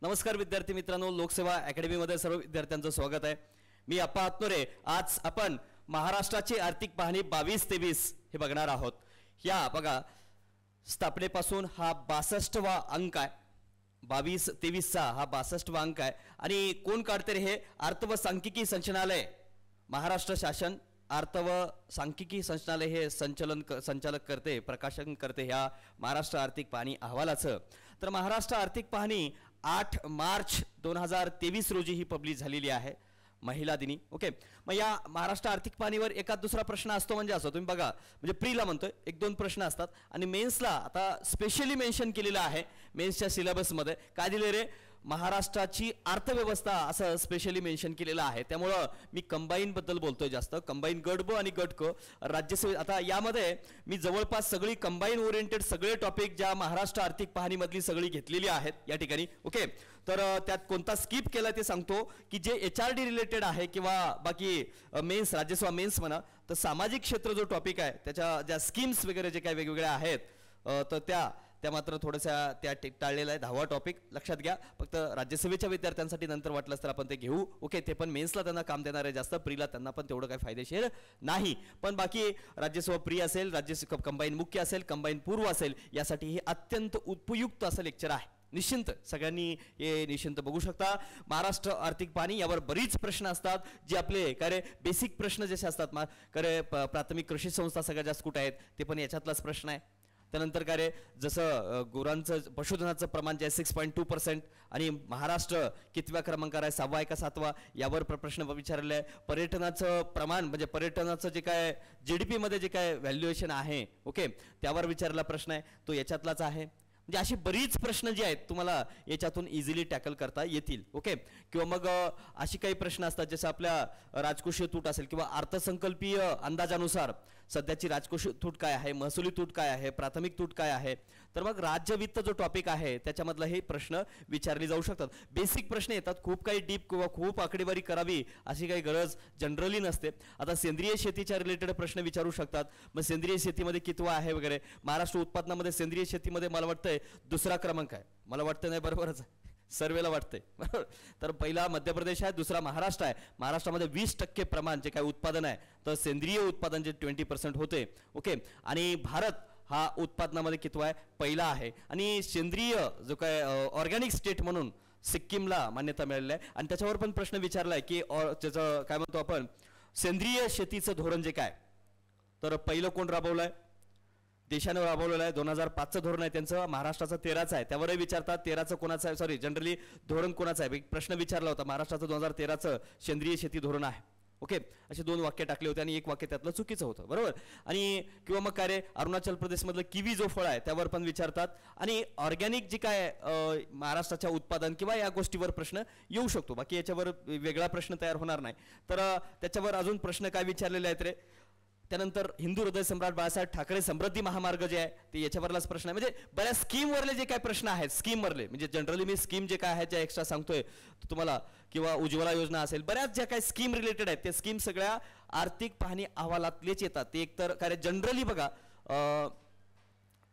नमस्कार विद्यार्थी मित्रांनो, लोकसेवा अकॅडमीमध्ये सर्व विद्यार्थ्यांचं स्वागत आहे. मी अप्पा आत्नोरे. आज आपण महाराष्ट्राची आर्थिक पाहणी 22-23 हे बघणार आहोत. या बघा, स्थापनेपासून हा 62वा अंक आहे. 22-23चा हा 62वा अंक आहे. आणि कोण काढते रे? हे अर्थ व सांख्यिकी संचालनालय, महाराष्ट्र शासन अर्थ व सांख्यिकी संचालनालय हे संचालक करते, प्रकाशन करते ह्या महाराष्ट्र आर्थिक पाहणी अहवालाचं. तर महाराष्ट्र आर्थिक पाहणी 8 मार्च 2023 रोजी ही पब्लिश झालेली आहे, महिला दिनी. ओके, मग या महाराष्ट्र आर्थिक पाहणीवर एखाद दुसरा प्रश्न असतो, म्हणजे असं तुम्ही बघा, म्हणजे प्रीला म्हणतोय 1-2 प्रश्न असतात आणि मेन्सला आता स्पेशली मेन्शन केलेलं आहे. मेन्सच्या सिलेबसमध्ये काय दिले रे? महाराष्ट्राची अर्थव्यवस्था असं स्पेशली मेन्शन केलेलं आहे. त्यामुळं मी कंबाईन बद्दल बोलतोय जास्त. कंबाईन गट ब आणि गट क राज्यसेवे. आता यामध्ये मी जवळपास सगळी कंबाईन ओरिएंटेड सगळे टॉपिक ज्या महाराष्ट्र आर्थिक पाहणीमधली सगळी घेतलेली आहेत या ठिकाणी. ओके, तर त्यात कोणता स्किप केला ते सांगतो की जे HRD रिलेटेड आहे किंवा बाकी मेन्स, राज्यसेवा मेन्स म्हणा, तर सामाजिक क्षेत्र जो टॉपिक आहे त्याच्या ज्या स्कीम्स वगैरे जे काही वेगवेगळ्या आहेत तर त्या मात्र थोड्याशा त्या टाळलेला आहे. 10वा टॉपिक लक्षात घ्या. फक्त राज्यसेवेच्या विद्यार्थ्यांसाठी नंतर वाटलंच तर आपण ते घेऊ. ओके, ते पण मेन्सला त्यांना काम देणार आहे जास्त, प्रीला त्यांना पण तेवढं काही फायदेशीर नाही. पण बाकी राज्यसेवा प्री असेल, राज्यसेवा कंबाईन मुख्य असेल, कंबाईन पूर्व असेल, यासाठी हे अत्यंत उपयुक्त असं लेक्चर आहे. निश्चिंत सगळ्यांनी हे निश्चिंत बघू शकता. महाराष्ट्र आर्थिक पाहणी यावर बरीच प्रश्न असतात, जे आपले काय रे बेसिक प्रश्न जसे असतात. करे प्राथमिक कृषी संस्था सगळ्यात जास्त कुठे आहेत ते पण याच्यातलाच प्रश्न आहे. त्यानंतर काय रे, जसं गुरांचं पशुधनाचं प्रमाण जे आहे 6.2% आणि महाराष्ट्र कितव्या क्रमांकावर आहे, 6वा का 7वा, यावर प्रश्न विचारलेला आहे. पर्यटनाचं प्रमाण म्हणजे पर्यटनाचं जे काय GDP मध्ये जे काय व्हॅल्युएशन आहे, ओके, त्यावर विचारलेला प्रश्न आहे, तो याच्यातलाच आहे. म्हणजे अशी बरीच प्रश्न जे आहेत तुम्हाला याच्यातून इझिली टॅकल करता येतील. ओके, किंवा मग अशी काही प्रश्न असतात जसं आपल्या राजकोषीय तूट असेल किंवा अर्थसंकल्पीय अंदाजानुसार सध्याची राजकोषीय तूट काय आहे, महसुली तूट काय आहे, प्राथमिक तूट काय आहे, तर मग राज्य वित्त जो टॉपिक आहे त्याच्यामधला हे प्रश्न विचारले जाऊ शकतात. बेसिक प्रश्न येतात, खूप काही डीप किंवा खूप आकडेवारी करावी अशी काही गरज जनरली नसते. आता सेंद्रिय शेतीच्या रिलेटेड प्रश्न विचारू शकतात. मग सेंद्रिय शेतीमध्ये कितवा आहे वगैरे. महाराष्ट्र उत्पादनामध्ये सेंद्रिय शेतीमध्ये मला वाटतंय 2रा क्रमांक आहे, मला वाटतं नाही, बरोबरच आहे, सर्वेला वाटतंय बरोबर. तर पहिला मध्य प्रदेश आहे, 2रा महाराष्ट्र आहे. महाराष्ट्रामध्ये 20% प्रमाण जे काय उत्पादन आहे तर सेंद्रिय उत्पादन जे 20% होते. ओके, आणि भारत हा उत्पादनामध्ये कितवा आहे? पहिला आहे. आणि सेंद्रिय जो काय ऑर्गॅनिक स्टेट म्हणून सिक्कीमला मान्यता मिळालेली आहे. आणि त्याच्यावर पण प्रश्न विचारला आहे की त्याचं काय म्हणतो आपण, सेंद्रिय शेतीचं धोरण जे काय, तर पहिलं कोण राबवलं आहे? देशाने राबवलेलं आहे. 2005चं धोरण आहे त्यांचं, महाराष्ट्राचं 13चं आहे. त्यावरही विचारतात 13चं कोणाचं आहे, सॉरी जनरली धोरण कोणाचं आहे. एक प्रश्न विचारला होता, महाराष्ट्राचं 2013चं सेंद्रिय शेती धोरण आहे. ओके, असे 2 वाक्य टाकले होते आणि 1 वाक्य त्यातलं चुकीचं होतं, बरोबर. आणि किंवा मग काय रे, अरुणाचल प्रदेशमधलं किवी जो फळ आहे त्यावर पण विचारतात. आणि ऑर्गॅनिक जे काय महाराष्ट्राच्या उत्पादन किंवा या गोष्टीवर प्रश्न येऊ शकतो. बाकी याच्यावर वेगळा प्रश्न तयार होणार नाही. तर त्याच्यावर अजून प्रश्न काय विचारलेले आहेत रे. त्यानंतर हिंदू हृदय सम्राट बाळासाहेब ठाकरे समृद्धी महामार्ग जे आहे ते याच्यावरलाच प्रश्न आहे. म्हणजे बऱ्याच स्कीमवरले जे काय प्रश्न आहेत, स्कीमवरले, म्हणजे जनरली मी स्कीम जे काय आहे ज्या एक्स्ट्रा सांगतोय तुम्हाला, किंवा उज्ज्वला योजना असेल, बऱ्याच ज्या काही स्कीम रिलेटेड आहेत त्या स्कीम सगळ्या आर्थिक पाहणी अहवालातलेच येतात. ते एकतर काय जनरली बघा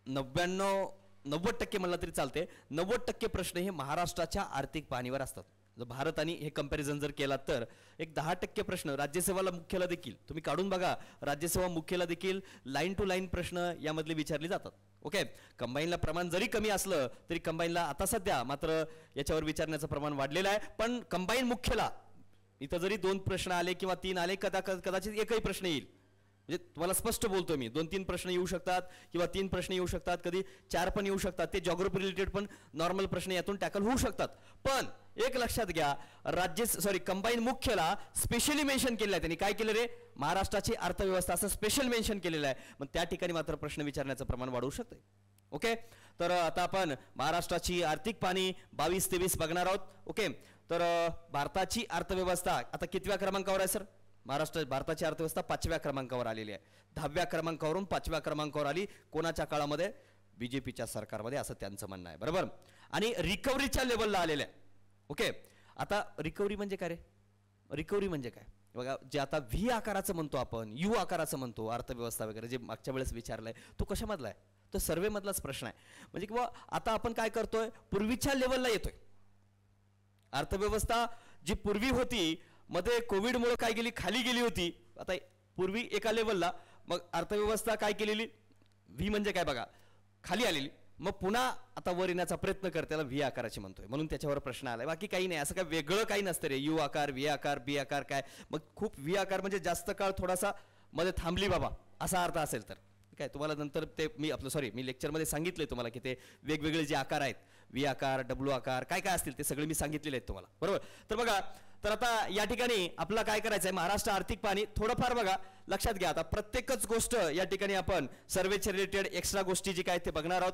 90% म्हणलं तरी चालते, 90% प्रश्न हे महाराष्ट्राच्या आर्थिक पाहणीवर असतात. जर भारत आणि हे कंपॅरिझन जर केला तर एक 10% प्रश्न राज्यसेवाला मुख्याला देखील तुम्ही काढून बघा, राज्यसेवा मुख्याला देखील लाईन टू लाईन प्रश्न यामधले विचारले जातात. ओके, कंबाईनला प्रमाण जरी कमी असलं तरी कंबाईनला आता सध्या मात्र याच्यावर विचारण्याचं प्रमाण वाढलेलं आहे. पण कंबाईन मुख्याला इथं जरी 2 प्रश्न आले किंवा 3 आले, कदाचित एकही प्रश्न येईल. म्हणजे तुम्हाला स्पष्ट बोलतो मी, 2-3 प्रश्न येऊ शकतात किंवा 3 प्रश्न येऊ शकतात, कधी 4 पण येऊ शकतात. ते जॉग्राफी रिलेटेड पण नॉर्मल प्रश्न यातून टॅकल होऊ शकतात. पण एक लक्षात घ्या, कंबाईन मुख्यला स्पेशली मेन्शन केलेलं आहे. त्यांनी काय केलं रे, महाराष्ट्राची अर्थव्यवस्था असं स्पेशल मेन्शन केलेलं आहे. मग त्या ठिकाणी मात्र प्रश्न विचारण्याचं प्रमाण वाढवू शकते. ओके, तर आता आपण महाराष्ट्राची आर्थिक पाहणी 22-23 बघणार आहोत. ओके, तर भारताची अर्थव्यवस्था आता कितव्या क्रमांकावर आहे सर? भारताची अर्थव्यवस्था 5व्या क्रमांकावर आलेली आहे. 10व्या क्रमांकावरून 5व्या क्रमांकावर आली. कोणाच्या काळामध्ये? BJPच्या सरकारमध्ये, असं त्यांचं म्हणणं आहे, बरोबर. आणि रिकव्हरीच्या लेवलला आलेलं आहे. ओके, आता रिकव्हरी म्हणजे काय रे? रिकव्हरी म्हणजे काय बघा, जे आता V आकाराचं म्हणतो आपण, U आकाराचं म्हणतो अर्थव्यवस्था वगैरे, जे मागच्या वेळेस विचारलंय, तो कशामधला आहे? तो सर्वे मधलाच प्रश्न आहे. म्हणजे किंवा आता आपण काय करतोय, पूर्वीच्या लेवलला येतोय. अर्थव्यवस्था जी पूर्वी होती मध्ये कोविडमुळे काय गेली, खाली गेली होती. आता पूर्वी एका लेवलला, मग अर्थव्यवस्था काय केलेली, व्ही म्हणजे काय बघा, खाली आलेली, मग पुन्हा आता वर येण्याचा प्रयत्न कर, त्याला व्ही आकाराची म्हणतोय, म्हणून त्याच्यावर प्रश्न आलाय. बाकी काही नाही, असं काय वेगळं काही नसतं रे. यू आकार, व्ही आकार, बी आकार काय, मग खूप व्ही आकार म्हणजे जास्त काळ थोडासा मध्ये थांबली बाबा असा अर्थ असेल तर काय. तुम्हाला नंतर ते मी लेक्चरमध्ये सांगितले तुम्हाला की ते वेगवेगळे जे आकार आहेत, व्ही आकार, डब्ल्यू आकार, काय काय असतील ते सगळे मी सांगितलेले आहेत तुम्हाला, बरोबर. तर बघा, तर आता या ठिकाणी आपला काय करायचं आहे, महाराष्ट्र आर्थिक पाहणी थोडंफार बघा, लक्षात घ्या. आता प्रत्येकच गोष्ट या ठिकाणी आपण सर्वेचे रिलेटेड एक्स्ट्रा गोष्टी जी काय ते बघणार आहोत.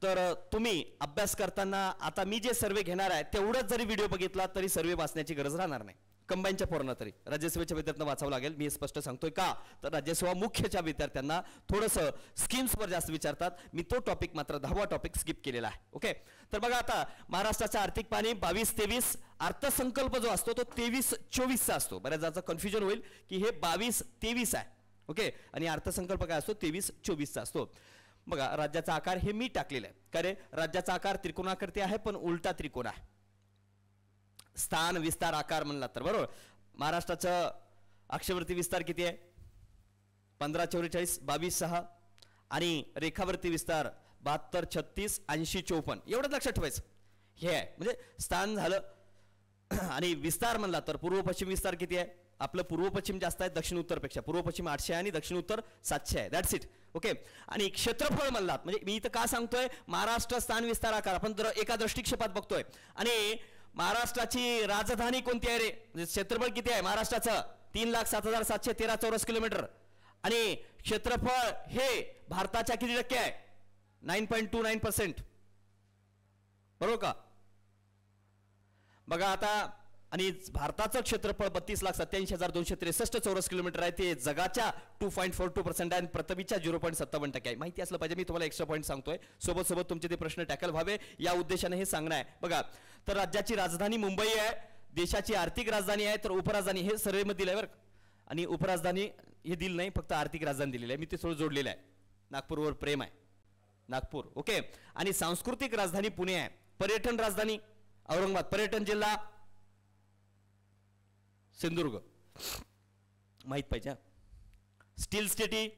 तर तुम्ही अभ्यास करताना आता मी जे सर्वे घेणार आहे तेवढंच जरी व्हिडिओ बघितला तरी सर्वे वाचण्याची गरज राहणार नाही. कंबाईनच्या पोरांना तरी राज्यसेवेच्या विद्यार्थ्यांना वाचावं लागेल. मी स्पष्ट सांगतोय का, तर राज्यसेवा मुख्यच्या विद्यार्थ्यांना थोडंसं स्कीम्सवर जास्त विचारतात. मी तो टॉपिक मात्र 10वा टॉपिक स्किप केलेला आहे. ओके, तर बघा आता महाराष्ट्राचा आर्थिक पाहणी 22-23, अर्थसंकल्प जो असतो तो 23-24चा असतो. बऱ्याच जणांचं कन्फ्युजन होईल की हे 22-23 आहे, ओके, आणि अर्थसंकल्प काय असतो 23-24चा असतो. बघा, राज्याचा आकार हे मी टाकलेला आहे. का रे, राज्याचा आकार त्रिकोणाकृती आहे पण उलटा त्रिकोण आहे. स्थान विस्तार आकार म्हणला तर बरोबर. महाराष्ट्राचं अक्षवर्ती विस्तार किती आहे, 1544, 22-6, आणि रेखावर्ती विस्तार 72, 36, 80, 54. एवढंच लक्षात ठेवायचं. हे आहे म्हणजे स्थान झालं. आणि विस्तार म्हणला तर पूर्व पश्चिम विस्तार किती आहे, आपलं पूर्व पश्चिम जास्त आहे दक्षिण उत्तरपेक्षा. पूर्व पश्चिम 800 आहे आणि दक्षिण उत्तर 700 आहे. That's it. ओके, आणि क्षेत्रफळ म्हणलात म्हणजे मी इथं का सांगतोय, महाराष्ट्र स्थान विस्तार आकार आपण एका दृष्टिक्षेपात बघतोय. आणि महाराष्ट्राची राजधानी कोणती आहे रे, म्हणजे क्षेत्रफळ किती आहे महाराष्ट्राचं, 3,07,713 चौरस किलोमीटर. आणि क्षेत्रफळ हे भारताच्या किती टक्के आहे, 9.29%, बरोबर का. बघा आता, आणि भारताचं क्षेत्रफळ 32,87,263 चौरस किलोमीटर आहे. ते जगाच्या 2.42% आहे आणि पृथ्वीच्या 0.57% आहे. माहिती असलं पाहिजे, मी तुम्हाला एक्स्ट्रा पॉईंट सांगतोय. सोबत सोबत तुमचे ते प्रश्न टॅकल व्हावे या उद्देशाने हे सांगणं आहे. बघा, तर राज्याची राजधानी मुंबई आहे, देशाची आर्थिक राजधानी आहे, तर उपराजधानी हे सर्वेमध्ये दिलं आहे बरं. आणि उपराजधानी हे दिलं नाही, फक्त आर्थिक राजधानी दिलेली आहे. मी ते थोडं जोडलेलं आहे. नागपूरवर प्रेम आहे, नागपूर. ओके, आणि सांस्कृतिक राजधानी पुणे आहे. पर्यटन राजधानी औरंगाबाद, पर्यटन जिल्हा सिंधुदुर्ग, माहित पाहिजे. Steel city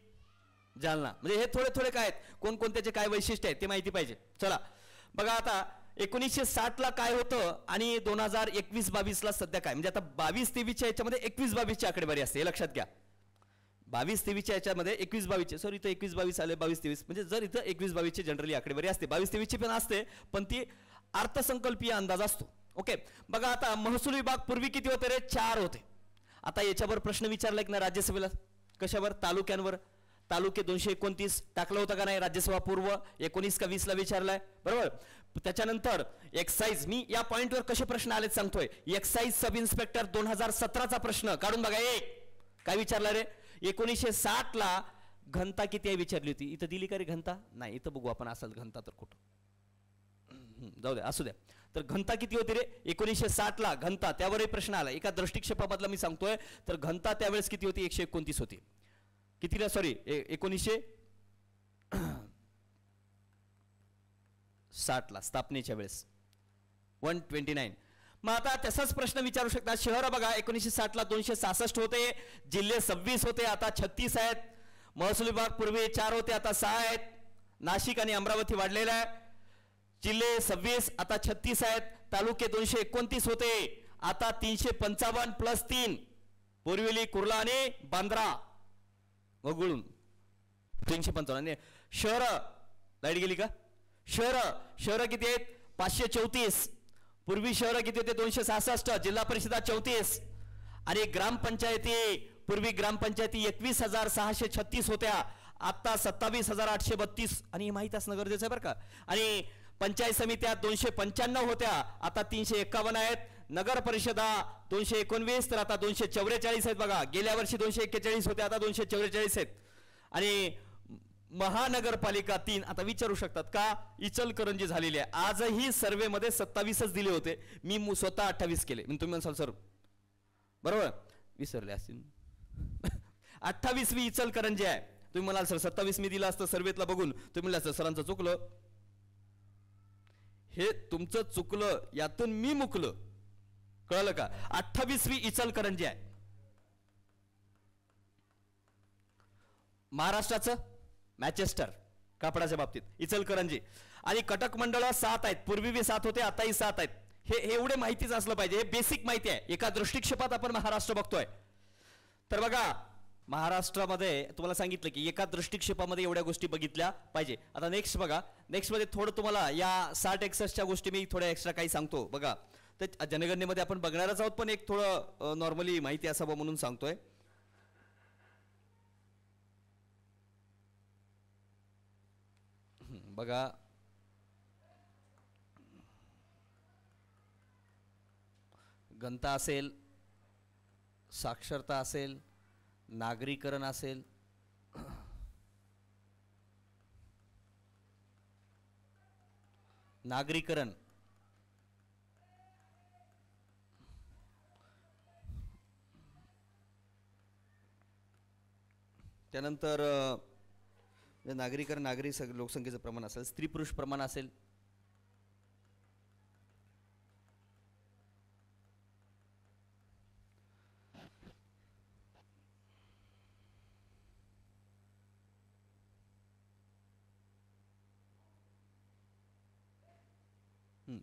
Jalna. म्हणजे हे थोडे थोडे काय आहेत, कोणकोणत्याचे काय वैशिष्ट्य आहेत ते माहिती पाहिजे. चला बघा, आता 1960 काय होतं आणि 2021-22 सध्या काय, म्हणजे आता 22-23 याच्यामध्ये 21-22 आकडेवारी असते, हे लक्षात घ्या. 22-23 याच्यामध्ये 21-22, सॉरी इथं 21-22 आले, 22-23 म्हणजे जर इथं 21-22 जनरली आकडेवारी असते, 22-23 पण असते, पण ती अर्थसंकल्पीय अंदाज असतो. ओके, बघा आता महसूल विभाग पूर्वी किती होते रे, 4 होते. आता याच्यावर प्रश्न विचारलाय की नाही राज्यसभेला, कशावर, तालुक्यांवर. तालुके 229 टाकलं होतं का नाही राज्यसभा पूर्व, 19 का 20 ला विचारलाय, बरोबर. त्याच्यानंतर एक्साईज, मी या पॉइंटवर कसे प्रश्न आलेत सांगतोय. एक्साईज सब इन्स्पेक्टर 2017चा प्रश्न काढून बघा. काय विचारला रे, 1960 घनता किती आहे विचारली होती. इथं दिली का रे घनता, नाही. इथं बघू आपण असेल घनता तर कुठं, जाऊ द्या, असू द्या. तर घनता किती होती रे 1960 घनता, त्यावरही प्रश्न आला. एका दृष्टिक्षेपामधला मी सांगतोय, तर घनता त्यावेळेस किती होती, 129 होती. कितीला, सॉरी 1960 स्थापनेच्या वेळेस 129. मग आता तसाच प्रश्न विचारू शकता. शहर बघा, 1960 266 होते, जिल्हे 26 होते, आता 36 आहेत. महसूल विभाग पूर्वी 4 होते, आता 6 आहेत. नाशिक आणि अमरावती वाढलेला आहे. जिल्हे 26 आता 36 आहेत. तालुके 229 होते, आता 355 प्लस 3, बोरिवली, कुर्ला आणि बांद्रा वगळून 355. शहर, लाईट गेली का, शहर किती आहेत 534. पूर्वी शहर किती होते 266, जिल्हा परिषदा 34. आणि ग्रामपंचायती, पूर्वी ग्रामपंचायती 21,636 होत्या, आता 27,832. आणि माहित असणं गरजेचं आहे बरं का. आणि पंचायत समित्या 295 होत्या, आता 351 आहेत. नगर परिषदा 219, तर आता 244 आहेत. बघा, गेल्या वर्षी 241 होत्या, आता 244 आहेत. आणि महानगरपालिका 3. आता विचारू शकतात का इचलकरंजी झालेली आहे. आजही सर्वे मध्ये 27च दिले होते, मी स्वतः 28 केले. तुम्ही म्हणसाल सर बरोबर विसरले असतील. 28वी इचलकरंजी आहे. तुम्ही म्हणाल सर 27 मी दिलं असतं सर्वेतला बघून, तुम्ही म्हणला सर सरांचं चुकलं. हे तुमचं चुकलं, यातून मी मुकलो. कळलं का? 28वी इचलकरंजी आहे. महाराष्ट्राचं मॅचेस्टर कापडाच्या बाबतीत इचलकरंजी. आणि कटक मंडळ 7 आहेत. पूर्वी 7 होते, आताही 7 आहेत. हे एवढे माहितीच असलं पाहिजे. हे बेसिक माहिती आहे. एका दृष्टिक्षेपात आपण महाराष्ट्र बघतोय. तर बघा, महाराष्ट्रामध्ये तुम्हाला सांगितलं की एका दृष्टिक्षेपामध्ये एवढ्या गोष्टी बघितल्या पाहिजे. आता नेक्स्ट बघा, नेक्स्ट मध्ये थोडं तुम्हाला या 60-61च्या गोष्टी मी थोड्या एक्स्ट्रा काही सांगतो. बघा, तर जनगणनेमध्ये आपण बघणारच आहोत, पण एक थोडं नॉर्मली माहिती असावं म्हणून सांगतोय. बघा, घनता असेल, साक्षरता असेल, नागरीकरण असेल, नागरीकरण, त्यानंतर नागरीकरण, नागरी लोकसंख्येचं प्रमाण असेल, स्त्री पुरुष प्रमाण असेल,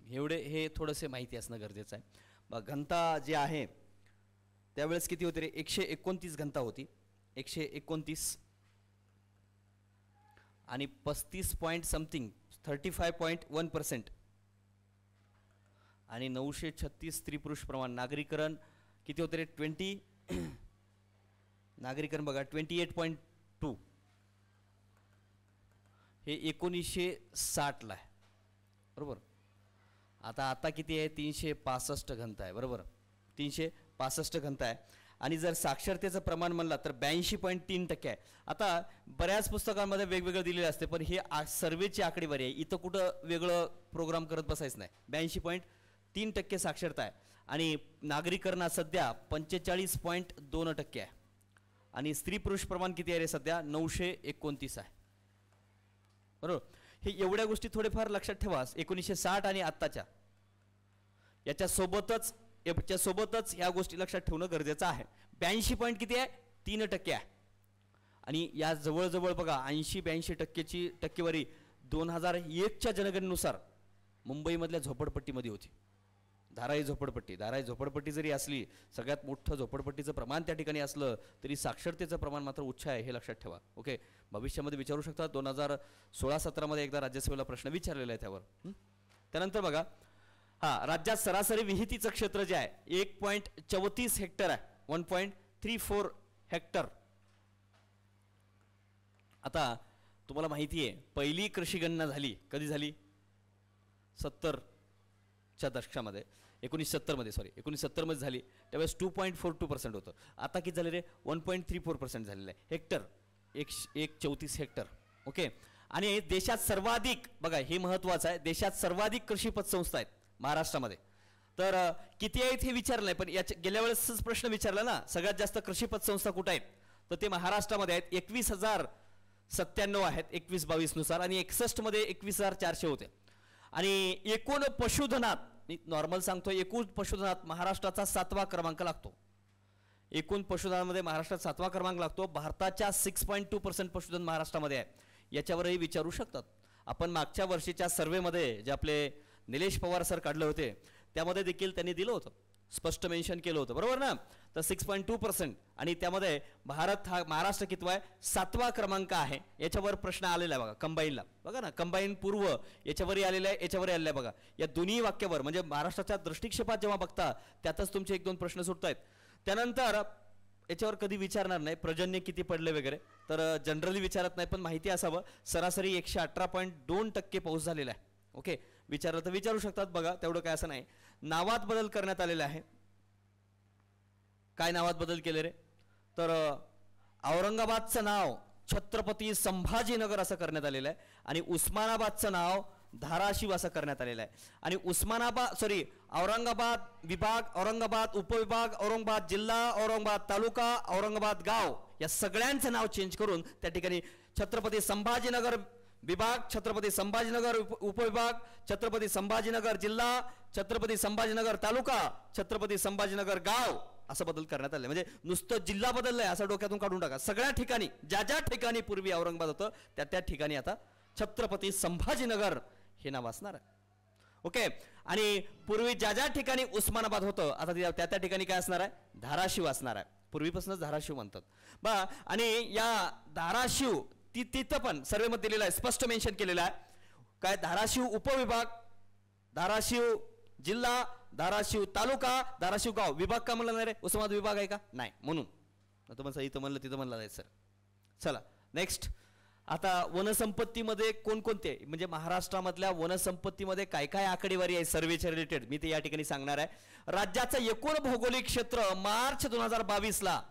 एवढे हे थोडंसे माहिती असणं गरजेचं आहे. बघ, घनता जे आहे त्यावेळेस किती होती रे? 129 घनता होती. 129 आणि 35 पॉईंट समथिंग 35.1% आणि 936 स्त्री पुरुष प्रमाण. नागरीकरण किती होते रे? 20 नागरीकरण बघा 28.2. हे 1960ला आहे, बरोबर. आता किती आहे? 365 घनता आहे, बरोबर. 365 घनता आहे. आणि जर साक्षरतेचं प्रमाण म्हणलं तर 82.3% आहे. आता बऱ्याच पुस्तकांमध्ये वेगवेगळं दिलेलं असते, पण हे सर्वेची आकडेवारी आहे. इथं कुठं वेगळं प्रोग्राम करत बसायचं नाही. 82.3% साक्षरता आहे. आणि नागरीकरणात सध्या 45.2% आहे. आणि स्त्री पुरुष प्रमाण किती आहे रे सध्या? 929 आहे, बरोबर. हे एवढ्या गोष्टी थोडेफार लक्षात ठेवा. 1960 आणि आत्ताच्या याच्यासोबतच ह्या गोष्टी लक्षात ठेवणं गरजेचं आहे. 82 पॉईंट किती आहे? 3% आहे. आणि या जवळजवळ बघा 80-82% टक्केवारी 2001च्या जनगणनेनुसार मुंबईमधल्या झोपडपट्टीमध्ये होती. धाराई झोपडपट्टी जरी असली, सगळ्यात मोठं झोपडपट्टीचं प्रमाण त्या ठिकाणी असलं तरी साक्षरतेचं प्रमाण मात्र उच्च आहे, हे लक्षात ठेवा. ओके, भविष्यामध्ये विचारू शकता. 2016-17 मध्ये एकदा राज्यसभेला प्रश्न विचारलेला आहे त्यावर. त्यानंतर बघा, राज्यात सरासरी विहितीचं क्षेत्र जे आहे 1.34 हेक्टर आहे. 1.34 हेक्टर. आता तुम्हाला माहिती आहे पहिली कृषी गणना झाली कधी झाली? 70च्या दशकामध्ये, 1970 मध्ये झाली. त्यावेळेस 2.42% होतं. आता किती झाले रे? 1.34% झालेलं आहे. Hectare 1.34 hectare. ओके. आणि देशात सर्वाधिक, बघा हे महत्वाचं आहे, देशात सर्वाधिक कृषी पतसंस्था आहेत महाराष्ट्रामध्ये. तर किती आहेत हे विचारलं नाही, पण याच्या गेल्या वेळेसच प्रश्न विचारला ना, सगळ्यात जास्त कृषी पतसंस्था कुठे आहेत? तर ते महाराष्ट्रामध्ये आहेत. 21,097 आहेत 21-22 नुसार. आणि 61 मध्ये 21,400 होते. आणि एकूण पशुधनात, नॉर्मल सांगतो, एकूण पशुधनात महाराष्ट्राचा 7वा क्रमांक लागतो. एकूण पशुधनामध्ये महाराष्ट्रात 7वा क्रमांक लागतो. भारताच्या 6.2% पशुधन महाराष्ट्रामध्ये आहे. याच्यावरही विचारू शकतात. आपण मागच्या वर्षीच्या सर्वेमध्ये जे आपले निलेश पवार सर काढले होते त्यामध्ये देखील त्यांनी दिलं होतं, स्पष्ट मेन्शन केलं होतं, बरोबर ना. तर 6.2% आणि त्यामध्ये भारत हा महाराष्ट्र कितवा आहे? 7वा क्रमांक आहे. याच्यावर प्रश्न आलेला आहे बघा, कंबाईनला बघा ना, कंबाईन पूर्व याच्यावरही आलेलं आहे, याच्यावरही आलेलं आहे बघा. या दोन्ही वाक्यावर म्हणजे महाराष्ट्राच्या दृष्टिक्षेपात जेव्हा बघता त्यातच तुमचे 1-2 प्रश्न सुटत आहेत. त्यानंतर याच्यावर कधी विचारणार नाही पर्जन्य किती पडले वगैरे, तर जनरली विचारत नाही, पण माहिती असावं. सरासरी 118.2% पाऊस झालेला आहे. ओके, विचारलं तर विचारू शकतात. बघा तेवढं काय असं नाही. नावात बदल करण्यात आलेला आहे. काय नावात बदल केले रे? तर औरंगाबादचं नाव छत्रपती संभाजीनगर असं करण्यात आलेलं आहे. आणि उस्मानाबादचं नाव धाराशिव असं करण्यात आलेलं आहे. आणि औरंगाबाद विभाग, औरंगाबाद उपविभाग, औरंगाबाद जिल्हा, औरंगाबाद तालुका, औरंगाबाद गाव या सगळ्यांचं नाव चेंज करून त्या ठिकाणी छत्रपती संभाजीनगर विभाग छत्रपती संभाजीनगर उपविभाग छत्रपती संभाजीनगर जिल्हा छत्रपती संभाजीनगर तालुका छत्रपती संभाजीनगर गाव असं बदल करण्यात आले. म्हणजे नुसतं जिल्हा बदललाय असं डोक्यातून काढून टाका. सगळ्या ठिकाणी ज्या ज्या ठिकाणी पूर्वी औरंगाबाद होतं त्या त्या ठिकाणी आता छत्रपती संभाजीनगर हे नाव असणार आहे. ओके. आणि पूर्वी ज्या ज्या ठिकाणी उस्मानाबाद होतं आता त्या त्या ठिकाणी काय असणार आहे, धाराशिव असणार आहे. पूर्वीपासूनच धाराशिव म्हणतात बा. आणि या धाराशिव तिथं पण सर्वे मध्ये दिलेलं आहे, स्पष्ट मेन्शन केलेलं आहे. काय धाराशिव उपविभाग, धाराशिव जिल्हा, धाराशिव तालुका, धाराशिव गाव. विभाग का म्हणलं नाही रे, उस्मानाबाद विभाग आहे का नाही म्हणून तुम्हाला इथं म्हणलं तिथं म्हणलं नाही सर. चला नेक्स्ट. आता वनसंपत्तीमध्ये कोणकोणते म्हणजे महाराष्ट्रामधल्या वनसंपत्तीमध्ये काय काय आकडेवारी आहे सर्वेच्या रिलेटेड मी ते या ठिकाणी सांगणार आहे. राज्याचं एकूण भौगोलिक क्षेत्र मार्च 2022 ला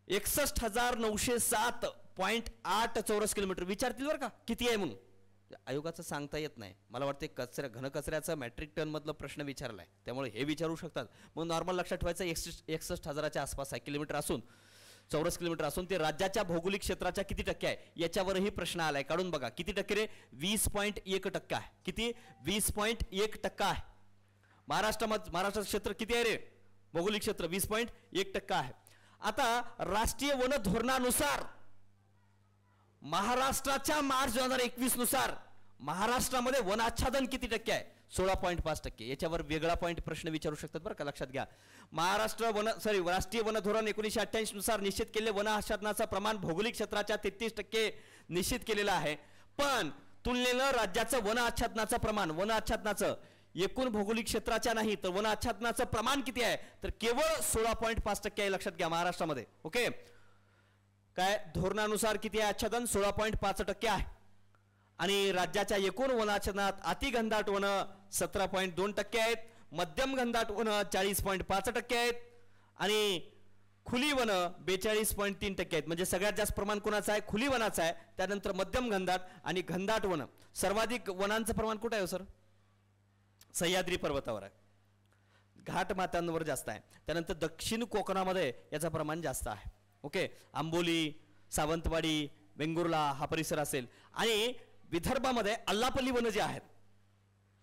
61,907.8 चौरस किलोमीटर. विचारतील बरं का किती आहे म्हणून, आयोगाचं सांगता येत नाही. मला वाटते घनकचऱ्याचा मॅट्रिक टन मधला प्रश्न विचारलाय त्यामुळे हे विचारू शकतात. मग नॉर्मल लक्षात ठेवायचं 61,000च्या आसपास आहे किलोमीटर असून, चौरस किलोमीटर असून ते राज्याच्या भौगोलिक क्षेत्राच्या किती टक्के आहे याच्यावरही प्रश्न आलाय. काढून बघा किती टक्के रे, 20.1% आहे. किती, 20.1% आहे. महाराष्ट्राचं क्षेत्र किती आहे रे, भौगोलिक क्षेत्र 20.1% आहे. आता राष्ट्रीय वन धोरणानुसार महाराष्ट्राच्या मार्च 2021 नुसार महाराष्ट्रामध्ये वन आच्छादन किती टक्के आहे, 16.5%. याच्यावर वेगळा पॉईंट प्रश्न विचारू शकतात बरं का, लक्षात घ्या. राष्ट्रीय वन धोरण 1988 नुसार निश्चित केलेले वन आच्छादनाचं प्रमाण भौगोलिक क्षेत्राच्या 33% निश्चित केलेलं आहे. पण तुलनेनं राज्याचं वन आच्छादनाचं प्रमाण, वन आच्छादनाचं एकूण भौगोलिक क्षेत्राच्या नाही तर वन आच्छादनाचं प्रमाण किती आहे तर केवळ 16.5% आहे. लक्षात घ्या महाराष्ट्रामध्ये. ओके. काय धोरणानुसार किती आहे आच्छादन, 16.5% आहे. आणि राज्याच्या एकूण वनाच्छादनात अतिघनदाट वन 17.2% आहेत, मध्यम घनदाट वन 40.5% आहेत आणि खुली वन 42.3% आहेत. म्हणजे सगळ्यात जास्त प्रमाण कोणाचं आहे, खुली वनाचं आहे. त्यानंतर मध्यम घनदाट आणि घनदाट वन. सर्वाधिक वनांचं प्रमाण कुठं आहे सर, सह्याद्री पर्वतावर आहे, घाट माथ्यांवर जास्त आहे. त्यानंतर दक्षिण कोकणामध्ये याचं प्रमाण जास्त आहे. ओके. आंबोली, सावंतवाडी, वेंगुर्ला हा परिसर असेल. आणि विदर्भामध्ये अल्लापल्ली वन जे आहेत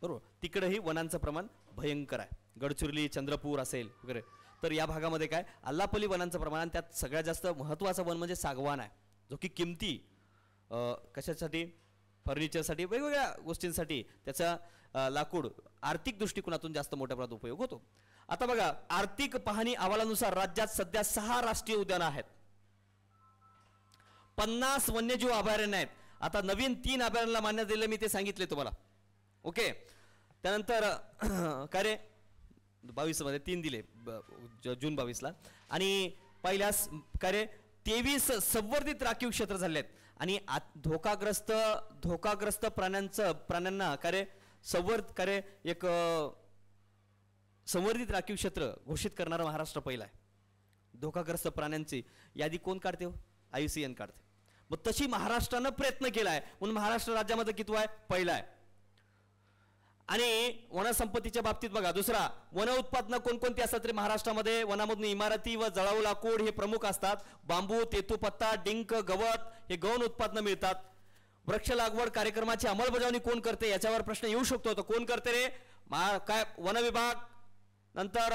बरोबर तिकडेही वनांचं प्रमाण भयंकर आहे. गडचिरोली, चंद्रपूर असेल वगैरे. तर या भागामध्ये काय अल्लापल्ली वनांचं प्रमाण आणि त्यात सगळ्यात जास्त महत्त्वाचं वन म्हणजे सागवान आहे, जो की किमती कशासाठी, फर्निचरसाठी, वेगवेगळ्या गोष्टींसाठी त्याचा लाकूड आर्थिक दृष्टिकोनातून जास्त मोठ्या प्रमाणात उपयोग होतो. आता बघा आर्थिक पाहणी अहवालानुसार राज्यात सध्या 6 राष्ट्रीय उद्यानं आहेत, 50 वन्यजीव अभयारण्य आहेत. आता नवीन 3 अभयारण्याला मान्यता दिले मी ते सांगितले तुम्हाला. ओके. त्यानंतर काय रे 22 मध्ये 3 दिले जून 22 ला. आणि पहिल्यास काय रे 23 संवर्धित राखीव क्षेत्र झाले आहेत. आणि धोकाग्रस्त प्राण्यांना काय रे एक संवर्धित राखीव क्षेत्र घोषित करणारा महाराष्ट्र पहिला आहे. धोकाग्रस्त प्राण्यांची यादी कोण काढते, IUCN काढते. मग तशी महाराष्ट्रानं प्रयत्न केलाय म्हणून महाराष्ट्र राज्यामध्ये किती आहे, पहिला आहे. आणि वनसंपत्तीच्या बाबतीत बघा दुसरा, वन उत्पादनं कोणकोणती असतात रे महाराष्ट्रामध्ये, वनामधून इमारती व जळाऊ लाकूड हे प्रमुख असतात. बांबू, तेतूपत्ता, डिंक, गवत हे गौण उत्पादनं मिळतात. वृक्ष लागवड कार्यक्रमाची अंमलबजावणी कोण करते याच्यावर प्रश्न येऊ शकतो. तर कोण करते रे, काय वन विभाग, नंतर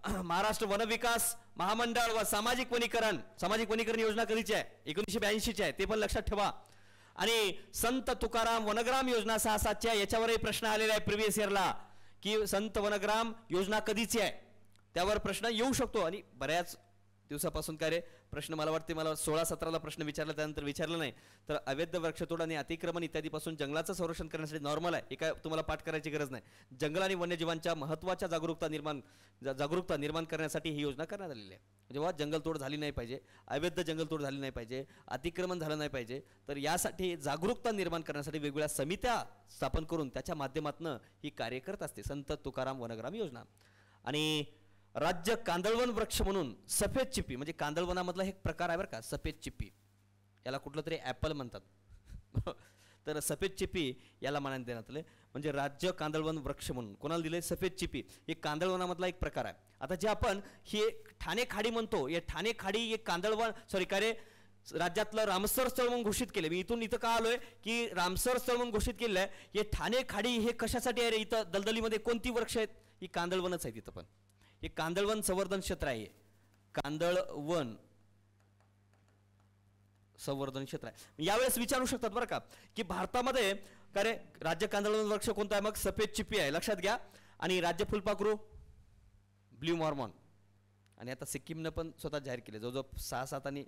महाराष्ट्र वन विकास महामंडळ व सामाजिक वनीकरण योजना कधीची आहे, 1982ची आहे, ते पण लक्षात ठेवा. आणि संत तुकाराम वनग्राम योजना 6-7ची आहे. याच्यावरही प्रश्न आलेला आहे प्रिव्हियस इयरला की संत वनग्राम योजना कधीची आहे, त्यावर प्रश्न येऊ शकतो. आणि बऱ्याच दिवसापासून काय रे प्रश्न मला वाटते मला 16-17ला प्रश्न विचारला त्यानंतर विचारलं नाही. तर अवैध वृक्षतोड आणि अतिक्रमण इत्यादीपासून जंगलाचं संरक्षण करण्यासाठी नॉर्मल आहे, एका तुम्हाला पाठ करायची गरज नाही. जंगल आणि वन्यजीवांच्या महत्त्वाच्या जागरूकता निर्माण करण्यासाठी ही योजना करण्यात आलेली आहे. जेव्हा जंगलतोड झाली नाही पाहिजे, अवैध जंगलतोड झाली नाही पाहिजे, अतिक्रमण झालं नाही पाहिजे, तर यासाठी जागरूकता निर्माण करण्यासाठी वेगवेगळ्या समित्या स्थापन करून त्याच्या माध्यमातून ही कार्य करत असते संत तुकाराम वनग्राम योजना. आणि राज्य कांदळवन वृक्ष म्हणून सफेद चिप्पी, म्हणजे कांदळवनामधला एक प्रकार आहे बरं का, सफेद चिप्पी, याला कुठलं तरी ॲपल म्हणतात. तर सफेद चिप्पी याला मान्यता देण्यात आले. म्हणजे राज्य कांदळवन वृक्ष म्हणून कोणाला दिले, सफेद चिप्पी. हे कांदळवनामधला एक प्रकार आहे. आता जे आपण ही ठाणे खाडी म्हणतो, या ठाणे खाडी एक कांदळवन राज्यातलं रामसर स्थळ म्हणून घोषित केले. मी इथं का आलोय की रामसर स्थळ म्हणून घोषित केलेलं आहे. हे ठाणे खाडी हे कशासाठी आहे रे? इथं दलदलीमध्ये कोणती वृक्ष आहेत? ही कांदळवनच आहे. तिथं पण हे कांदळवन संवर्धन क्षेत्र आहे. कांदळवन संवर्धन क्षेत्र आहे. यावेळेस विचारू शकतात बरं का की भारतामध्ये का रे राज्य कांदळवन वृक्ष कोणता आहे? मग सफेद चिप्पी आहे, लक्षात घ्या. आणि राज्य फुलपाखरू ब्ल्यू मॉर्मॉन. आणि आता सिक्कीमनं पण स्वतः जाहीर केले, जवळजवळ 6-7 आणि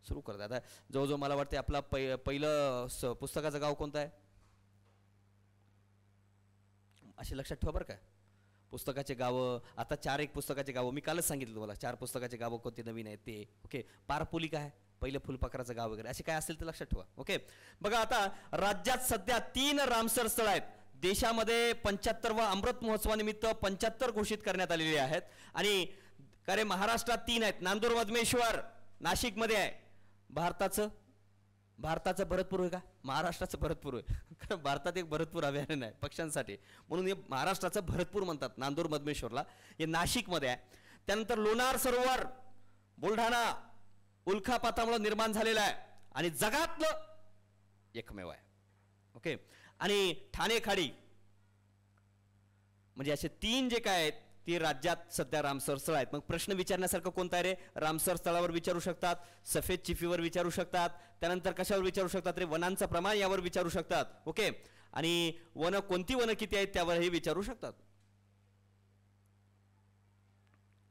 सुरू करतात. आता जवळजवळ मला वाटते आपला पहिलं पुस्तकाचं गाव कोणतं आहे असे लक्षात ठेवा बरं का. पुस्तकाचे गावं आता 4 पुस्तकाचे गावं मी कालच सांगितलं तुम्हाला. 4 पुस्तकाचे गावं कोणते नवीन आहेत ते. ओके, पारपोली काय पहिलं फुलपाखराचं गाव वगैरे असे काय असेल तर लक्षात ठेवा. ओके, बघा आता राज्यात सध्या 3 रामसर स्थळ आहेत. देशामध्ये 75वा अमृत महोत्सवानिमित्त 75 घोषित करण्यात आलेले आहेत. आणि का रे महाराष्ट्रात 3 आहेत. नांदूर मधमेश्वर नाशिकमध्ये आहे. भारताचं भरतपूर आहे का? महाराष्ट्राचं भरतपूर आहे. कारण भारतात एक भरतपूर अभयारण्य आहे पक्ष्यांसाठी, म्हणून हे महाराष्ट्राचं भरतपूर म्हणतात नांदूर मधमेश्वरला. हे नाशिकमध्ये आहे. त्यानंतर लोणार सरोवर बुलढाणा उल्कापातामुळे निर्माण झालेलं आहे आणि जगातलं एकमेव आहे. ओके, आणि ठाणे खाडी म्हणजे असे 3 जे काय आहेत ते राज्यात सध्या रामसर स्थळ आहेत. मग प्रश्न विचारण्यासारखं कोणता आहे रे? रामसर स्थळावर विचारू शकतात, सफेद चिफीवर विचारू शकतात, त्यानंतर कशावर विचारू शकतात रे? वनांचं प्रमाण यावर विचारू शकतात. ओके, आणि कोणती वन किती आहेत त्यावरही विचारू शकतात.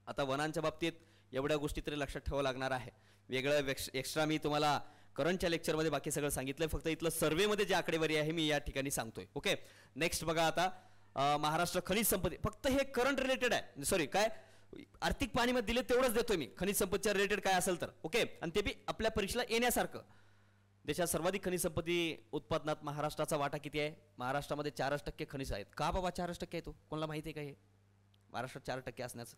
आता वनांच्या बाबतीत एवढ्या गोष्टी तरी लक्षात ठेवावं लागणार आहे. वेगळं एक्स्ट्रा मी तुम्हाला करंटच्या लेक्चरमध्ये बाकी सगळं सांगितलंय. फक्त इथलं सर्वेमध्ये जे आकडेवारी आहे मी या ठिकाणी सांगतोय. ओके, नेक्स्ट बघा आता महाराष्ट्र खनिज संपत्ती. फक्त हे करंट रिलेटेड आहे, सॉरी काय आर्थिक पाहणीमध्ये दिले तेवढंच देतोय मी. खनिज संपत्तीच्या रिलेटेड काय असेल तर. ओके, आणि ते बी आपल्या परीक्षेला येण्यासारखं. देशात सर्वाधिक खनिज संपत्ती उत्पादनात महाराष्ट्राचा वाटा किती आहे? महाराष्ट्रामध्ये 4% खनिज आहेत. का बाबा 4% आहे? तो कोणाला माहिती आहे का हे महाराष्ट्रात 4% असण्याचं?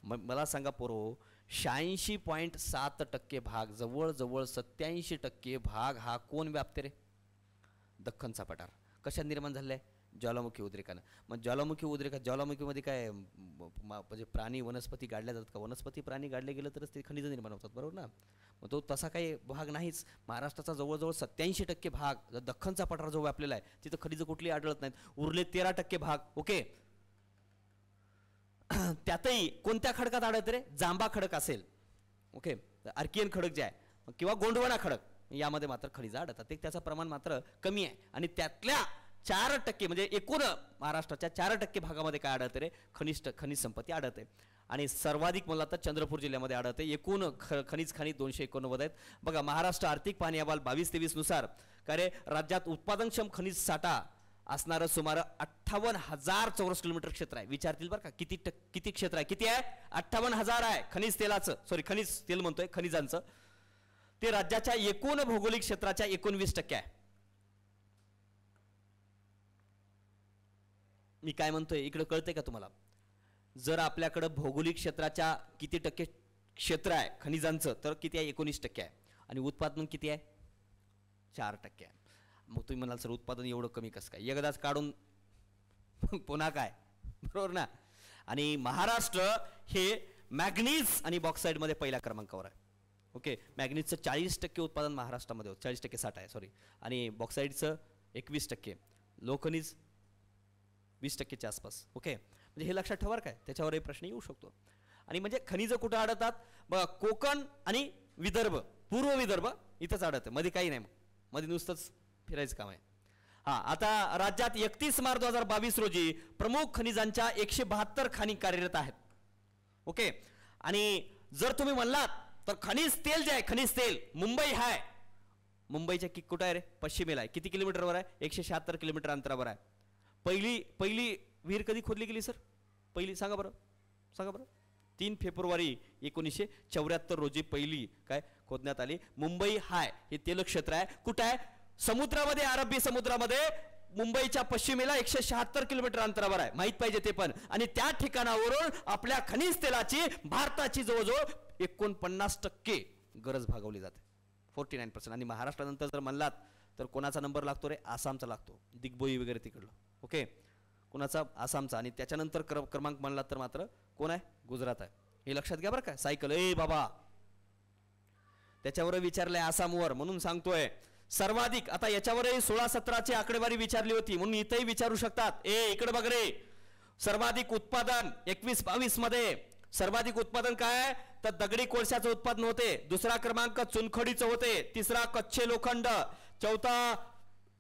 मला सांगा पोरो, 86.7% भाग, जवळजवळ 87% भाग हा कोण व्यापते रे? दख्खनचा पठार. कशात निर्माण झालेला आहे? ज्वालामुखी उद्रेकानं. मग ज्वालामुखीमध्ये काय म्हणजे प्राणी वनस्पती गाडल्या जातात का? वनस्पती प्राणी गाडले गेलं तरच ते खनिज निर्माण होतात, बरोबर ना? मग तो तसा काही भाग नाहीच. महाराष्ट्राचा जवळजवळ 87% भाग दख्खनचा पठार जो व्यापलेला आहे तिथं खनिज कुठली आढळत नाहीत. उरले 13% भाग. ओके, त्यातही कोणत्या खडकात आढळत रे? जांबा खडक असेल, ओके, आर्कियन खडक जे आहे किंवा गोंडवाना खडक, यामध्ये मात्र खनिज आढळतात. ते त्याचं प्रमाण मात्र कमी आहे. आणि त्यातल्या 4% म्हणजे एकूण महाराष्ट्राच्या 4% भागामध्ये काय आढळते रे? खनिज संपत्ती आढळते. आणि सर्वाधिक मला तर चंद्रपूर जिल्ह्यामध्ये आढळते. एकूण खनिज खाणी 289 आहेत. बघा महाराष्ट्र आर्थिक पाहणी अहवाल 22-23 नुसार काय रे राज्यात उत्पादनक्षम खनिज साठा असणारं सुमारे 58,000 चौरस किलोमीटर क्षेत्र आहे. विचारतील बरं का किती क्षेत्र आहे? किती आहे? 58,000 आहे. खनिज तेलाचं, सॉरी खनिज तेल म्हणतोय, खनिजांचं. ते राज्याच्या एकूण भौगोलिक क्षेत्राच्या 19% आहे. मी काय म्हणतोय इकडे कळतंय का तुम्हाला? जर आपल्याकडे भौगोलिक क्षेत्राच्या किती टक्के क्षेत्र आहे खनिजांचं तर किती आहे? 19% आहे. आणि उत्पादन किती आहे? 4% आहे. मग तुम्ही म्हणाल सर उत्पादन एवढं कमी कसं काय? एकदाच काढून पुन्हा काय, बरोबर ना? आणि महाराष्ट्र हे मॅग्नीज आणि बॉक्साईडमध्ये पहिल्या क्रमांकावर आहे. ओके, मॅग्नीजचं 40% उत्पादन महाराष्ट्रामध्ये होतं, 40% साठा आहे सॉरी, आणि बॉक्साईडचं 21%, लोखनिज 20%च्या आसपास. ओके, म्हणजे हे लक्षात ठेवा काय, त्याच्यावरही प्रश्न येऊ शकतो. आणि म्हणजे खनिज कुठं आढळतात? बघा कोकण आणि विदर्भ, पूर्व विदर्भ इथंच आढळतं, मध्ये काही नाही, मध्ये नुसतंच फिरायचं काम आहे. हा, आता राज्यात 31 मार्च 2022 रोजी प्रमुख खनिजांच्या 172 खाणी कार्यरत आहेत. ओके, आणि जर तुम्ही म्हणलात तर खनिज तेल जे आहे, खनिज तेल मुंबई आहे. मुंबईच्या कुठं आहे रे? पश्चिमेला आहे. किती किलोमीटरवर आहे? 176 किलोमीटर अंतरावर आहे. पहिली विहीर कधी खोदली गेली सर? पहिली सांगा बरं, 3 फेब्रुवारी 1974 रोजी पहिली काय खोदण्यात आली. मुंबई हाय हे तेल क्षेत्र आहे. कुठं आहे? समुद्रामध्ये, अरबी समुद्रामध्ये. मुंबईच्या पश्चिमेला 176 किलोमीटर अंतरावर आहे, माहित पाहिजे ते पण. आणि त्या ठिकाणावरून आपल्या खनिज तेलाची भारताची जवळजवळ 49% गरज भागवली जाते, 49%. आणि महाराष्ट्रानंतर जर म्हणलात तर कोणाचा नंबर लागतो रे? आसामचा लागतो, दिग्बोई वगैरे तिकडलं. ओके, कोणाचा? आसामचा. आणि त्याच्यानंतर क्रमांक म्हणलात तर मात्र कोण आहे? गुजरात आहे. हे लक्षात घ्या बरं का. सायकल, ए बाबा त्याच्यावर विचारलंय आसामवर म्हणून सांगतोय. सर्वाधिक आता याच्यावरही 16-17ची आकडेवारी विचारली होती म्हणून इथेही विचारू शकतात. इकडे बघ रे, सर्वाधिक उत्पादन 21-22 मध्ये सर्वाधिक उत्पादन काय तर दगडी कोळशाचं उत्पादन होते. दुसरा क्रमांक चुनखडीचं होते. तिसरा कच्चे लोखंड, चौथा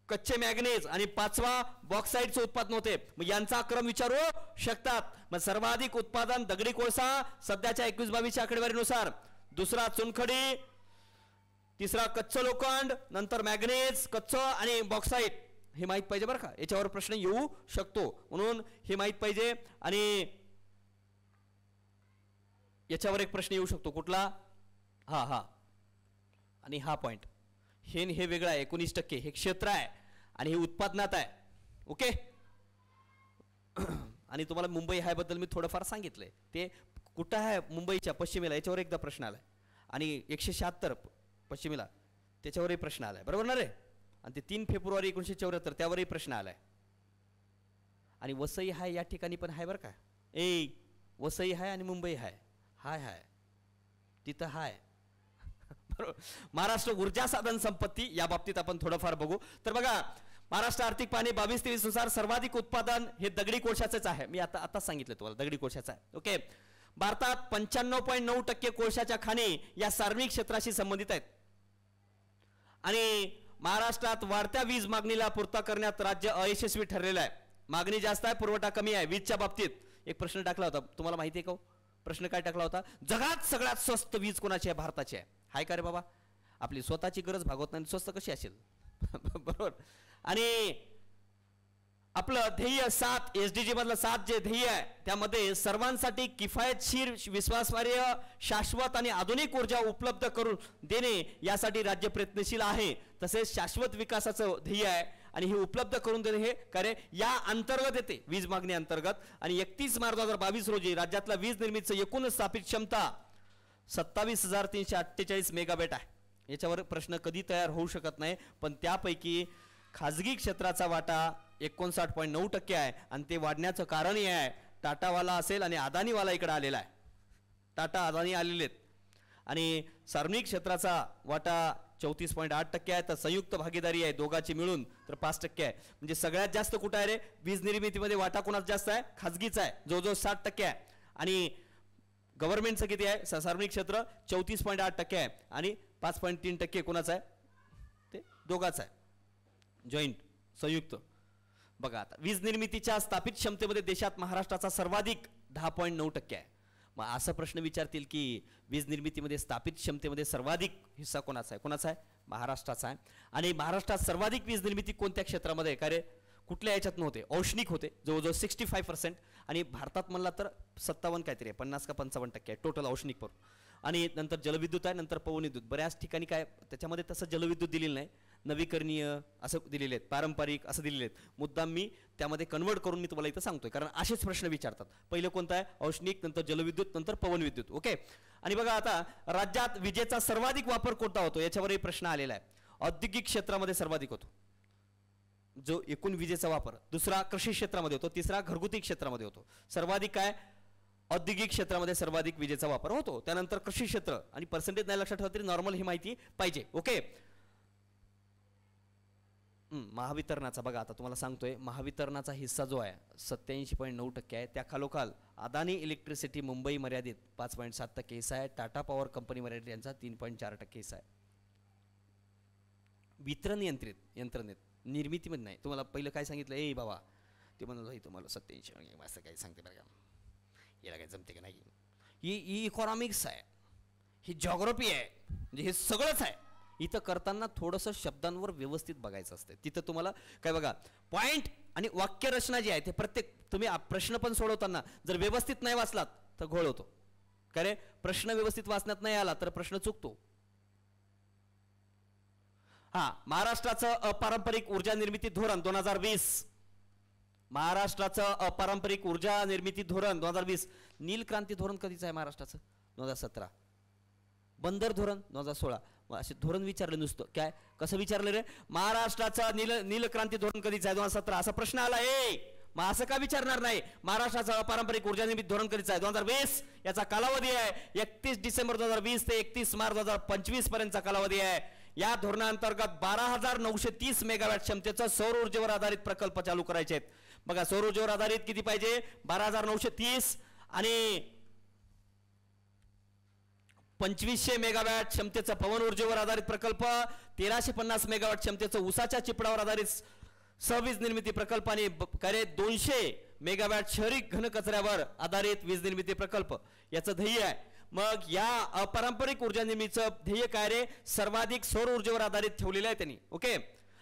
कच्चे मॅग्नेज आणि पाचवा बॉक्साईटचं उत्पादन होते. मग यांचा क्रम विचारू शकतात. मग सर्वाधिक उत्पादन दगडी कोळसा सध्याच्या 21-22 आकडेवारीनुसार, दुसरा चुनखडी, तिसरा कच्चं लोखंड, नंतर मॅग्नेज कच्चं आणि बॉक्साईट. हे माहित पाहिजे बरं का, याच्यावर प्रश्न येऊ शकतो म्हणून हे माहित पाहिजे. आणि याच्यावर एक प्रश्न येऊ शकतो कुठला, हा आणि हा पॉइंट, हे वेगळं आहे. 19% हे क्षेत्र आहे आणि हे उत्पादनात आहे. ओके. आणि तुम्हाला मुंबई हाय बद्दल मी थोडंफार सांगितलंय. ते कुठं आहे मुंबईच्या पश्चिमेला, याच्यावर एकदा प्रश्न आलाय. आणि 176 पश्चिमेला त्याच्यावरही प्रश्न आलाय, बरोबर ना रे. आणि ते 3 फेब्रुवारी 1974 त्यावरही प्रश्न आलाय. आणि वसई हाय या ठिकाणी पण आहे बरं का. वसई हाय आणि मुंबई हाय हाय तिथं हाय. बरोबर. महाराष्ट्र ऊर्जा साधन संपत्ती या बाबतीत आपण थोडंफार बघू. तर बघा, महाराष्ट्र आर्थिक पाहणी 22-23 नुसार सर्वाधिक उत्पादन हे दगडी कोळशाचेच आहे. मी आता सांगितलं तुम्हाला दगडी कोळशाचं आहे. ओके. भारतात 95.9% कोळशाच्या खाणी या सार्वजनिक क्षेत्राशी संबंधित आहेत. आणि महाराष्ट्रात वाढत्या वीज मागणीला पूर्तता करण्यात राज्य अयशस्वी ठरलेलं आहे. मागणी जास्त आहे, पुरवठा कमी आहे. वीजच्या बाबतीत एक प्रश्न टाकला होता, तुम्हाला माहिती आहे का? प्रश्न काय टाकला होता, जगात सगळ्यात स्वस्त वीज कोणाची आहे? भारताची आहे. हाय का रे बाबा, आपली स्वतःची गरज भागवत नाही, स्वस्त कशी असेल? बरोबर. आणि आपलं ध्येय 7 SDG मधलं 7 जे ध्येय आहे त्यामध्ये सर्वांसाठी किफायतशीर, विश्वासार्ह, शाश्वत आणि आधुनिक ऊर्जा उपलब्ध करून देणे यासाठी राज्य प्रयत्नशील आहे. तसेच शाश्वत विकासाचं ध्येय आहे आणि हे उपलब्ध करून देणे हे कार्य या अंतर्गत येते, वीज मागणी अंतर्गत. आणि 31 मार्च 2022 रोजी राज्यातला वीज निर्मितीचं एकूण स्थापित क्षमता 27,348 मेगावॅट आहे. याच्यावर प्रश्न कधी तयार होऊ शकत नाही, पण त्यापैकी खाजगी क्षेत्राचा वाटा 59.9% आहे. आणि ते वाढण्याचं कारण हे आहे, टाटावाला असेल आणि अदानीवाला इकडे आलेला आहे. टाटा अदानी आलेले आहेत. आणि सार्वजनिक क्षेत्राचा वाटा 34.8% आहे. तर संयुक्त भागीदारी आहे दोघांची मिळून तर 5% आहे. म्हणजे सगळ्यात जास्त कुठं आहे रे वीज निर्मितीमध्ये वाटा कोणाचा जास्त आहे? खाजगीचा आहे, जवळजवळ 60% आहे. आणि गव्हर्नमेंटचं किती आहे? सार्वजनिक क्षेत्र 34.8% आहे. आणि 5.3% कोणाचं आहे? ते दोघांचं आहे, जॉईंट, संयुक्त. बघा आता वीज निर्मितीच्या स्थापित क्षमतेमध्ये देशात महाराष्ट्राचा सर्वाधिक 10.9% आहे. मग असं प्रश्न विचारतील की वीज निर्मितीमध्ये स्थापित क्षमतेमध्ये सर्वाधिक हिस्सा कोणाचा आहे? कोणाचा आहे? महाराष्ट्राचा आहे. आणि महाराष्ट्रात सर्वाधिक वीज निर्मिती कोणत्या क्षेत्रामध्ये? का रे कुठल्या याच्यात नव्हते? औष्णिक होते, जवळजवळ 65%. आणि भारतात म्हणला तर 57 काहीतरी आहे, 50 का 55% आहे टोटल औष्णिक पर. आणि नंतर जलविद्युत आहे, नंतर पवन विद्युत. बऱ्याच ठिकाणी काय त्याच्यामध्ये तसं जलविद्युत दिलेलं नाही, नवीकरणीय असं दिलेले आहेत, पारंपरिक असं दिलेले आहेत. मुद्दाम मी त्यामध्ये कन्वर्ट करून मी तुम्हाला इथं सांगतोय, कारण असेच प्रश्न विचारतात. पहिलं कोणतं आहे? औष्णिक, नंतर जलविद्युत, नंतर पवन विद्युत. ओके. आणि बघा आता राज्यात विजेचा सर्वाधिक वापर कोणता होतो याच्यावरही प्रश्न आलेला आहे. औद्योगिक क्षेत्रामध्ये सर्वाधिक होतो जो एकूण विजेचा वापर. दुसरा कृषी क्षेत्रामध्ये होतो. तिसरा घरगुती क्षेत्रामध्ये होतो. सर्वाधिक काय? औद्योगिक क्षेत्रामध्ये सर्वाधिक विजेचा वापर होतो. त्यानंतर कृषी क्षेत्र. आणि पर्सेंटेज नाही लक्षात ठेवलं तरी नॉर्मल ही माहिती पाहिजे. ओके. महावितरणाचा बघा आता तुम्हाला सांगतोय, महावितरणाचा हिस्सा जो आहे 87.9% आहे. त्या खालोखाल अदानी इलेक्ट्रिसिटी मुंबई मर्यादित 5.7% हिस्सा आहे. टाटा पॉवर कंपनी मर्यादित यांचा 3.4% हिस्सा आहे. वितरण यंत्रणेत निर्मितीमध्ये नाही. तुम्हाला पहिलं काय सांगितलं? बाबा ते म्हणत तुम्हाला 87 असं काही सांगते बरं का, याला काही जमते का नाही. ही इकॉनॉमिक्स आहे, ही जॉग्राफी आहे, म्हणजे हे सगळंच आहे. इथं करताना थोडंसं शब्दांवर व्यवस्थित बघायचं असतं. तिथं तुम्हाला काय बघा, पॉइंट आणि वाक्यरचना जी आहे ते प्रत्येक तुम्ही प्रश्न पण सोडवताना जर व्यवस्थित नाही वाचलात तर घोळ होतो. काय रे, प्रश्न व्यवस्थित वाचण्यात नाही आला तर प्रश्न चुकतो. महाराष्ट्राचं अपारंपरिक ऊर्जा निर्मिती धोरण 2020. महाराष्ट्राचं अपारंपरिक ऊर्जा निर्मिती धोरण 2020. नील क्रांती धोरण कधीच आहे महाराष्ट्राचं? 2017. बंदर धोरण 2016. असे धोरण विचारले नुसतं काय, कसं विचारलं रे? महाराष्ट्राचा नील क्रांती धोरण कधीच आहे? 2017. असा प्रश्न आला. मग असं का विचारणार नाही? महाराष्ट्राचा अपारंपरिक ऊर्जा निर्मिती धोरण कधीचा आहे? 2020 याचा कालावधी आहे. 31 डिसेंबर 2020 ते 31 मार्च 2025 पर्यंतचा कालावधी आहे. या धोरणाअंतर्गत 12,930 मेगावॅट क्षमतेचा सौर ऊर्जेवर आधारित प्रकल्प चालू करायचे आहेत. बघा, सौर ऊर्जेवर आधारित किती पाहिजे? 12,930 आणि 2500 मेगावॅट क्षमतेचा पवन ऊर्जेवर आधारित प्रकल्प, 1350 मेगावॅट क्षमतेचा उसाच्या चिपडावर आधारित सहवीज निर्मिती प्रकल्प आणि 200 मेगावॅट शहरी घनकचऱ्यावर आधारित वीज निर्मिती प्रकल्प याचं ध्येय आहे. मग या अपारंपरिक ऊर्जा निर्मितीचं ध्येय काय रे? सर्वाधिक सौर ऊर्जेवर आधारित ठेवलेलं आहे त्यांनी. ओके.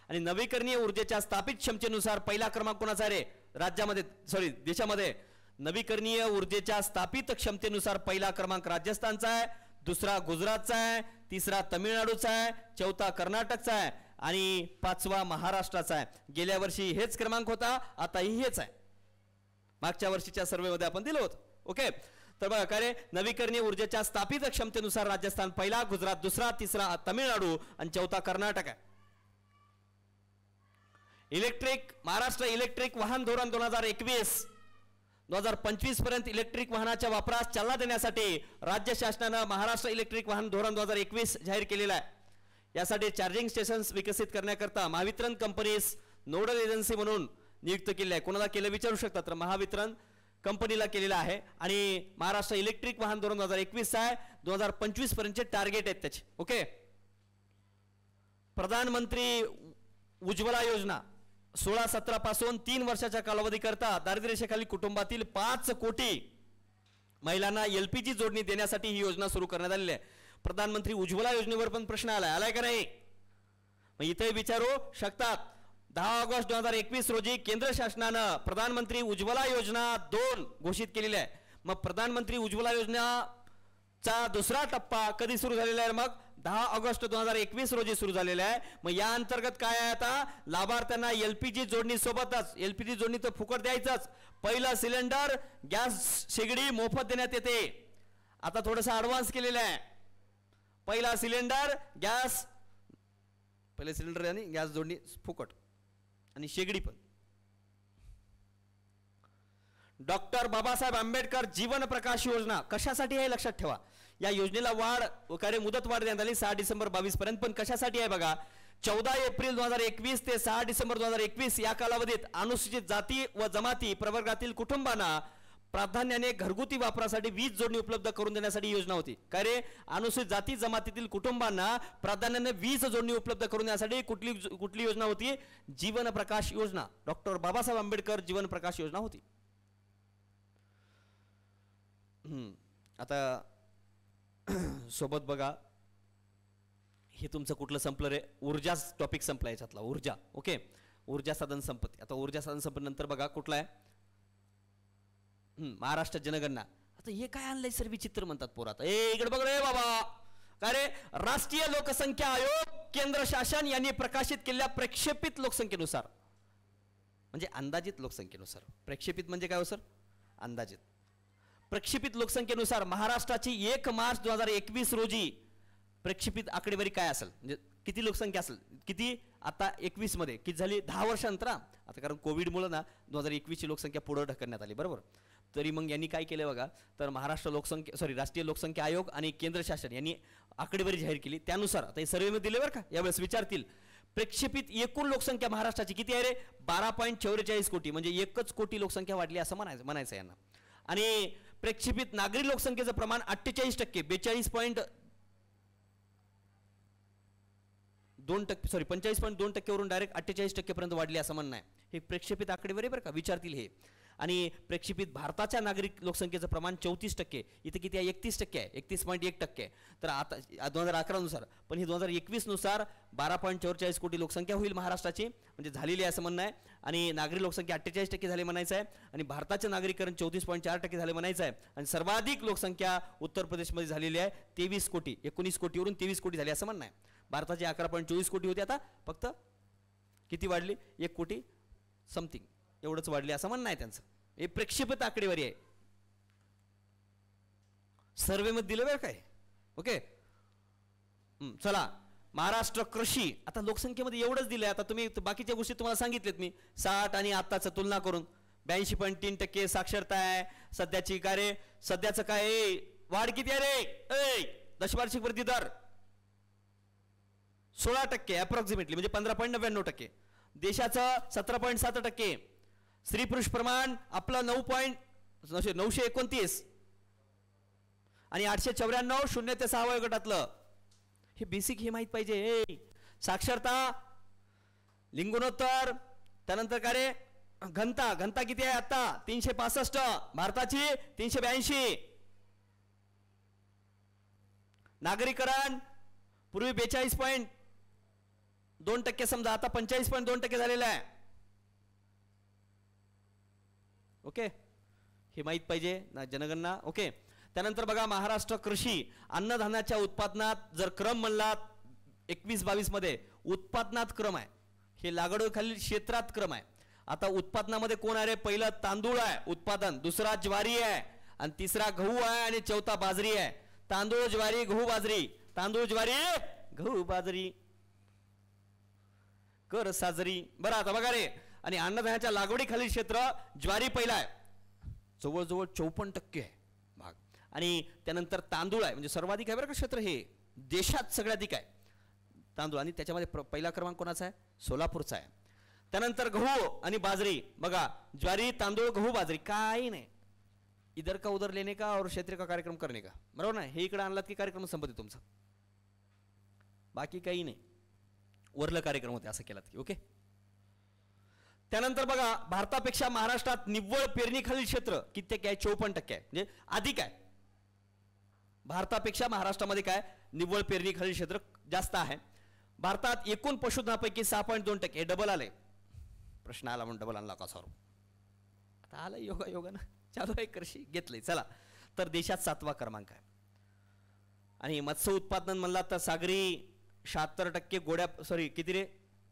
आणि नवीकरणीय ऊर्जेच्या स्थापित क्षमतेनुसार पहिला क्रमांक कोणाचा रे? राज्यामध्ये, सॉरी, देशामध्ये नवीकरणीय ऊर्जेच्या स्थापित क्षमतेनुसार पहिला क्रमांक राजस्थानचा आहे, दुसरा गुजरातचा आहे, तिसरा तमिळनाडूचा आहे, चौथा कर्नाटकचा आहे आणि पाचवा महाराष्ट्राचा आहे. गेल्या वर्षी हेच क्रमांक होता, आताही हेच आहे. मागच्या वर्षीच्या सर्वेमध्ये आपण दिलं होतं. ओके. तर बघा काय रे? नवीकरणीय ऊर्जेच्या स्थापित क्षमतेनुसार राजस्थान पहिला, गुजरात दुसरा, तिसरा तमिळनाडू आणि चौथा कर्नाटक आहे. महाराष्ट्र इलेक्ट्रिक वाहन धोरण 2021-2025 पर्यंत इलेक्ट्रिक वाहनाच्या वापरास चालना देण्यासाठी राज्य शासनानं महाराष्ट्र इलेक्ट्रिक वाहन धोरण 2021 जाहीर केलेलं आहे. यासाठी चार्जिंग स्टेशन्स विकसित करण्याकरता महावितरण कंपनीस नोडल एजन्सी म्हणून नियुक्त केले आहे. कोणाला केलं विचारू शकता, तर महावितरण कंपनीला केलेला आहे. आणि महाराष्ट्र इलेक्ट्रिक वाहन धोरण 2021 आहे. 2025 पर्यंतचे टार्गेट आहेत त्याचे. ओके. प्रधानमंत्री उज्ज्वला योजना 16-17 पासून 3 वर्षाच्या कालावधी करता दारिद्र्यरेषेखाली कुटुंबातील 5 कोटी महिलांना LPG जोडणी देण्यासाठी ही योजना सुरू करण्यात आलेली आहे. प्रधानमंत्री उज्ज्वला योजनेवर पण प्रश्न आलाय का नाही? मग इथे विचारू शकतात. 10 ऑगस्ट 2021 रोजी केंद्र शासनानं प्रधानमंत्री उज्ज्वला योजना 2 घोषित केलेली आहे. मग प्रधानमंत्री उज्ज्वला योजनाचा दुसरा टप्पा कधी सुरू झालेला आहे? मग 10 ऑगस्ट 2021 रोजी सुरू झालेला आहे. मग या अंतर्गत काय आहे? आता लाभार्थ्यांना LPG जोडणी सोबतच, LPG जोडणी तर फुकट द्यायचंच, पहिला सिलेंडर गॅस शेगडी मोफत देण्यात येते. आता थोडंसं ऍडव्हान्स केलेलं आहे. पहिला सिलेंडर गॅस, पहिले सिलेंडर आणि गॅस जोडणी फुकट आणि शेगडी पण. डॉक्टर बाबासाहेब आंबेडकर जीवन प्रकाश योजना कशासाठी आहे लक्षात ठेवा. या योजनेला मुदत वाढ देण्यात आली 6 डिसेंबर 22 पर्यंत. पण कशासाठी आहे बघा? 14 एप्रिल 2021 ते 6 डिसेंबर 2021 या कालावधीत अनुसूचित जाती व जमाती प्रवर्गातील कुटुंबांना प्राधान्याने घरगुती वापरासाठी वीज जोडणी उपलब्ध करून देण्यासाठी योजना होती. काय रे? अनुसूचित जाती जमातीतील कुटुंबांना प्राधान्याने वीज जोडणी उपलब्ध करून देण्यासाठी कुठली योजना होती? जीवन प्रकाश योजना. डॉक्टर बाबासाहेब आंबेडकर जीवन प्रकाश योजना होती. आता सोबत बघा, हे तुमचं कुठलं संपलं रे? ऊर्जा टॉपिक संपला याच्यातला, ऊर्जा. ओके. ऊर्जा साधन संपत्ती. आता ऊर्जा साधन संपत्ती नंतर बघा कुठला आहे? महाराष्ट्र जनगणना. आता हे काय आणलंय सर? विचित्र म्हणतात पोरात. इकडे बघ रे बाबा. काय रे? राष्ट्रीय लोकसंख्या आयोग केंद्र शासन यांनी प्रकाशित केलेल्या प्रक्षेपित लोकसंख्येनुसार, म्हणजे अंदाजित लोकसंख्येनुसार. प्रक्षेपित म्हणजे काय हो सर? अंदाजित. प्रक्षेपित लोकसंख्येनुसार महाराष्ट्राची 1 मार्च 2021 रोजी प्रक्षेपित आकडेवारी काय असेल? म्हणजे किती लोकसंख्या असेल? किती आता 21 मध्ये किती झाली? 10 वर्षांतर. आता कारण कोविडमुळे ना 2021 ची लोकसंख्या पुढे ढकलण्यात आली, बरोबर. तरी मग यांनी काय केलं बघा, तर राष्ट्रीय लोकसंख्या आयोग आणि केंद्र शासन यांनी आकडेवारी जाहीर केली. त्यानुसार आता हे सर्वेमध्ये दिले बरं का, यावेळेस विचारतील. प्रक्षेपित एकूण लोकसंख्या महाराष्ट्राची किती आहे रे? 12.44 कोटी. म्हणजे 1 कोटी लोकसंख्या वाढली असं म्हणायचं यांना. आणि प्रक्षेपित नागरी लोकसंख्येचं प्रमाण 48%, 45.2% वरून डायरेक्ट 48% पर्यंत वाढली असं म्हणणं आहे. हे प्रक्षेपित आकडेवारी बरं का, विचारतील हे. आणि प्रक्षेपित भारताच्या नागरिक लोकसंख्येचं प्रमाण 34%. इथे किती आहे? 31% आहे, 31.1% आहे. तर आता 2011 नुसार, पण हे 2021 नुसार 12.44 कोटी लोकसंख्या होईल महाराष्ट्राची, म्हणजे झालेली आहे असं म्हणणं आहे. आणि नागरी लोकसंख्या 48% झाली म्हणायचं आहे. आणि भारताचे नागरीकरण 34.4% झाले म्हणायचं आहे. आणि सर्वाधिक लोकसंख्या उत्तर प्रदेशमध्ये झालेली आहे 23 कोटी. 19 कोटीवरून 23 कोटी झाली असं म्हणणं आहे. भारताची 11.24 कोटी होती, आता फक्त किती वाढली? 1 कोटी समथिंग एवढंच वाढली असं म्हणणं आहे त्यांचं. हे प्रक्षेपित आकडेवारी आहे, सर्वे मध्ये दिलं बरं काय. ओके. चला, महाराष्ट्र कृषी. आता लोकसंख्येमध्ये एवढंच दिलंय. आता तुम्ही बाकीच्या गोष्टी तुम्हाला सांगितल्यात मी, 60 आणि आत्ताचं तुलना करून. 82.3% साक्षरता आहे सध्याची. काय रे सध्याचं काय वाढ किती आहे रे? दशवार्षिक वृद्धी दर 16% अप्रॉक्सिमेटली, म्हणजे 15.99%. देशाचं 17.7%. स्त्री पुरुष प्रमाण आपलं 929 आणि 894 0 ते 6 वयोगटातलं. हे बेसिक हे माहित पाहिजे. साक्षरता, लिंगोत्तर, त्यानंतर काय रे घनता किती आहे आता? 365, भारताची 382. नागरीकरण पूर्वी 42.2% समजा, आता 45.2% झालेलं आहे. ओके, हे माहित पाहिजे ना जनगणना. ओके, त्यानंतर बघा महाराष्ट्र कृषी अन्नधान्याच्या उत्पादनात जर क्रम म्हणला 21-22 मध्ये उत्पादनात क्रम आहे, हे लागवडीखालील क्षेत्रात क्रम आहे. आता उत्पादनामध्ये कोण आहे रे? पहिलं तांदूळ आहे उत्पादन, दुसरा ज्वारी आहे आणि तिसरा गहू आहे आणि चौथा बाजरी आहे. तांदूळ ज्वारी गहू बाजरी, तांदूळ ज्वारी गहू बाजरी कर साजरी. बरं आता बघा रे, आणि अन्नधान्याच्या लागवडीखालील क्षेत्र ज्वारी पहिला आहे, जवळजवळ 54% आहे भाग. आणि त्यानंतर तांदूळ आहे, म्हणजे सर्वाधिक आहे बरं का क्षेत्र, हे देशात सगळ्याधिक आहे तांदूळ. आणि त्याच्यामध्ये पहिला क्रमांक कोणाचा आहे? सोलापूरचा आहे. त्यानंतर गहू आणि बाजरी बघा, ज्वारी तांदूळ गहू बाजरी, काही नाही. इधर का उधर लेने का और क्षेत्र का कार्यक्रम करने का, बरोबर ना? हे इकडे आणलात की कार्यक्रम संपत्ती तुमचा, बाकी काही नाही. वरलं कार्यक्रम होते असं केलात की. ओके, त्यानंतर बघा भारतापेक्षा महाराष्ट्रात निव्वळ पेरणीखालील क्षेत्र किती आहे? 54% आहे, म्हणजे अधिक आहे. भारतापेक्षा महाराष्ट्रामध्ये काय निव्वळ पेरणीखालील क्षेत्र जास्त आहे. भारतात एकूण पशुधनापैकी 6.2%, डबल आले. प्रश्न आला म्हणून डबल आणला कसा? आता आलं योगानं चालू आहे कृषी घेतलंय. चला, तर देशात 7वा क्रमांक आहे. आणि मत्स्य उत्पादन म्हणला तर सागरी 76% गोड्या, सॉरी किती रे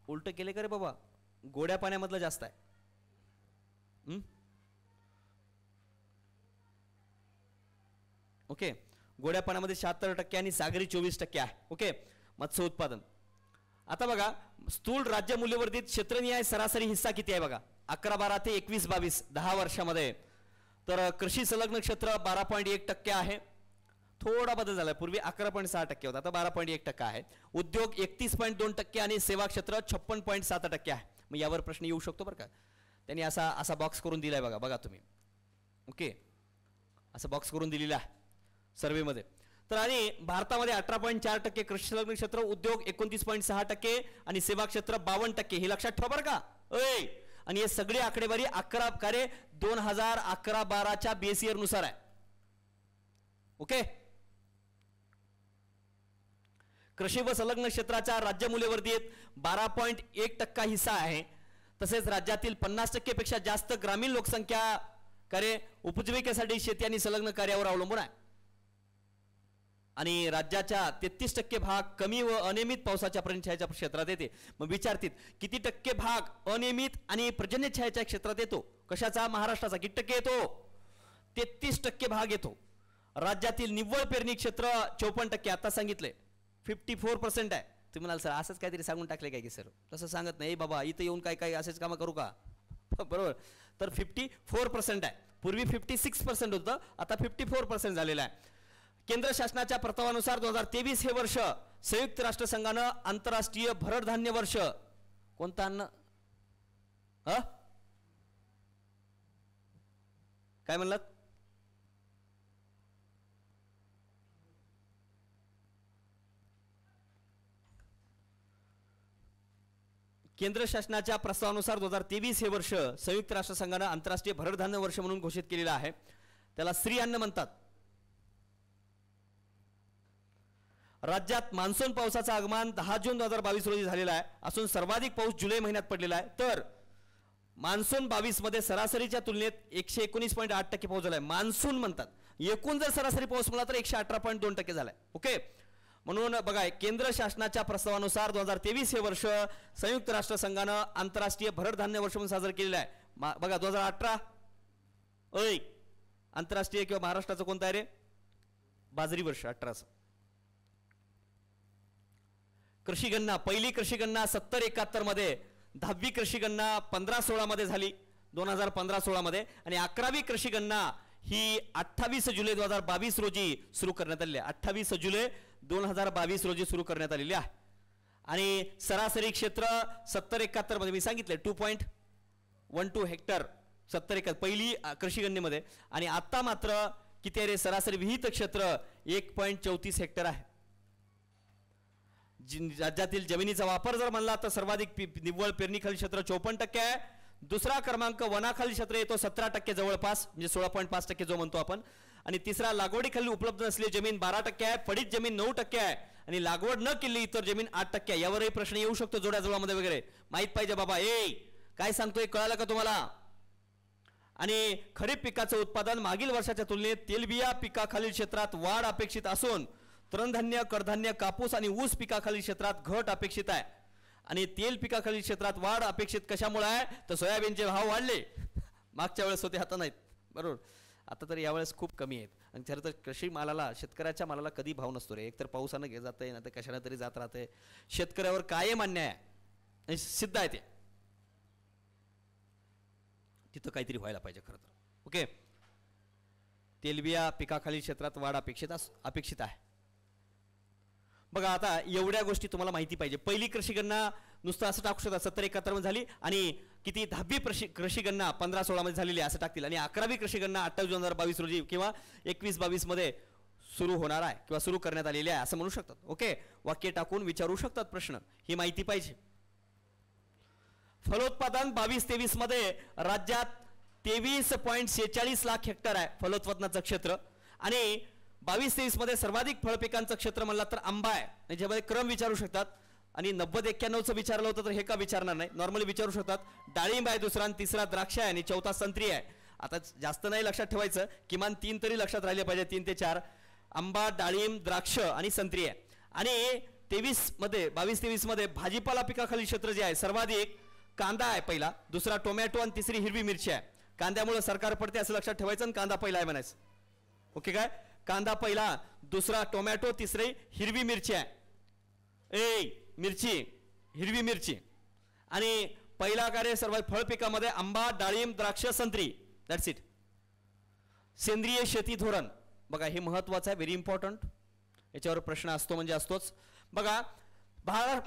उलट केले का रे बाबा, गोड्या पाण्यामधलं जास्त आहे. ओके, गोड्या पाण्यामध्ये 76% आणि सागरी 24% आहे. ओके, मत्स्य उत्पादन. आता बघा स्थूल राज्य मूल्यवर्धित क्षेत्रनिहाय सरासरी हिस्सा किती आहे बघा, 11-12 ते 21-22 10 वर्षामध्ये. तर कृषी संलग्न क्षेत्र 12.1% आहे, थोडा बदल झाला. पूर्वी 11.6% होता, आता 12.1% आहे. उद्योग 31.2% आणि सेवा क्षेत्र 56.7% आहे. मग यावर प्रश्न येऊ शकतो बरं का. त्यांनी असा बॉक्स करून दिलाय बघा, बघा तुम्ही. ओके, असं बॉक्स करून दिलेला आहे सर्वेमध्ये. तर आणि भारतामध्ये 18.4% कृषी संलग्न क्षेत्र, उद्योग 29.6% आणि सेवा क्षेत्र 52%. हे लक्षात ठेवा बरं का. आणि हे सगळी आकडेवारी 2011-12च्या बेस इयर नुसार आहे. ओके, कृषी व संलग्न क्षेत्राच्या राज्य मूल्यवर्धित 12.1% हिस्सा आहे. तसेच राज्यातील 50% पेक्षा जास्त ग्रामीण लोकसंख्या कार्य उपजीविकेसाठी शेती आणि संलग्न कार्यावर अवलंबून आहे. आणि राज्याच्या 33% भाग कमी व अनियमित पावसाच्या पर्जन्यछायेच्या क्षेत्रात येते. मग विचारतील किती टक्के भाग अनियमित आणि पर्जन्यछायेच्या क्षेत्रात येतो? कशाचा? महाराष्ट्राचा. किती टक्के येतो? 33% भाग येतो. राज्यातील निव्वळ पेरणी क्षेत्र 54%, आता सांगितले 54% आहे. तुम्ही म्हणाल सर असंच काहीतरी सांगून टाकले काय की सर? तसं सांगत नाही बाबा, इथं येऊन काय काय असेच कामं करू का? बरोबर. तर 54% आहे. पूर्वी 56% होतं, आता 54% झालेलं आहे. केंद्र शासनाच्या प्रस्तावानुसार 2023 हे वर्ष संयुक्त राष्ट्रसंघानं आंतरराष्ट्रीय भरड धान्य वर्ष. कोणतं अन्न? काय म्हणलात? केंद्र शासनाच्या प्रस्तावानुसार 2023 हे वर्ष संयुक्त राष्ट्रसंघानं आंतरराष्ट्रीय भरड धान्य वर्ष म्हणून घोषित केलेलं आहे. त्याला स्त्री अन्न म्हणतात. राज्यात मान्सून पावसाचं आगमन 10 जून 2022 रोजी झालेला आहे असून सर्वाधिक पाऊस जुलै महिन्यात पडलेला आहे. तर मान्सून 22 मध्ये सरासरीच्या तुलनेत 119.8% पाऊस झालाय. मान्सून म्हणतात, एकूण जर सरासरी पाऊस म्हणला तर 118.2% झालाय. ओके, म्हणून बघा केंद्र शासनाच्या प्रस्तावानुसार 2023 हे वर्ष संयुक्त राष्ट्रसंघानं आंतरराष्ट्रीय भरड धान्य वर्ष म्हणून साजरं केलेलं आहे. बघा 2018 आंतरराष्ट्रीय किंवा महाराष्ट्राचं कोणतं आहे रे? बाजरी वर्ष 18. कृषी गणना, पहिली कृषी गणना 70-71 मध्ये, 10वी कृषी गणना 15-16 मध्ये झाली. 2015-16 मध्ये, आणि 11वी कृषी गणना ही 28 जुलै 2022 रोजी सुरू करण्यात आलेली आहे. 28 जुलै 2022 रोजी सुरू करण्यात आलेली आहे. आणि सरासरी क्षेत्र 70-71 मध्ये मी सांगितले 2.12 हेक्टर 70 एकर पहिली कृषी गणनेमध्ये, आणि आता मात्र किती आहे रे सरासरी विहित क्षेत्र 1.34 हेक्टर आहे. राज्यातील जमिनीचा वापर जर म्हणला तर सर्वाधिक निव्वळ पेरणीखाली क्षेत्र 54% आहे. दुसरा क्रमांक वनाखाली क्षेत्र येतो 17% जवळपास, म्हणजे 16.5% जो म्हणतो आपण. आणि तिसरा लागवडीखाली उपलब्ध नसलेली जमीन 12% आहे. पडीत जमीन 9% आहे, आणि लागवड न केलेली इतर जमीन 8% आहे. यावरही प्रश्न येऊ शकतो जोड्याजोळामध्ये वगैरे, माहित पाहिजे बाबा. काय सांगतोय कळालं का तुम्हाला? आणि खरीप पिकाचं उत्पादन मागील वर्षाच्या तुलनेत तेलबिया पिकाखालील क्षेत्रात वाढ अपेक्षित असून तृणधान्य, कडधान्य, कापूस आणि ऊस पिकाखालील क्षेत्रात घट अपेक्षित आहे. आणि तेल पिकाखालील क्षेत्रात वाढ अपेक्षित कशामुळे आहे तर सोयाबीनचे भाव वाढले. मागच्या वेळेस होते, आता नाहीत, बरोबर. आता तर यावेळेस खूप कमी आहेत. आणि खरं तर कृषी मालाला, शेतकऱ्याच्या मालाला कधी भाव नसतो रे. एकतर पावसानं घे जाते, ना तर कशाला तरी जात राहते. शेतकऱ्यावर कायम अन्याय आहे, आणि सिद्ध आहे ते. तिथं काहीतरी व्हायला पाहिजे खरं तर. ओके, तेलबिया पिकाखालील क्षेत्रात वाढ अपेक्षित आहे. बघा आता एवढ्या गोष्टी तुम्हाला माहिती पाहिजे. पहिली कृषी गणना नुसतं असं टाकू शकता 70-71 मध्ये झाली, आणि किती 10वी कृषी गणना 15-16 मध्ये झालेली असं टाकतील. आणि 11वी कृषी गणना 28 जुलै 2022 रोजी किंवा 21-22 मध्ये सुरू होणार आहे किंवा सुरू करण्यात आलेली आहे असं म्हणू शकतात. ओके, वाक्य टाकून विचारू शकतात प्रश्न, ही माहिती पाहिजे. फलोत्पादन 22-23 मध्ये राज्यात 23.46 लाख हेक्टर आहे फलोत्पादनाचं क्षेत्र. आणि 22-23 मध्ये सर्वाधिक फळपिकांचं क्षेत्र म्हणलं तर आंबा आहे. याच्यामध्ये क्रम विचारू शकतात. आणि 90-91चं विचारलं होतं तर हे का विचारणार नाही, नॉर्मली विचारू शकतात. डाळिंब आहे दुसरा, आणि तिसरा द्राक्ष आहे, आणि चौथा संत्री आहे. आता जास्त नाही लक्षात ठेवायचं, किमान 3 तरी लक्षात राहिले पाहिजे. 3 ते 4 आंबा, डाळिंब, द्राक्ष आणि संत्री आहे. आणि 22-23 मध्ये भाजीपाला पिकाखालील क्षेत्र जे आहे सर्वाधिक कांदा आहे पहिला, दुसरा टोमॅटो, आणि तिसरी हिरवी मिरची आहे. कांद्यामुळे सरकार पडते असं लक्षात ठेवायचं, आणि कांदा पहिला आहे म्हणायचं. ओके, काय कांदा पहिला, दुसरा टोमॅटो, तिसरी हिरवी मिरची आहे. मिरची, हिरवी मिरची. आणि पहिला कार्य सर्व फळ पिकामध्ये आंबा, डाळिंब, द्राक्ष, संत्री. That's it. सेंद्रिय शेती धोरण बघा, हे महत्वाचं आहे, व्हेरी इम्पॉर्टंट. याच्यावर प्रश्न असतो म्हणजे असतोच. बघा,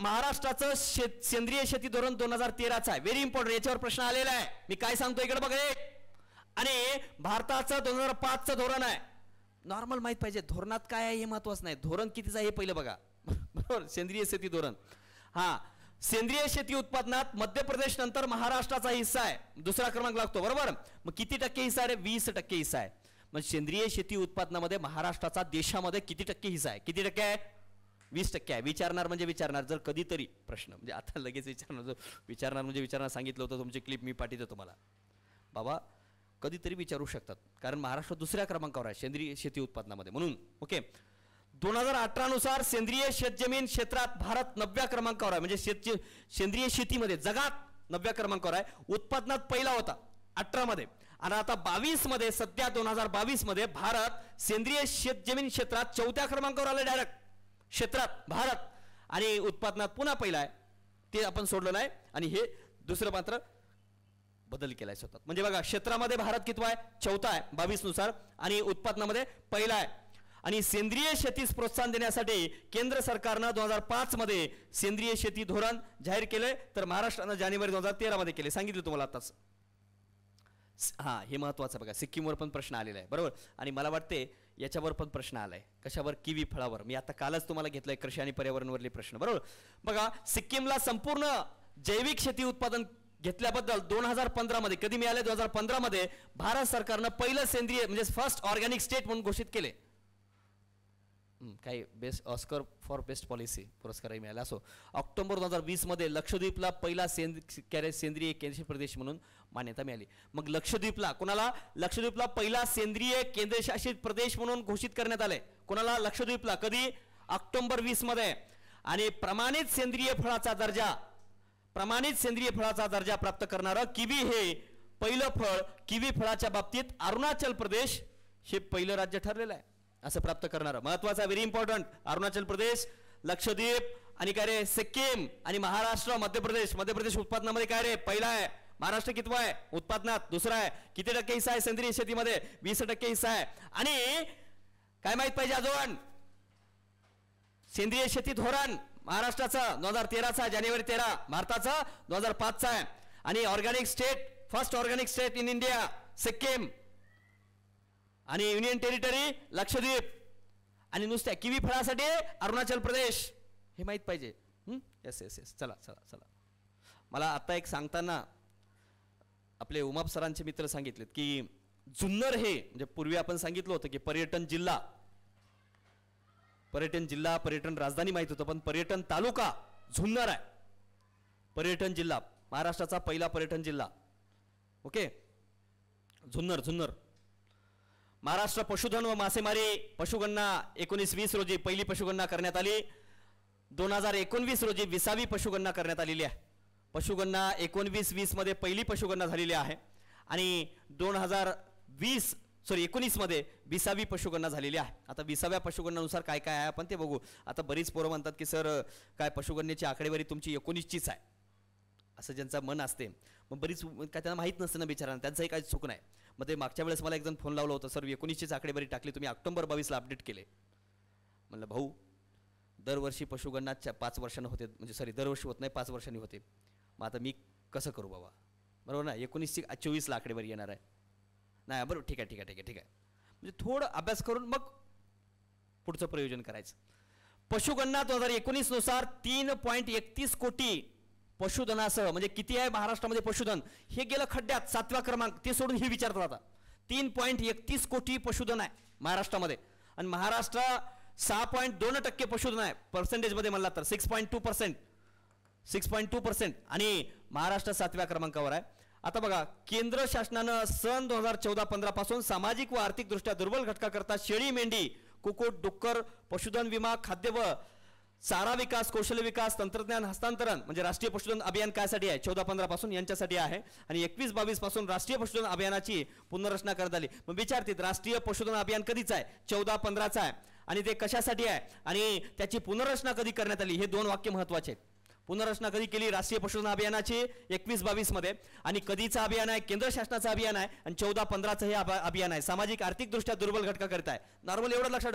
महाराष्ट्राचं सेंद्रिय शेती धोरण 2013चं आहे, व्हेरी इम्पॉर्टंट. याच्यावर प्रश्न आलेला आहे. मी काय सांगतो इकडे बघा. आणि भारताचं 2005चं धोरण आहे. नॉर्मल माहित पाहिजे धोरणात काय आहे हे महत्वाचं नाही, धोरण कितीचं आहे हे पहिलं बघा. बरोबर, सेंद्रिय शेती धोरण. हा, सेंद्रिय शेती उत्पादनात मध्य प्रदेश नंतर महाराष्ट्राचा हिस्सा आहे, दुसरा क्रमांक लागतो. बरोबर, मग किती टक्के हिस्सा आहे? 20% हिस्सा आहे. मग सेंद्रिय शेती उत्पादनामध्ये महाराष्ट्राचा देशामध्ये किती टक्के हिस्सा आहे? किती टक्के आहे? 20% आहे. विचारणार म्हणजे विचारणार, जर कधीतरी प्रश्न, म्हणजे आता लगेच विचारणार म्हणजे विचारणार सांगितलं होतं, तुमची क्लिप मी पाठवतो तुम्हाला. बाबा कधीतरी विचारू शकतात, कारण महाराष्ट्र दुसऱ्या क्रमांकावर आहे सेंद्रिय शेती उत्पादनामध्ये, म्हणून. ओके, 2018 नुसार सेंद्रिय शेतजमीन क्षेत्रात भारत 9व्या क्रमांकावर आहे, म्हणजे सेंद्रिय शेतीमध्ये जगात 9व्या क्रमांकावर आहे. उत्पादनात पहिला होता 18 मध्ये, आणि आता 22 मध्ये, सध्या 2022 मध्ये भारत सेंद्रिय शेतजमीन क्षेत्रात 4थ्या क्रमांकावर आले डायरेक्ट क्षेत्रात भारत. आणि उत्पादनात पुन्हा पहिला आहे, ते आपण सोडलं नाही. आणि हे दुसरं मात्र बदल केलाय स्वतः. म्हणजे बघा, क्षेत्रामध्ये भारत कितवा आहे? 4था आहे 22 नुसार, आणि उत्पादनामध्ये पहिला आहे. आणि सेंद्रिय शेतीस प्रोत्साहन देण्यासाठी केंद्र सरकारनं 2005 मध्ये सेंद्रिय शेती धोरण जाहीर केले, तर महाराष्ट्रानं जानेवारी 2013 मध्ये केले, सांगितलं तुम्हाला आताच. हा, हे महत्वाचं बघा. सिक्कीमवर पण प्रश्न आलेला आहे, बरोबर. आणि मला वाटते याच्यावर पण प्रश्न आलाय, कशावर? किवी फळावर. मी आता कालच तुम्हाला घेतलंय कृषी आणि पर्यावरणवरले प्रश्न, बरोबर. बघा, सिक्कीमला संपूर्ण जैविक शेती उत्पादन घेतल्याबद्दल 2015 मध्ये, कधी मिळाले? 2015 मध्ये भारत सरकारनं पहिलं सेंद्रिय म्हणजे फर्स्ट ऑर्गॅनिक स्टेट म्हणून घोषित केले. काही best Oscar for best policy पुरस्कारही मिळाला. असो, ऑक्टोबर 2020 मध्ये लक्षद्वीपला पहिला सेंद्रिय केंद्रशासित प्रदेश म्हणून मान्यता मिळाली. मग लक्षद्वीपला, कोणाला? लक्षद्वीपला पहिला सेंद्रिय केंद्रशासित प्रदेश म्हणून घोषित करण्यात आले. कोणाला? लक्षद्वीपला. कधी? ऑक्टोबर 20 मध्ये. आणि प्रमाणित सेंद्रिय फळाचा दर्जा प्राप्त करणारं किवी हे पहिलं फळ, किवी फळाच्या बाबतीत अरुणाचल प्रदेश हे पहिलं राज्य ठरलेलं आहे असं प्राप्त करणारं. महत्वाचा, व्हेरी इम्पॉर्टंट. अरुणाचल प्रदेश, लक्षद्वीप आणि काय रे सिक्कीम, आणि महाराष्ट्र, मध्य प्रदेश उत्पादनामध्ये काय रे? पहिला आहे. महाराष्ट्र कितवा आहे उत्पादनात, दुसरा आहे किती टक्के हिस्सा आहे सेंद्रिय शेतीमध्ये, 20% हिस्सा आहे. आणि काय माहित पाहिजे अजून, सेंद्रिय शेती धोरण महाराष्ट्राचं 2013चा जानेवारी 13, भारताचं 2005चा आहे. आणि organic state, first organic state in India Sikkim, आणि युनियन टेरिटरी लक्षद्वीप, आणि नुसत्या किवी फळासाठी अरुणाचल प्रदेश. हे माहित पाहिजे. येस येस येस, चला चला चला. मला आता एक सांगताना आपले उमाप सरांचे मित्र सांगितलेत की जुन्नर हे, म्हणजे पूर्वी आपण सांगितलं होतं की पर्यटन जिल्हा, पर्यटन राजधानी माहित होतं, पण पर्यटन तालुका जुन्नर आहे. पर्यटन जिल्हा, महाराष्ट्राचा पहिला पर्यटन जिल्हा. ओके, जुन्नर. महाराष्ट्र पशुधन व मासेमारी पशुगणना 1920 रोजी पहिली पशुगणना करण्यात आली. 2019 रोजी 20वी पशुगणना करण्यात आलेली आहे. पशुगणना 1920 मध्ये पहिली पशुगणना झालेली आहे आणि 19 मध्ये 20वी पशुगणना झालेली आहे. आता 20व्या पशुगणनेनुसार काय काय आहे आपण ते बघू. आता बरीच पोरं म्हणतात की सर काय पशुगणनेची आकडेवारी तुमची 19चीच आहे, असं ज्यांचं मन असते. मग बरीच काय त्यांना माहीत नसतं ना बिचारांना, त्यांचंही काही चूक नाही. मग ते मागच्या वेळेस मला एक जण फोन लावला होता, सर 19चीच आकडेवारी टाकली तुम्ही, ऑक्टोबर 22ला अपडेट केले. म्हणलं भाऊ दरवर्षी पशुगणना 5 वर्षांनी होते, म्हणजे सॉरी दरवर्षी होत नाही 5 वर्षांनी होते. मग आता मी कसं करू बाबा, बरोबर ना. 19ची 24ला आकडेवारी येणार आहे. नाही बरोबर, ठीक आहे. म्हणजे थोडं अभ्यास करून मग पुढचं प्रयोजन करायचं. पशुगणना 2019 नुसार 3.31 कोटी पशुधनासह, म्हणजे किती आहे महाराष्ट्रामध्ये पशुधन, हे गेलं खड्ड्यात 7व्या क्रमांक. ते सोडून हे विचारतात आता. 3.31 कोटी पशुधन आहे महाराष्ट्रामध्ये, आणि महाराष्ट्र 6.2% पशुधन आहे. पर्सेंटेजमध्ये म्हणला तर 6.2%, आणि महाराष्ट्र 7व्या क्रमांकावर आहे. आता बघा, केंद्र शासनानं सन 2014-15 पासून सामाजिक व आर्थिकदृष्ट्या दुर्बल घटकाकरता शेळी, मेंढी, कुक्कुट, डुक्कर, पशुधन विमा, खाद्य व चारा विकास, कौशल्य विकास, तंत्रज्ञान हस्तांतरण, म्हणजे राष्ट्रीय पशुधन अभियान कायसाठी आहे 14-15 पासून यांच्यासाठी आहे. आणि 21-22 पासून राष्ट्रीय पशुधन अभियानाची पुनर्रचना करण्यात आली. मग विचारतील राष्ट्रीय पशुधन अभियान कधीच आहे, 14-15चा आहे, आणि ते कशासाठी आहे आणि त्याची पुनर्रचना कधी करण्यात आली, हे 2 वाक्य महत्वाचे आहेत. पुनर्रचना कधी केली राष्ट्रीय पशुधन अभियानाची 21-22 मध्ये, आणि कधीचं अभियान आहे, केंद्र शासनाचं अभियान आहे, आणि 14-15चं हे अभियान आहे सामाजिक आर्थिकदृष्ट्या दुर्बल घटकाकरिता आहे. नॉर्मल एवढं लक्षात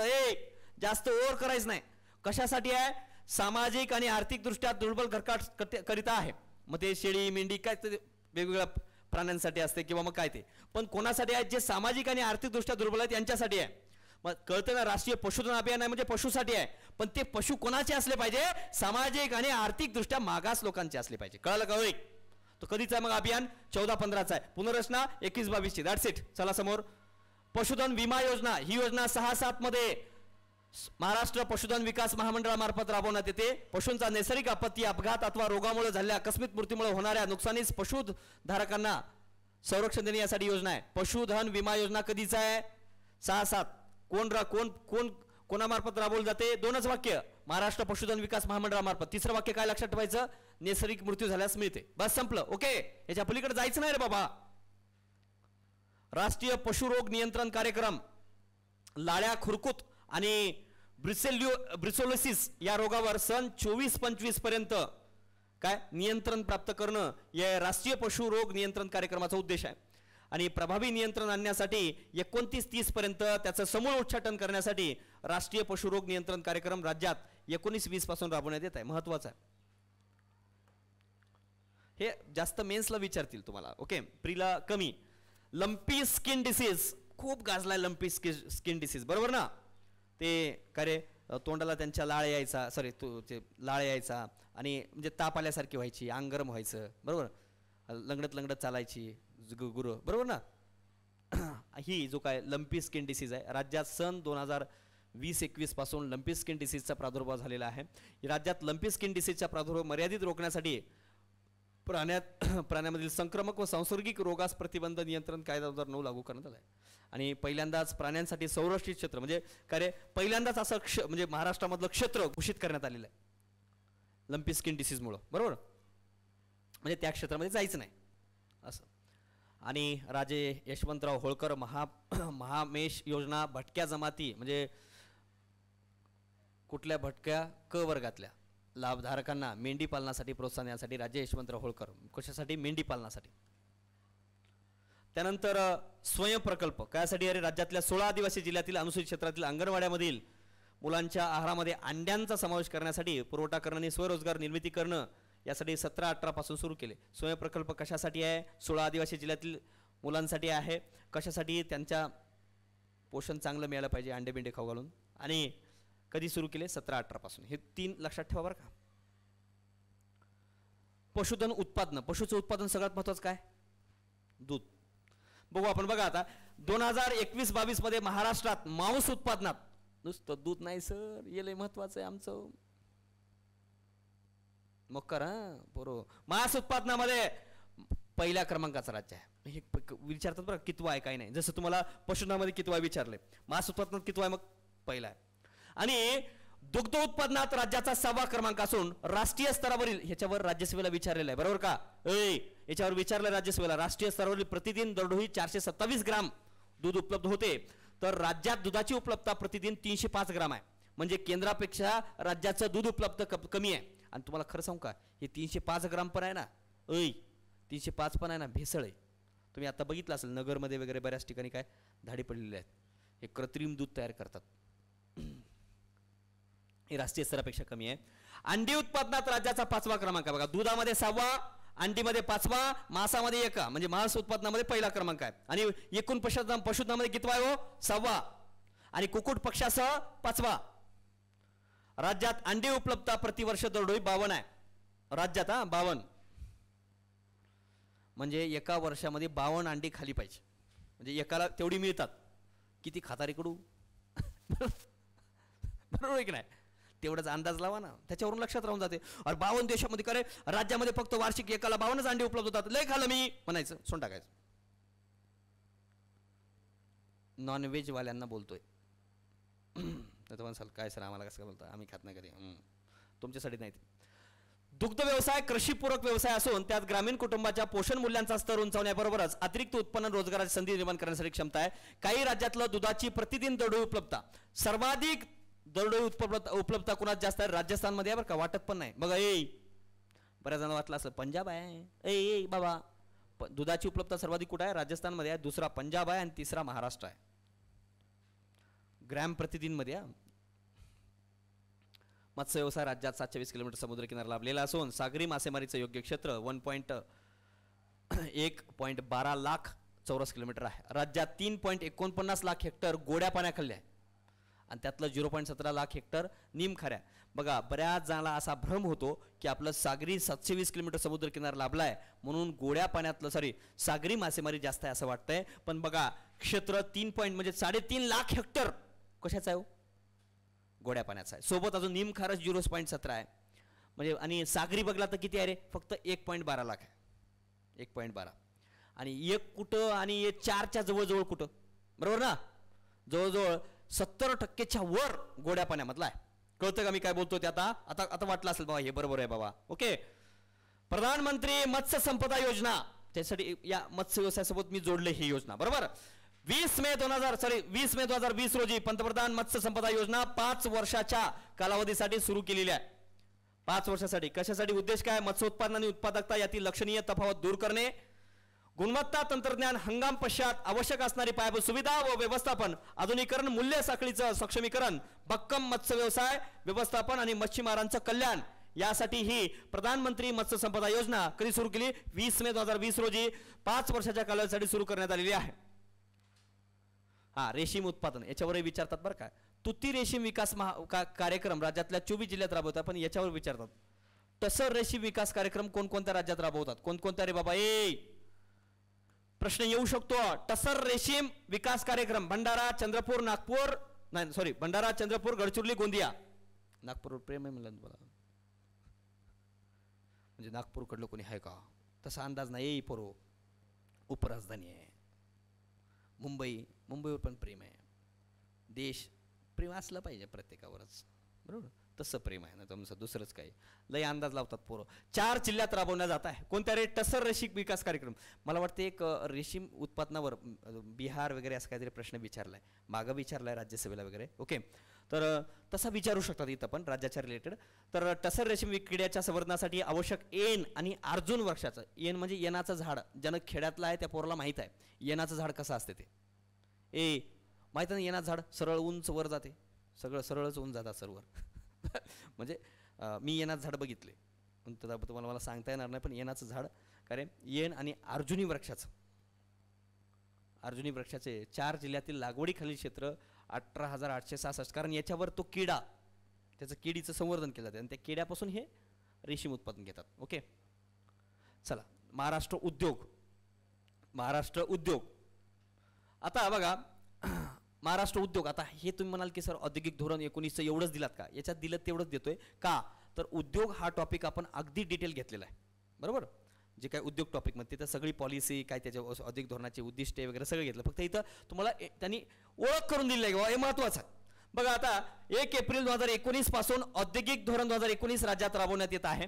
जास्त ओव्हर करायचं नाही. कशासाठी आहे, सामाजिक आणि आर्थिकदृष्ट्या दुर्बल घटकाकरिता आहे. मग ते शेळी, मेंढी काय ते वेगवेगळ्या प्राण्यांसाठी असते किंवा मग काय ते, पण कोणासाठी आहे, जे सामाजिक आणि आर्थिकदृष्ट्या दुर्बल आहेत यांच्यासाठी आहे. मग कळतं ना, राष्ट्रीय पशुधन अभियान आहे म्हणजे पशुसाठी आहे, पण ते पशु कोणाचे असले पाहिजे, सामाजिक आणि आर्थिकदृष्ट्या मागास लोकांचे असले पाहिजे. कळलं का होय. तो कधीचा आहे मग अभियान, 14-15चा आहे. पुनर्रचना 21-22ची. That's it. चला समोर. पशुधन विमा योजना, ही योजना 6-7 मध्ये महाराष्ट्र पशुधन विकास महामंडळामार्फत राबवण्यात येते. पशूंचा नैसर्गिक आपत्ती, अपघात अथवा रोगामुळे झालेल्या आकस्मिक मृत्यूमुळे होणाऱ्या नुकसानीस पशुधारकांना संरक्षण देणे यासाठी योजना आहे. पशुधन विमा योजना कधीचा आहे, 6-7. कोणामार्फत राबवली जाते, 2च वाक्य, महाराष्ट्र पशुधन विकास महामंडळामार्फत. 3रं वाक्य काय लक्षात ठेवायचं, नैसर्गिक मृत्यू झाल्यास मिळते. बस संपलं. ओके, याच्या पलीकडे जायचं नाही रे बाबा. राष्ट्रीय पशुरोग नियंत्रण कार्यक्रम, लाळ्या, खुरकूत आणि ब्रुसेलोसिस या रोगावर सन 24-25 पर्यंत काय नियंत्रण प्राप्त करणं या राष्ट्रीय पशुरोग नियंत्रण कार्यक्रमाचा उद्देश आहे. आणि प्रभावी नियंत्रण आणण्यासाठी 29-30 पर्यंत त्याचं समूळ उच्चाटन करण्यासाठी राष्ट्रीय पशुरोग नियंत्रण कार्यक्रम राज्यात 19-20 पासून राबवण्यात येत आहे. महत्वाचं आहे हे, जास्त मेन्सला विचारतील तुम्हाला. ओके, प्रीला कमी. लंपी स्किन डिसीज खूप गाजलाय. लंपी स्किन डिसीज, बरोबर ना. ते काय रे, तोंडाला त्यांच्या लाळ यायचा, लाळ यायचा, आणि म्हणजे ताप आल्यासारखी व्हायची, अंग गरम व्हायचं, बरोबर, लंगडत चालायची गुरु, बरोबर ना. ही जो काय लंपी स्किन डिसीज आहे, राज्यात सन 2020-21 पासून लंपी स्किन डिसीजचा प्रादुर्भाव झालेला आहे. राज्यात लंपी स्किन डिसीजचा प्रादुर्भाव मर्यादित रोखण्यासाठी प्राण्यामधील संक्रमक व सांसर्गिक रोगास प्रतिबंध नियंत्रण कायदा 2009 लागू करण्यात आला आहे. आणि पहिल्यांदाच प्राण्यांसाठी संरक्षित क्षेत्र, म्हणजे काय रे, पहिल्यांदाच असं म्हणजे महाराष्ट्रामधलं क्षेत्र घोषित करण्यात आलेलं आहे लंपी स्किन डिसीजमुळं, बरोबर. म्हणजे त्या क्षेत्रामध्ये जायचं नाही असं. आणि राजे यशवंतराव होळकर महामेश योजना, भटक्या जमाती, म्हणजे कुठल्या भटक्या, क वर्गातल्या लाभधारकांना मेंढी पालनासाठी प्रोत्साहन, यासाठी राजे यशवंतराव होळकर. कशासाठी, मेंढी पालनासाठी. त्यानंतर स्वयंप्रकल्प कायसाठी अरे राज्यातल्या 16 आदिवासी जिल्ह्यातील अनुसूचित क्षेत्रातील अंगणवाड्यामधील मुलांच्या आहारामध्ये अंड्यांचा समावेश करण्यासाठी पुरवठा करणं आणि स्वरोजगार निर्मिती करणं यासाठी 17-18 पासून सुरू केले. स्वयंप्रकल्प कशासाठी आहे? 16 आदिवासी जिल्ह्यातील मुलांसाठी आहे. कशासाठी? त्यांच्या पोषण चांगलं मिळालं पाहिजे अंडे बिंडे खाऊ घालून. आणि कधी सुरू केले? 17-18 पासून. हे 3 लक्षात ठेवा बरं का. पशुधन उत्पादन, पशुचं उत्पादन सगळ्यात महत्वाचं काय? दूध. बघू आपण. बघा आता 2021-22 मध्ये महाराष्ट्रात मांस उत्पादनात नुसतं दूध नाही सर, हे लय महत्वाचं आहे आमचं. मकर बरोबर. मांस उत्पादनामध्ये पहिल्या क्रमांकाचं राज्य आहे. हे विचारतात बरं कितवा आहे काय नाही. जसं तुम्हाला पशुधनामध्ये कितवा विचारले, मांस उत्पादनात कितवा आहे, मग पहिला आहे. आणि दुग्ध उत्पादनात राज्याचा 6वा क्रमांक असून राष्ट्रीय स्तरावरील, ह्याच्यावर राज्यसभेला विचारलेलं आहे बरोबर का? याच्यावर विचारलं राज्यसभेला. राष्ट्रीय स्तरावरील प्रतिदिन दरडोई 427 ग्राम दूध उपलब्ध होते, तर राज्यात दुधाची उपलब्धता प्रतिदिन 305 ग्राम आहे. म्हणजे केंद्रापेक्षा राज्याचं दूध उपलब्ध कमी आहे. आणि तुम्हाला खरं सांगू का, हे 305 ग्राम पण आहे ना, 305 पण आहे ना, भेसळ आहे. तुम्ही आता बघितलं असेल नगरमध्ये वगैरे बऱ्याच ठिकाणी काय धाडी पडलेले आहेत, हे कृत्रिम दूध तयार करतात. हे राष्ट्रीय स्तरापेक्षा कमी आहे. अंडी उत्पादनात राज्याचा 5वा क्रमांक आहे बघा. दुधामध्ये 6वा, अंडीमध्ये 5वा, मांसामध्ये 1, म्हणजे मांस उत्पादनामध्ये पहिला क्रमांक आहे. आणि एकूण पशुधनामध्ये कितवा आहे? 6वा. आणि कुक्कुट पक्षासह 5वा. राज्यात अंडी उपलब्धता प्रतिवर्ष दरडोई 52 आहे. राज्यात 52, म्हणजे एका वर्षामध्ये 52 अंडी खाली पाहिजे. म्हणजे एकाला तेवढी मिळतात. किती खातारी कडू बरोबर आहे की नाही? तेवढाच अंदाज लावा ना, त्याच्यावरून लक्षात राहून जाते. अरे 52 देशामध्ये करे, राज्यामध्ये फक्त वार्षिक एकाला 52च अंडे उपलब्ध होतात, लय खाल्लं मी म्हणायचं, सोन टाकायचं. नॉनव्हेज वाल्यांना बोलतोय. काय सर आम्हाला कसं बोलता, आम्ही खात नाही कधी. तुमच्यासाठी नाही. दुग्ध व्यवसाय कृषीपूरक व्यवसाय असून त्यात ग्रामीण कुटुंबाच्या पोषण मूल्यांचा स्तर उंचावण्याबरोबरच अतिरिक्त उत्पन्न रोजगाराची संधी निर्माण करण्यासाठी क्षमता आहे. काही राज्यातलं दुधाची प्रतिदिन दरडोई उपलब्धता, सर्वाधिक दरडोई उपलब्धता कुणात जास्त आहे? राजस्थानमध्ये आहे बरं का, वाटत पण नाही बघा. बऱ्याच जणांना वाटलं असं पंजाब आहे. बाबा, दुधाची उपलब्धता सर्वाधिक कुठं आहे? राजस्थानमध्ये आहे, दुसरा पंजाब आहे आणि तिसरा महाराष्ट्र आहे. ग्रॅम प्रतिदिन मध्ये. मत्स्य व्यवसाय राज्यात 720 किलोमीटर समुद्रकिनारा लाभलेला असून सागरी मासेमारीचं योग्य क्षेत्र 1.12 लाख चौरस किलोमीटर आहे. राज्यात 3.49 लाख हेक्टर गोड्या पाण्याखाली आहे आणि त्यातलं 0.17 लाख हेक्टर निमखाऱ्या. बघा, बऱ्याच जणांना असा भ्रम होतो की आपलं सागरी 720 किलोमीटर समुद्रकिनारा लाभलाय म्हणून गोड्या पाण्यातलं सागरी मासेमारी जास्त आहे असं वाटतंय. पण बघा, क्षेत्र म्हणजे 3.5 लाख हेक्टर कशाचं आहे? गोड्या पाण्याचा आहे. सोबत अजून निमखारच 0.17 आहे. म्हणजे आणि सागरी बघला तर किती आहे रे? फक्त 1.12 लाख आहे. 1.12. आणि एक कुठं आणि 4च्या जवळजवळ कुठं, बरोबर ना? जवळजवळ 70% वर गोड्या पाण्यामधला आहे. कळतं का मी काय बोलतो ते? आता आता आता वाटलं असेल बाबा हे बरोबर आहे बाबा. ओके. प्रधानमंत्री मत्स्य संपदा योजना, त्यासाठी या मत्स्य व्यवसायासोबत मी जोडले ही योजना, बरोबर. 20 मे 2020 रोजी पंतप्रधान मत्स्य संपदा योजना 5 वर्षाच्या कालावधीसाठी सुरू केलेली आहे. 5 वर्षासाठी. कशासाठी? उद्देश काय? मत्स्य उत्पादन आणि उत्पादकता यातील लक्षणीय तफावत दूर करणे, गुणवत्ता, तंत्रज्ञान, हंगाम पश्चात आवश्यक असणारी पायाभूत सुविधा व व्यवस्थापन, आधुनिकीकरण, मूल्य साखळीचं सक्षमीकरण, भक्कम मत्स्य व्यवसाय व्यवस्थापन आणि मच्छीमारांचं कल्याण यासाठी ही प्रधानमंत्री मत्स्य संपदा योजना कधी सुरू केली? 20 मे 2020 रोजी 5 वर्षाच्या कालावधीसाठी सुरू करण्यात आलेली आहे. रेशीम उत्पादन याच्यावरही विचारतात बरं का. तुती रेशीम विकास कार्यक्रम राज्यातल्या 24 जिल्ह्यात राबवतात, पण याच्यावर विचारतात टसर रेशीम विकास कार्यक्रम कोणकोणत्या राज्यात राबवतात? कोणकोणत्या रे बाबा? प्रश्न येऊ शकतो. टसर रेशीम विकास कार्यक्रम भंडारा, चंद्रपूर, नागपूर, नाही सॉरी, भंडारा, चंद्रपूर, गडचिरोली, गोंदिया. नागपूर प्रेम आहे म्हणलं मला, म्हणजे नागपूरकडलं कोणी आहे का? तसा अंदाज नाही. पोरो उपराजधानी आहे. मुंबईवर पण प्रेम आहे. देश प्रेम असलं पाहिजे प्रत्येकावरच, बरोबर. तसं प्रेम आहे ना तुमचं, दुसरंच काही. लय अंदाज लावतात पोरं. 4 जिल्ह्यात राबवण्यात जात आहे. कोणत्या रे? टसर रेशीम विकास कार्यक्रम. मला वाटतं एक रेशीम उत्पादनावर बिहार वगैरे असं काहीतरी प्रश्न विचारलाय, मागं विचारलाय राज्यसभेला वगैरे. ओके. तर तसा विचारू शकतात इथं पण राज्याच्या रिलेटेड. तर टसर रेशीम किड्याच्या संवर्धनासाठी आवश्यक येन आणि अर्जुन वृक्षाचं, येन म्हणजे येनाचं झाड, ज्यानं खेड्यातलं आहे त्या पोराला माहीत आहे येनाचं झाड कसं असते ते. माहीत नाही येनाचं झाड सरळ उंच वर जाते, सगळं सरळच होऊन जातात सरवर. म्हणजे मी येनाचं झाड बघितले पण तुम्हाला मला सांगता येणार नाही, पण येनाचं झाड कारण येन आणि अर्जुनी वृक्षाचं, अर्जुनी वृक्षाचे 4 जिल्ह्यातील लागवडीखालील क्षेत्र 18,866. कारण याच्यावर तो किडा, त्याचं किडीचं संवर्धन केलं जाते आणि त्या किड्यापासून हे रेशीम उत्पादन घेतात. ओके चला, महाराष्ट्र उद्योग. महाराष्ट्र उद्योग आता बघा, महाराष्ट्र उद्योग. आता हे तुम्ही म्हणाल की सर औद्योगिक धोरण 19 एवढंच दिलात का? याच्यात दिलं तेवढंच देतोय का, तर उद्योग हा टॉपिक आपण अगदी डिटेल घेतलेला आहे, बरोबर. जे काय उद्योग टॉपिकमध्ये तिथं सगळी पॉलिसी काय, त्याच्या औद्योगिक धोरणाचे उद्दिष्टे वगैरे सगळं घेतलं. फक्त इथं तुम्हाला त्यांनी ओळख करून दिली आहे, हे महत्त्वाचं आहे. बघा आता 1 एप्रिल 2019 पासून औद्योगिक धोरण 2019 राज्यात राबवण्यात येत आहे.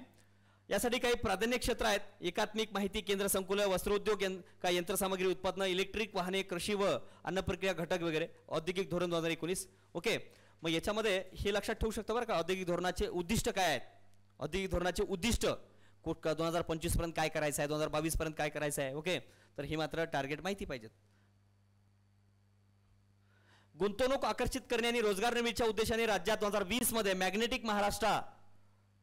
यासाठी काही प्राधान्य क्षेत्र आहेत: एकात्मिक माहिती केंद्र संकुल, वस्त्रोद्योग, काय यंत्रसामग्री उत्पादन, इलेक्ट्रिक वाहने, कृषी व अन्न प्रक्रिया घटक वगैरे. औद्योगिक धोरण 2019. ओके, मग याच्यामध्ये हे लक्षात ठेवू शकतो बरं का, औद्योगिक धोरणाचे उद्दिष्ट काय आहेत. औद्योगिक धोरणाचे उद्दिष्ट 2025 पर्यंत काय करायचं आहे, 2022 पर्यंत काय करायचं आहे. ओके, तर हे मात्र टार्गेट माहिती पाहिजेत. गुंतवणूक आकर्षित करणे आणि रोजगार निर्मितीच्या उद्देशाने राज्यात 2020 मध्ये मॅग्नेटिक महाराष्ट्र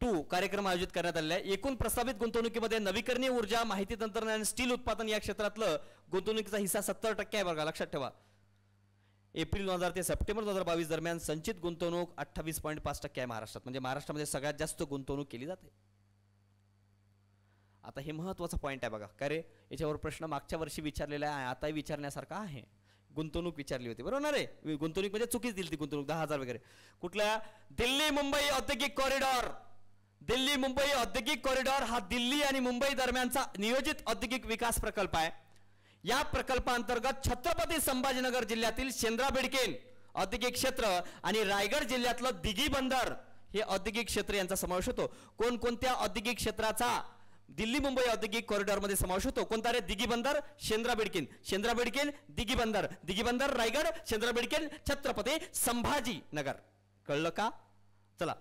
2 कार्यक्रम आयोजित करण्यात आलेला आहे. एकूण प्रस्तावित गुंतवणुकीमध्ये नवीकरणीय ऊर्जा, माहिती तंत्रज्ञान आणि स्टील उत्पादन या क्षेत्रातलं गुंतवणुकीचा हिस्सा 70% आहे बघा, लक्षात ठेवा. एप्रिल 2000 ते सप्टेंबर 2022 दरम्यान संचित गुंतवणूक 28.5% आहे महाराष्ट्रात. म्हणजे महाराष्ट्रामध्ये सगळ्यात जास्त गुंतवणूक केली जाते. आता हे महत्त्वाचा पॉईंट आहे बघा, काय रे, याच्यावर प्रश्न मागच्या वर्षी विचारलेला आहे, आताही विचारण्यासारखा आहे. गुंतवणूक विचारली होती, बरोबर ना रे. गुंतवणूक म्हणजे चुकीच दिली ती गुंतवणूक 10,000 वगैरे. कुठल्या? दिल्ली मुंबई औद्योगिक कॉरिडॉर. दिल्ली मुंबई औद्योगिक कॉरिडॉर हा दिल्ली आणि मुंबई दरम्यानचा नियोजित औद्योगिक विकास प्रकल्प आहे. या प्रकल्पांतर्गत छत्रपती संभाजीनगर जिल्ह्यातील शेंद्रा बिडकीन औद्योगिक क्षेत्र आणि रायगड जिल्ह्यातलं दिघी बंदर हे औद्योगिक क्षेत्र यांचा समावेश होतो. कोणकोणत्या औद्योगिक क्षेत्राचा दिल्ली मुंबई औद्योगिक कॉरिडॉर मध्ये समावेश होतो? कोणता रे? दिघी बंदर, शेंद्रा बिडकीन. शेंद्रा बिडकीन, दिघी बंदर, दिघी बंदर रायगड, शेंद्रा बिडकीन छत्रपती संभाजीनगर. कळलं का? चला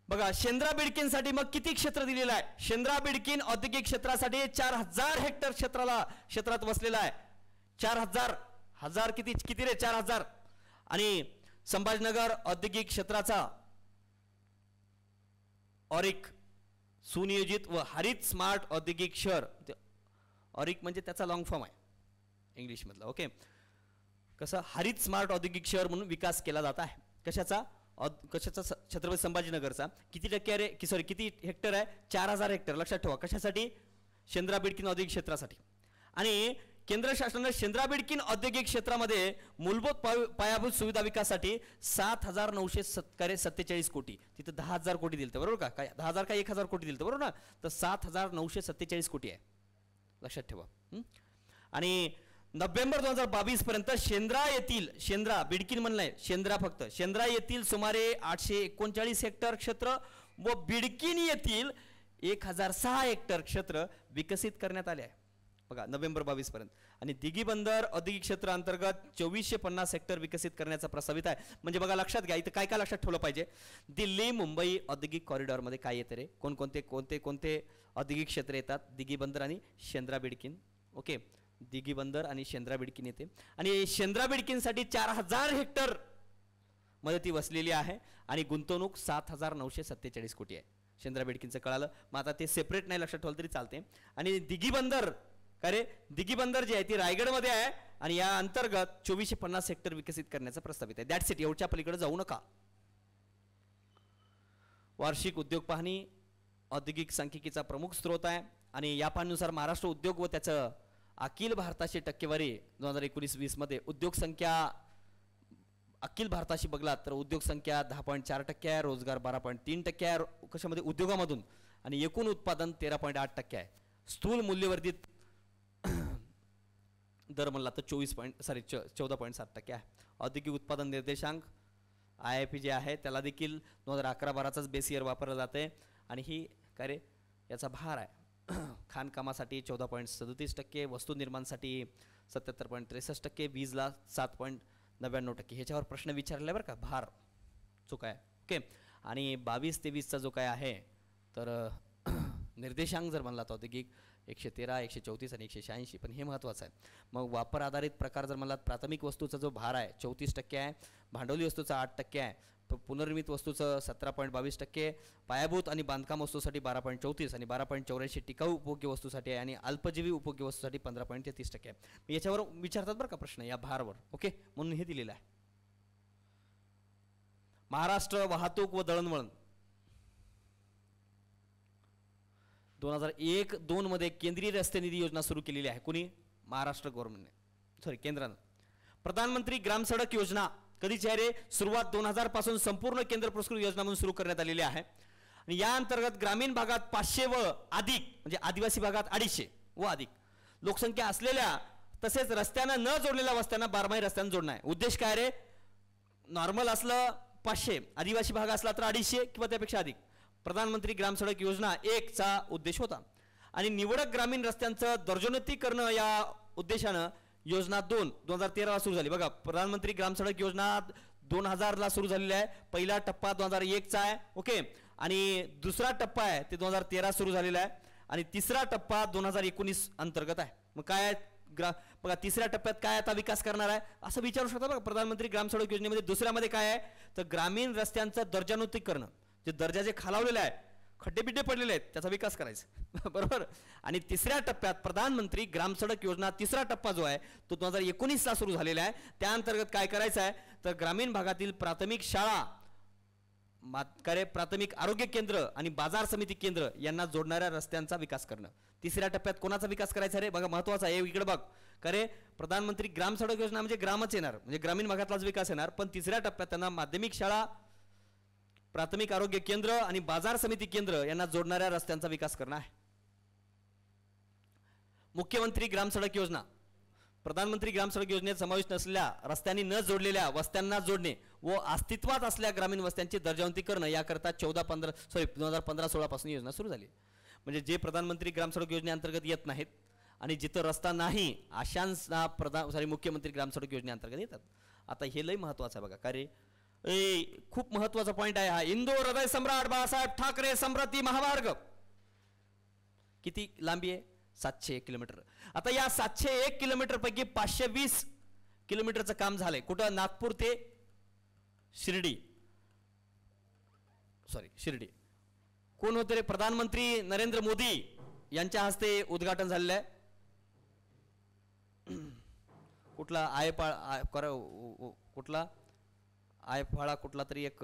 बघा, शेंद्रा बिडकीनसाठी मग किती क्षेत्र दिलेलं आहे? शेंद्रा बिडकीन औद्योगिक क्षेत्रासाठी 4,000 हेक्टर क्षेत्रात वसलेला आहे. 4,000 हजार किती रे? 4,000. आणि संभाजीनगर औद्योगिक क्षेत्राचा ऑरिक सुनियोजित व हरित स्मार्ट औद्योगिक शहर. ऑरिक म्हणजे त्याचा लॉंग फॉर्म आहे इंग्लिश मधला. ओके, कसं हरित स्मार्ट औद्योगिक शहर म्हणून विकास केला जात आहे. कशाचा? छत्रपती संभाजीनगरचा. किती टक्के आहे रे? सॉरी, किती हेक्टर आहे? 4,000 हेक्टर. लक्षात ठेवा. कशासाठी? शेंद्रा बिडकीन औद्योगिक क्षेत्रासाठी. आणि केंद्र शासनाने शेंद्रा बिडकीन औद्योगिक क्षेत्रामध्ये मूलभूत पायाभूत सुविधा विकासासाठी 7,947 कोटी, तिथं 10,000 कोटी दिलते, बरोबर का? काय 10,000 का 1,000 कोटी दिलते, बरोबर ना? तर 7,947 कोटी आहे, लक्षात ठेवा. आणि नोव्हेंबर 2022 पर्यंत शेंद्रा येथील, शेंद्रा बिडकीन म्हणलंय, शेंद्रा फक्त, शेंद्रा येथील सुमारे 839 हेक्टर क्षेत्र व बिडकीन येथील 1,006 हेक्टर क्षेत्र विकसित करण्यात आले आहे बघा, नोव्हेंबर 22 पर्यंत. आणि दिघी बंदर औद्योगिक क्षेत्र अंतर्गत 2450 हेक्टर विकसित करण्याचा प्रस्तावित आहे. म्हणजे बघा, लक्षात घ्या, इथं काय काय लक्षात ठेवलं पाहिजे. दिल्ली मुंबई औद्योगिक कॉरिडॉर मध्ये काय येते रे? कोणते औद्योगिक क्षेत्र येतात? दिघी बंदर आणि शेंद्रा बिडकीन. ओके, दिघी बंदर आणि शेंद्रा बिडकीन येते. आणि शेंद्रा बिडकीनसाठी 4,000 हेक्टर मध्ये ती वसलेली आहे आणि गुंतवणूक 7,947 कोटी आहे. शेंद्रा बिडकीनचं कळालं. मग आता ते सेपरेट नाही लक्षात ठेवलं तरी चालते. आणि दिघी बंदर, काय रे? दिघी बंदर जी आहे ती रायगडमध्ये आहे आणि या अंतर्गत 2450 हेक्टर विकसित करण्याचा प्रस्तावित आहे. That's it. एवढच्या पलीकडे जाऊ नका. वार्षिक उद्योग पाहणी औद्योगिक सांख्यिकीचा प्रमुख स्रोत आहे आणि या पाहणीनुसार महाराष्ट्र उद्योग व त्याचं अखिल भारताची टक्केवारी 2019-20 मध्ये उद्योग संख्या अखिल भारताशी बघलात तर उद्योग संख्या 10.4% आहे, रोजगार 12.3% आहे कशामध्ये? उद्योगामधून. आणि एकूण उत्पादन 13.8% आहे. स्थूल मूल्यवर्धित दर म्हणला तर 14.7% आहे. औद्योगिक उत्पादन निर्देशांक IIP जे आहे त्याला देखील 2011-12चाच बेस इयर वापरला जाते. आणि ही काय रे? याचा भार आहे. खाणकामासाठी 14.37%, वस्तू निर्माणसाठी 77.63%, वीजला 7.99%. ह्याच्यावर प्रश्न विचारला बरं का, भार चूक आहे. ओके. आणि 22-23चा जो काय आहे तर निर्देशांक जर म्हणला तर औद्योगिक 113, 134 आणि 186, पण हे महत्त्वाचं आहे. मग वापर आधारित प्रकार जर म्हणलात, प्राथमिक वस्तूचा जो भार आहे 34% आहे, भांडवली वस्तूचा 8% आहे, पुनर्निर्मित वस्तूचं 17.22%, पायाभूत आणि बांधकाम वस्तूसाठी 12.34 आणि 12.84 टिकाऊ उपयोगी वस्तूसाठी आहे आणि अल्पजीवी उपयोगी वस्तूसाठी 15.33% आहे. याच्यावर विचारतात बरं का प्रश्न या भारवर. ओके, म्हणून हे दिलेलं आहे. महाराष्ट्र वाहतूक व दळणवळण 2001-2 मध्ये केंद्रीय रस्ते निधी योजना सुरू केलेली आहे. कोणी? महाराष्ट्र गव्हर्नमेंटने, केंद्रानं. प्रधानमंत्री ग्राम सडक योजना कधीची आहे रे? सुरुवात 2000 पासून संपूर्ण केंद्र पुरस्कृत योजना म्हणून सुरू करण्यात आलेली आहे. आणि या अंतर्गत ग्रामीण भागात 500 व अधिक, म्हणजे आदिवासी भागात 250 व अधिक लोकसंख्या असलेल्या तसेच रस्त्यानं न जोडलेल्या वस्त्यांना बारमाही रस्त्यानं जोडणं आहे. उद्देश काय रे? नॉर्मल असलं 500, आदिवासी भाग असला तर 250 किंवा त्यापेक्षा अधिक. प्रधानमंत्री ग्राम सडक योजना 1 चा उद्देश होता. आणि निवडक ग्रामीण रस्त्यांचं दर्जोन्नती करणं या उद्देशानं योजना 2013 ला सुरू झाली. बघा, प्रधानमंत्री ग्राम सडक योजना 2000 ला सुरू झालेली आहे. पहिला टप्पा 2001 चा आहे. ओके. आणि दुसरा टप्पा आहे ते 2013 सुरू झालेला आहे. आणि तिसरा टप्पा 2019 अंतर्गत आहे. मग काय बघा, तिसऱ्या टप्प्यात काय आता विकास करणार आहे असं विचारू शकता. बघा, प्रधानमंत्री ग्राम सडक योजनेमध्ये दुसऱ्यामध्ये काय आहे तर ग्रामीण रस्त्यांचं दर्जोन्नती करणं, जे दर्जा जे खालावलेला आहे, खड्डे पडलेले आहेत, त्याचा विकास करायचा. बरोबर. आणि तिसऱ्या टप्प्यात प्रधानमंत्री ग्राम सडक योजना तिसरा टप्पा जो आहे तो 2019 ला सुरू झालेला आहे. त्या अंतर्गत काय करायचं आहे तर ग्रामीण भागातील प्राथमिक शाळा, प्राथमिक आरोग्य केंद्र आणि बाजार समिती केंद्र यांना जोडणाऱ्या रस्त्यांचा विकास करणं. तिसऱ्या टप्प्यात कोणाचा विकास करायचा रे? बघा, महत्वाचा आहे, इकडे बघ. करे प्रधानमंत्री ग्राम सडक योजना म्हणजे ग्रामच येणार, म्हणजे ग्रामीण भागातलाच विकास येणार. पण तिसऱ्या टप्प्यात त्यांना माध्यमिक शाळा, प्राथमिक आरोग्य केंद्र आणि बाजार समिती केंद्र यांना जोडणाऱ्या रस्त्यांचा विकास करणं आहे. मुख्यमंत्री ग्राम सडक योजना, प्रधानमंत्री ग्राम सडक योजनेत समाविष्ट नसलेल्या रस्त्यांनी न जोडलेल्या वस्त्यांना जोडणे व अस्तित्वात असलेल्या ग्रामीण वस्त्यांची दर्जावंती करणं याकरता 2015-16 पासून योजना सुरू झाली. म्हणजे जे प्रधानमंत्री ग्राम सडक योजनेअंतर्गत येत नाहीत आणि जिथं रस्ता नाही अशांना मुख्यमंत्री ग्राम सडक योजनेअंतर्गत येतात. आता हे लय महत्वाचं आहे बघा. का रे? खूप महत्वाचा पॉइंट आहे हा. इंदोर हृदय सम्राट बाळासाहेब ठाकरे समृद्धी महामार्ग किती लांबी आहे? 701 किलोमीटर. आता या 701 किलोमीटर पैकी 520 किलोमीटरचं काम झालंय. कुठं? नागपूर ते शिर्डी. शिर्डी. कोण होते रे? प्रधानमंत्री नरेंद्र मोदी यांच्या हस्ते उद्घाटन झालेलं आहे. कुठला आयफाळा कुठला तरी एक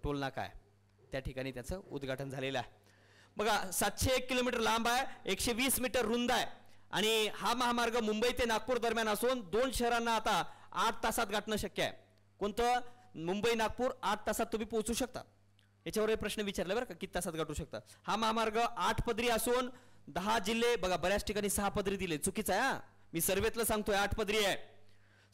टोल नाका आहे, त्या ठिकाणी त्याचं उद्घाटन झालेलं आहे. बघा, 701 किलोमीटर लांब आहे, 120 मीटर रुंद आहे आणि हा महामार्ग मुंबई ते नागपूर दरम्यान असून 2 शहरांना आता 8 तासात गाठणं शक्य आहे. कोणतं? मुंबई नागपूर 8 तासात तुम्ही पोहोचू शकता. याच्यावर प्रश्न विचारला बरं का, किती तासात गाठू शकता. हा महामार्ग 8 पदरी असून 10 जिल्हे, बघा बऱ्याच ठिकाणी 6 पदरी दिले, चुकीचं आहे हा. मी सर्वेतलं सांगतोय 8 पदरी आहे.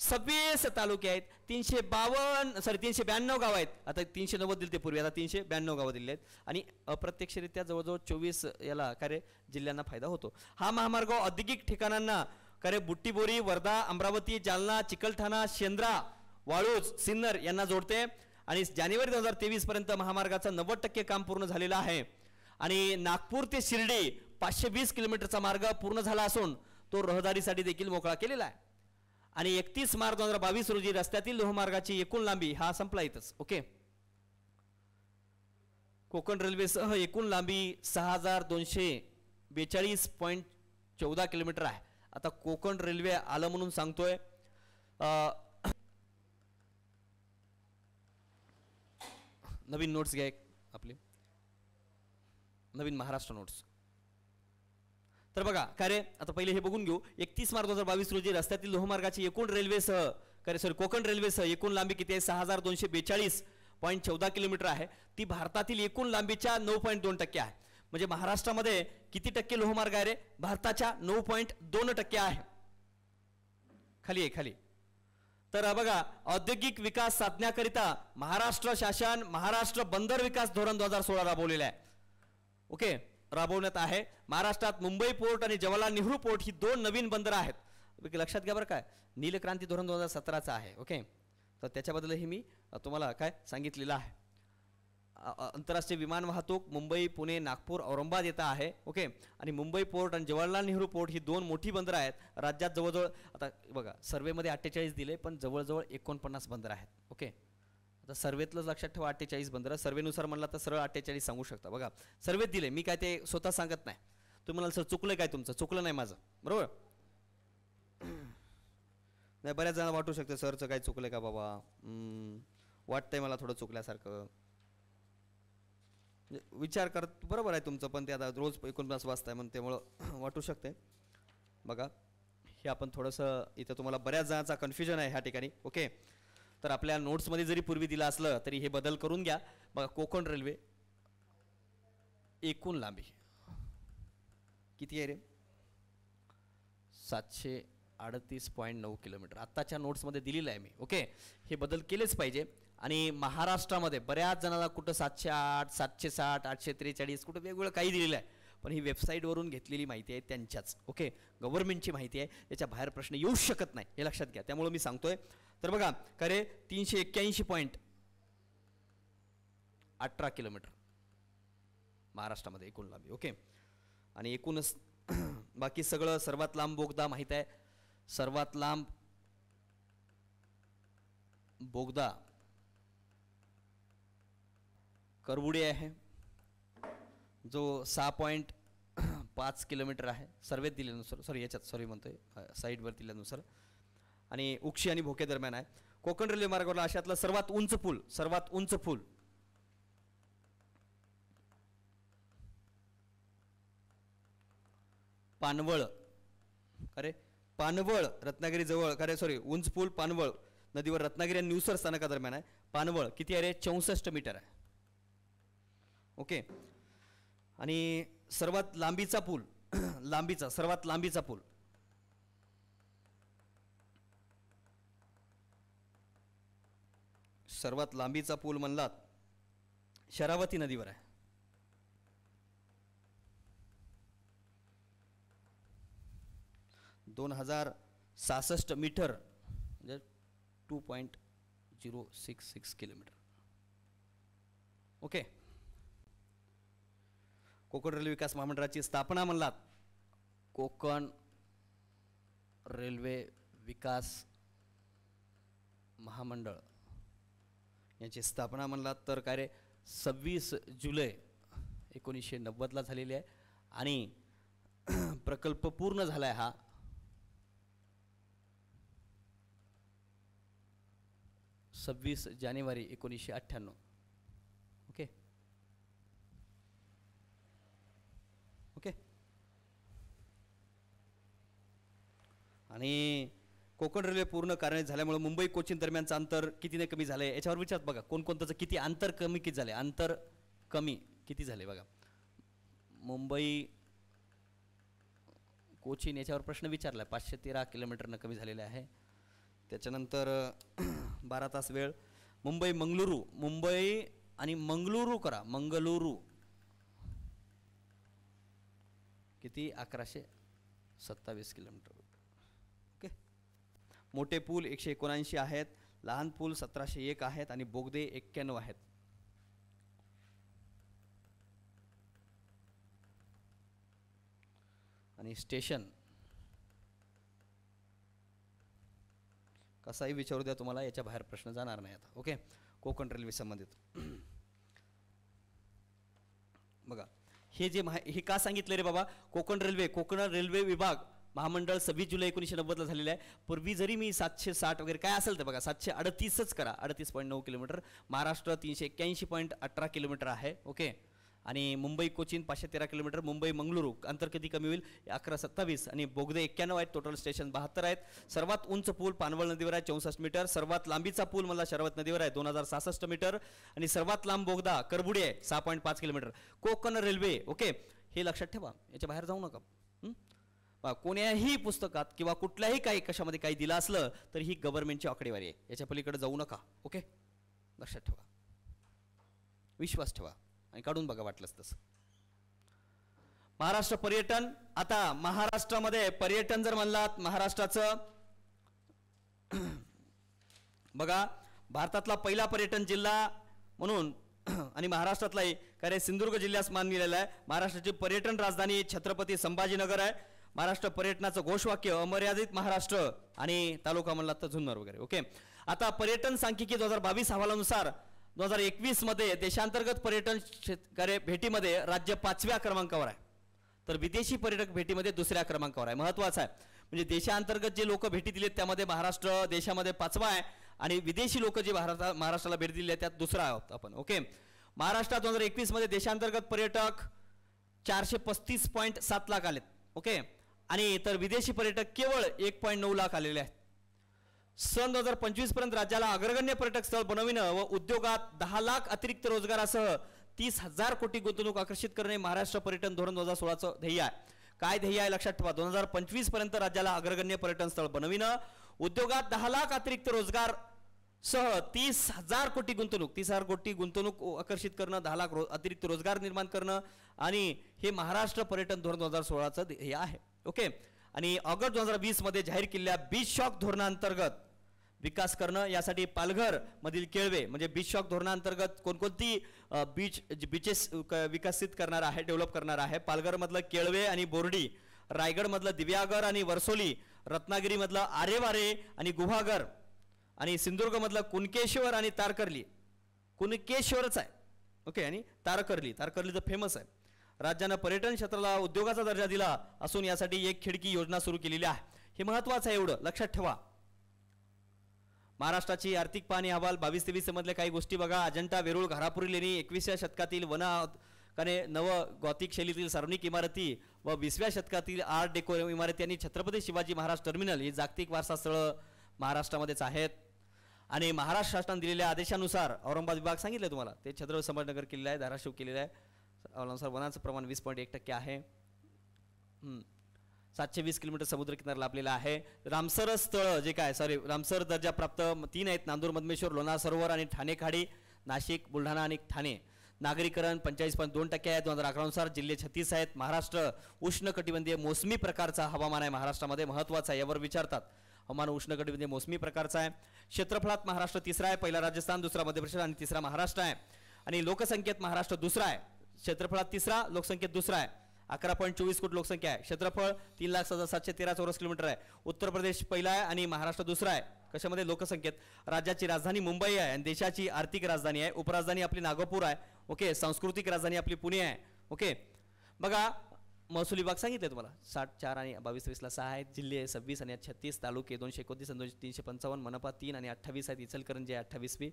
26 तालुके आहेत, 392 गाव आहेत. आता 390 दिले ते पूर्वी, आता 392 गावं दिले आहेत आणि अप्रत्यक्षरित्या जवळजवळ 24 याला कार्य जिल्ह्यांना फायदा होतो. हा महामार्ग औद्योगिक ठिकाणांना कार्य बुट्टीबोरी, वर्धा, अमरावती, जालना, चिकलठाणा, शेंद्रा, वाळूज, सिन्नर यांना जोडते. आणि जानेवारी 2023 पर्यंत महामार्गाचं 90% काम पूर्ण झालेलं आहे. आणि नागपूर ते शिर्डी 520 किलोमीटरचा मार्ग पूर्ण झाला असून तो रहदारीसाठी देखील मोकळा केलेला आहे. आणि 31 मार्च 2022 रोजी रस्त्यातील लोहमार्गाची एकूण लांबी हा संपला इथंच. ओके. कोकण रेल्वेसह एकूण लांबी 6242.14 किलोमीटर आहे. आता कोकण रेल्वे आलं म्हणून सांगतोय, नवीन नोट्स घ्या आपली, नवीन महाराष्ट्र नोट्स. तर बघा काय रे, आता पहिले हे बघून घेऊ. 31 मार्च 2022 रोजी रस्त्यातील लोहमार्गाची एकूण रेल्वेसह कोकण रेल्वेसह एकूण लांबी किती आहे? 6242.14 किलोमीटर आहे. ती भारतातील एकूण लांबीच्या 9.2% आहे. म्हणजे महाराष्ट्रामध्ये किती टक्के लोहमार्ग आहे रे? भारताच्या 9.2% आहे. खाली. तर बघा, औद्योगिक विकास साधण्याकरिता महाराष्ट्र शासन महाराष्ट्र बंदर विकास धोरण 2016 राबवलेलं आहे. ओके, राबवण्यात आहे. महाराष्ट्रात मुंबई पोर्ट आणि जवाहरलाल नेहरू पोर्ट ही 2 नवीन बंदर आहेत. लक्षात घ्या बरं काय, नीलक्रांती धोरण 2017चा आहे. ओके, तर त्याच्याबद्दलही मी तुम्हाला काय सांगितलेलं आहे. आंतरराष्ट्रीय विमान वाहतूक मुंबई, पुणे, नागपूर, औरंगाबाद येथे आहे. ओके. आणि मुंबई पोर्ट आणि जवाहरलाल नेहरू पोर्ट ही दोन मोठी बंदरं आहेत. राज्यात जवळजवळ आता बघा सर्वेमध्ये 48 दिले, पण जवळजवळ 49 बंदरं आहेत. ओके. आता सर्वेतलंच लक्षात ठेवा 48 बंदरं. सर्वेनुसार म्हणला तर सरळ 48 सांगू शकता. बघा सर्वेत दिले, मी काय ते स्वतः सांगत नाही. तुम्ही म्हणाल सर चुकलं काय तुमचं? चुकलं नाही माझं, बरोबर नाही. बऱ्याच जणांना वाटू शकतं सरचं काय चुकलं का बाबा, वाटतंय मला थोडं चुकल्यासारखं. विचार करत बरोबर आहे तुमचं, पण ते आता रोज 49 वाजताय म्हणून त्यामुळं वाटू शकते. बघा हे आपण थोडंसं इथं तुम्हाला बऱ्याच जणांचा कन्फ्युजन आहे ह्या ठिकाणी. ओके. तर आपल्या नोट्समध्ये जरी पूर्वी दिलं असलं तरी हे बदल करून घ्या. बघा कोकण रेल्वे एकूण लांबी किती आहे रे? 738.9 किलोमीटर आत्ताच्या नोट्समध्ये दिलेलं आहे मी. ओके. हे बदल केलेच पाहिजे. आणि महाराष्ट्रामध्ये बऱ्याच जणांना कुठं 708, 760, 843 कुठं वेगवेगळं काही दिलेलं आहे, पण ही वेबसाईटवरून घेतलेली माहिती आहे त्यांच्याच. ओके. गव्हर्नमेंटची माहिती आहे, त्याच्या बाहेर प्रश्न येऊ शकत नाही हे लक्षात घ्या. त्यामुळे मी सांगतोय. तर बघा खरे 381.18 किलोमीटर महाराष्ट्रामध्ये एकूण लांबी. ओके. आणि एकूणच बाकी सगळं सर्वात लांब बोगदा माहीत आहे. सर्वात लांब बोगदा करबुडे आहे, जो 6.5 किलोमीटर आहे सर्वेत दिल्यानुसार. सॉरी याच्यात सॉरी म्हणतोय साईडवर दिल्यानुसार. आणि उक्षी आणि भोके दरम्यान आहे. कोकण रेल्वे मार्गावरला आशियातला सर्वात उंच पूल पानवळ. अरे पानवळ रत्नागिरी जवळ, अरे सॉरी उंच पूल पानवळ नदीवर रत्नागिरी आणि निवसर स्थानकादरम्यान आहे. पानवळ किती आहे रे? 64 मीटर आहे. ओके. आणि सर्वात लांबीचा पूल सर्वात लांबीचा पूल म्हणलात शरावती नदीवर आहे. 2066 मीटर म्हणजे 2.066 किलोमीटर. ओके. कोकण रेल्वे विकास महामंडळाची स्थापना म्हणलात कोकण रेल्वे विकास महामंडळ यांची स्थापना म्हणलात तर काय रे 26 जुलै 1990 झालेली आहे. आणि प्रकल्प पूर्ण झालाय हा 26 जानेवारी 1998. ओके. ओके. आणि कोकण रेल्वे पूर्ण कार्यान्वित झाल्यामुळे मुंबई कोचीन दरम्यानचं अंतर कितीने कमी झालंय याच्यावर विचारत. बघा कोणकोणत्याचं किती अंतर कमी किती झाले, अंतर कमी किती झाले बघा. मुंबई कोचीन याच्यावर प्रश्न विचारला 513 किलोमीटरनं कमी झालेले आहे. त्याच्यानंतर 12 तास वेळ. मुंबई मंगळुरू, मुंबई आणि मंगळुरू करा, मंगळुरू किती 1127 किलोमीटर. ओके. मोठे पूल 179 आहेत, लहान पूल 1701 आहेत आणि बोगदे 91 आहेत. आणि स्टेशन कसाही विचारू द्या तुम्हाला, याच्या बाहेर प्रश्न जाणार नाही आता. ओके. कोकण रेल्वे संबंधित बघा हे जे हे का सांगितलं रे बाबा, कोकण रेल्वे विभाग महामंडळ 26 जुलै 1990 झालेलं आहे. पूर्वी जरी मी 760 वगैरे काय असेल तर बघा 738च करा, 38.9 किलोमीटर. महाराष्ट्र 381.18 किलोमीटर आहे. ओके. आणि मुंबई कोचीन 513 किलोमीटर. मुंबई मंगळुरू अंतर किती कमी होईल 1127 आणि बोगदे 91 आहेत. टोटल स्टेशन 72 आहेत. सर्वात उंच पूल पानवळ नदीवर आहे 64 मीटर. सर्वात लांबीचा पूल मला शरावत नदीवर आहे 2066 मीटर. आणि सर्वात लांब बोगदा करबुडी आहे 6.5 किलोमीटर. कोकण रेल्वे. ओके. हे लक्षात ठेवा, याच्या बाहेर जाऊ नका. कोण्याही पुस्तकात किंवा कुठल्याही काही कशामध्ये काही दिलं असलं तर ही गव्हर्नमेंटची आकडेवारी आहे, याच्या पलीकडे जाऊ नका. ओके. लक्षात ठेवा, विश्वास ठेवा आणि काढून बघा वाटलंच तसं. महाराष्ट्र पर्यटन. आता महाराष्ट्रामध्ये पर्यटन जर म्हणलात महाराष्ट्राचं बघा भारतातला पहिला पर्यटन जिल्हा म्हणून आणि महाराष्ट्रातलाही काय सिंधुदुर्ग जिल्ह्यास मान मिळालेला आहे. महाराष्ट्राची पर्यटन राजधानी छत्रपती संभाजीनगर आहे. महाराष्ट्र पर्यटनाचं घोषवाक्य अमर्यादित महाराष्ट्र आणि तालुका म्हणला तर जुन्नर वगैरे. ओके, आता पर्यटन सांख्यिकी 2022 अहवालानुसार 2021 मध्ये देशांतर्गत पर्यटन भेटीमध्ये राज्य 5व्या क्रमांकावर आहे, तर विदेशी पर्यटक भेटीमध्ये 2ऱ्या क्रमांकावर आहे. महत्त्वाचं आहे म्हणजे देशांतर्गत जे लोक भेटी दिलेत त्यामध्ये महाराष्ट्र देशामध्ये 5वा आहे आणि विदेशी लोक जे महाराष्ट्राला भेट दिली आहे त्यात 2रा आहोत आपण. ओके, महाराष्ट्रात 2021 मध्ये देशांतर्गत पर्यटक 435.7 लाख आलेत. ओके, आणि तर विदेशी पर्यटक केवळ 1.9 लाख आलेले आहेत. सन 2025 पर्यंत राज्याला अग्रगण्य पर्यटक स्थळ बनविणं व उद्योगात 10 लाख अतिरिक्त रोजगारासह 30,000 कोटी गुंतवणूक आकर्षित करणे महाराष्ट्र पर्यटन धोरण 2016चं ध्येय आहे. काय ध्येय आहे लक्षात ठेवा. 2025 पर्यंत राज्याला अग्रगण्य पर्यटन स्थळ बनविणं, उद्योगात 10 लाख अतिरिक्त रोजगार सह 30,000 कोटी गुंतवणूक, 30,000 कोटी गुंतवणूक आकर्षित करणं, 10 लाख अतिरिक्त रोजगार निर्माण करणं आणि हे महाराष्ट्र पर्यटन धोरण 2016चं ध्येय आहे. ओके, आणि ऑगस्ट 2020 मध्ये जाहीर केलेल्या बीच शॉक धोरणांतर्गत विकास करणं, यासाठी पालघर मधील केळवे म्हणजे बीच शॉक धोरणांतर्गत कोणकोणती बीचेस विकसित करणार आहे, डेव्हलप करणार आहे. पालघरमधलं केळवे आणि बोर्डी, रायगडमधलं दिव्यागर आणि वर्सोली, रत्नागिरीमधलं आरेवारे आणि गुहागर आणि सिंधुदुर्गमधलं कुणकेश्वर आणि तारकर्ली. कुणकेश्वरच आहे. ओके, आणि तारकर्ली तर फेमस आहे. राज्यानं पर्यटन क्षेत्राला उद्योगाचा दर्जा दिला असून यासाठी एक खिडकी योजना सुरू केलेली आहे. हे महत्त्वाचं आहे, एवढं लक्षात ठेवा. महाराष्ट्राची आर्थिक पाहणी अहवाल 22-23 मधले काही गोष्टी बघा. अजंठा वेरूळ घारापुरी लेणी 21व्या शतकातील नव गॉथिक शैलीतील सार्वजनिक इमारती व 20व्या शतकातील आर्ट डेको इमारती आणि छत्रपती शिवाजी महाराज टर्मिनल ही जागतिक वारसा स्थळं महाराष्ट्रामध्येच आहेत. आणि महाराष्ट्र शासनाने दिलेल्या आदेशानुसार औरंगाबाद विभाग सांगितलं तुम्हाला ते छत्रपती संभाजीनगर केलेलं आहे, धाराशिव केलेलं आहे. अनुसार वनाचं प्रमाण 20.1% आहे. 720 किलोमीटर समुद्र किनारा लाभलेला आहे. रामसर स्थळ जे काय रामसर दर्जा प्राप्त 3 आहेत. नांदूर, मधमेश्वर, लोणार सरोवर आणि ठाणे खाडी, नाशिक, बुलढाणा आणि ठाणे. नागरीकरण 45.2% आहे. 2011 नुसार जिल्हे 36 आहेत. महाराष्ट्र उष्णकटिबंधीय मोसमी प्रकारचा हवामान आहे महाराष्ट्रामध्ये. महत्त्वाचा आहे, यावर विचारतात. हवामान उष्णकटिबंधीय मोसमी प्रकारचा आहे. क्षेत्रफळात महाराष्ट्र 3रा आहे. पहिला राजस्थान, 2रा मध्य प्रदेश आणि 3रा महाराष्ट्र आहे. आणि लोकसंख्येत महाराष्ट्र 2रा आहे. क्षेत्रफळात 3रा, लोकसंख्येत 2रा आहे. 11.24 कोटी लोकसंख्या आहे. क्षेत्रफळ 3,0713 चौरस किलोमीटर आहे. उत्तर प्रदेश पहिला आहे आणि महाराष्ट्र 2रा आहे. कशामध्ये? लोकसंख्येत. राज्याची राजधानी मुंबई आहे आणि देशाची आर्थिक राजधानी आहे. उपराजधानी आपली नागपूर आहे. ओके, सांस्कृतिक राजधानी आपली पुणे आहे. ओके, बघा महसूल विभाग सांगितले तुम्हाला 64 आणि 22-23ला 6 आहेत. जिल्हे 26 आणि 36, तालुके 229 आणि 355, मनपा 3 आणि 28 आहेत. इचलकरंजी 28वी,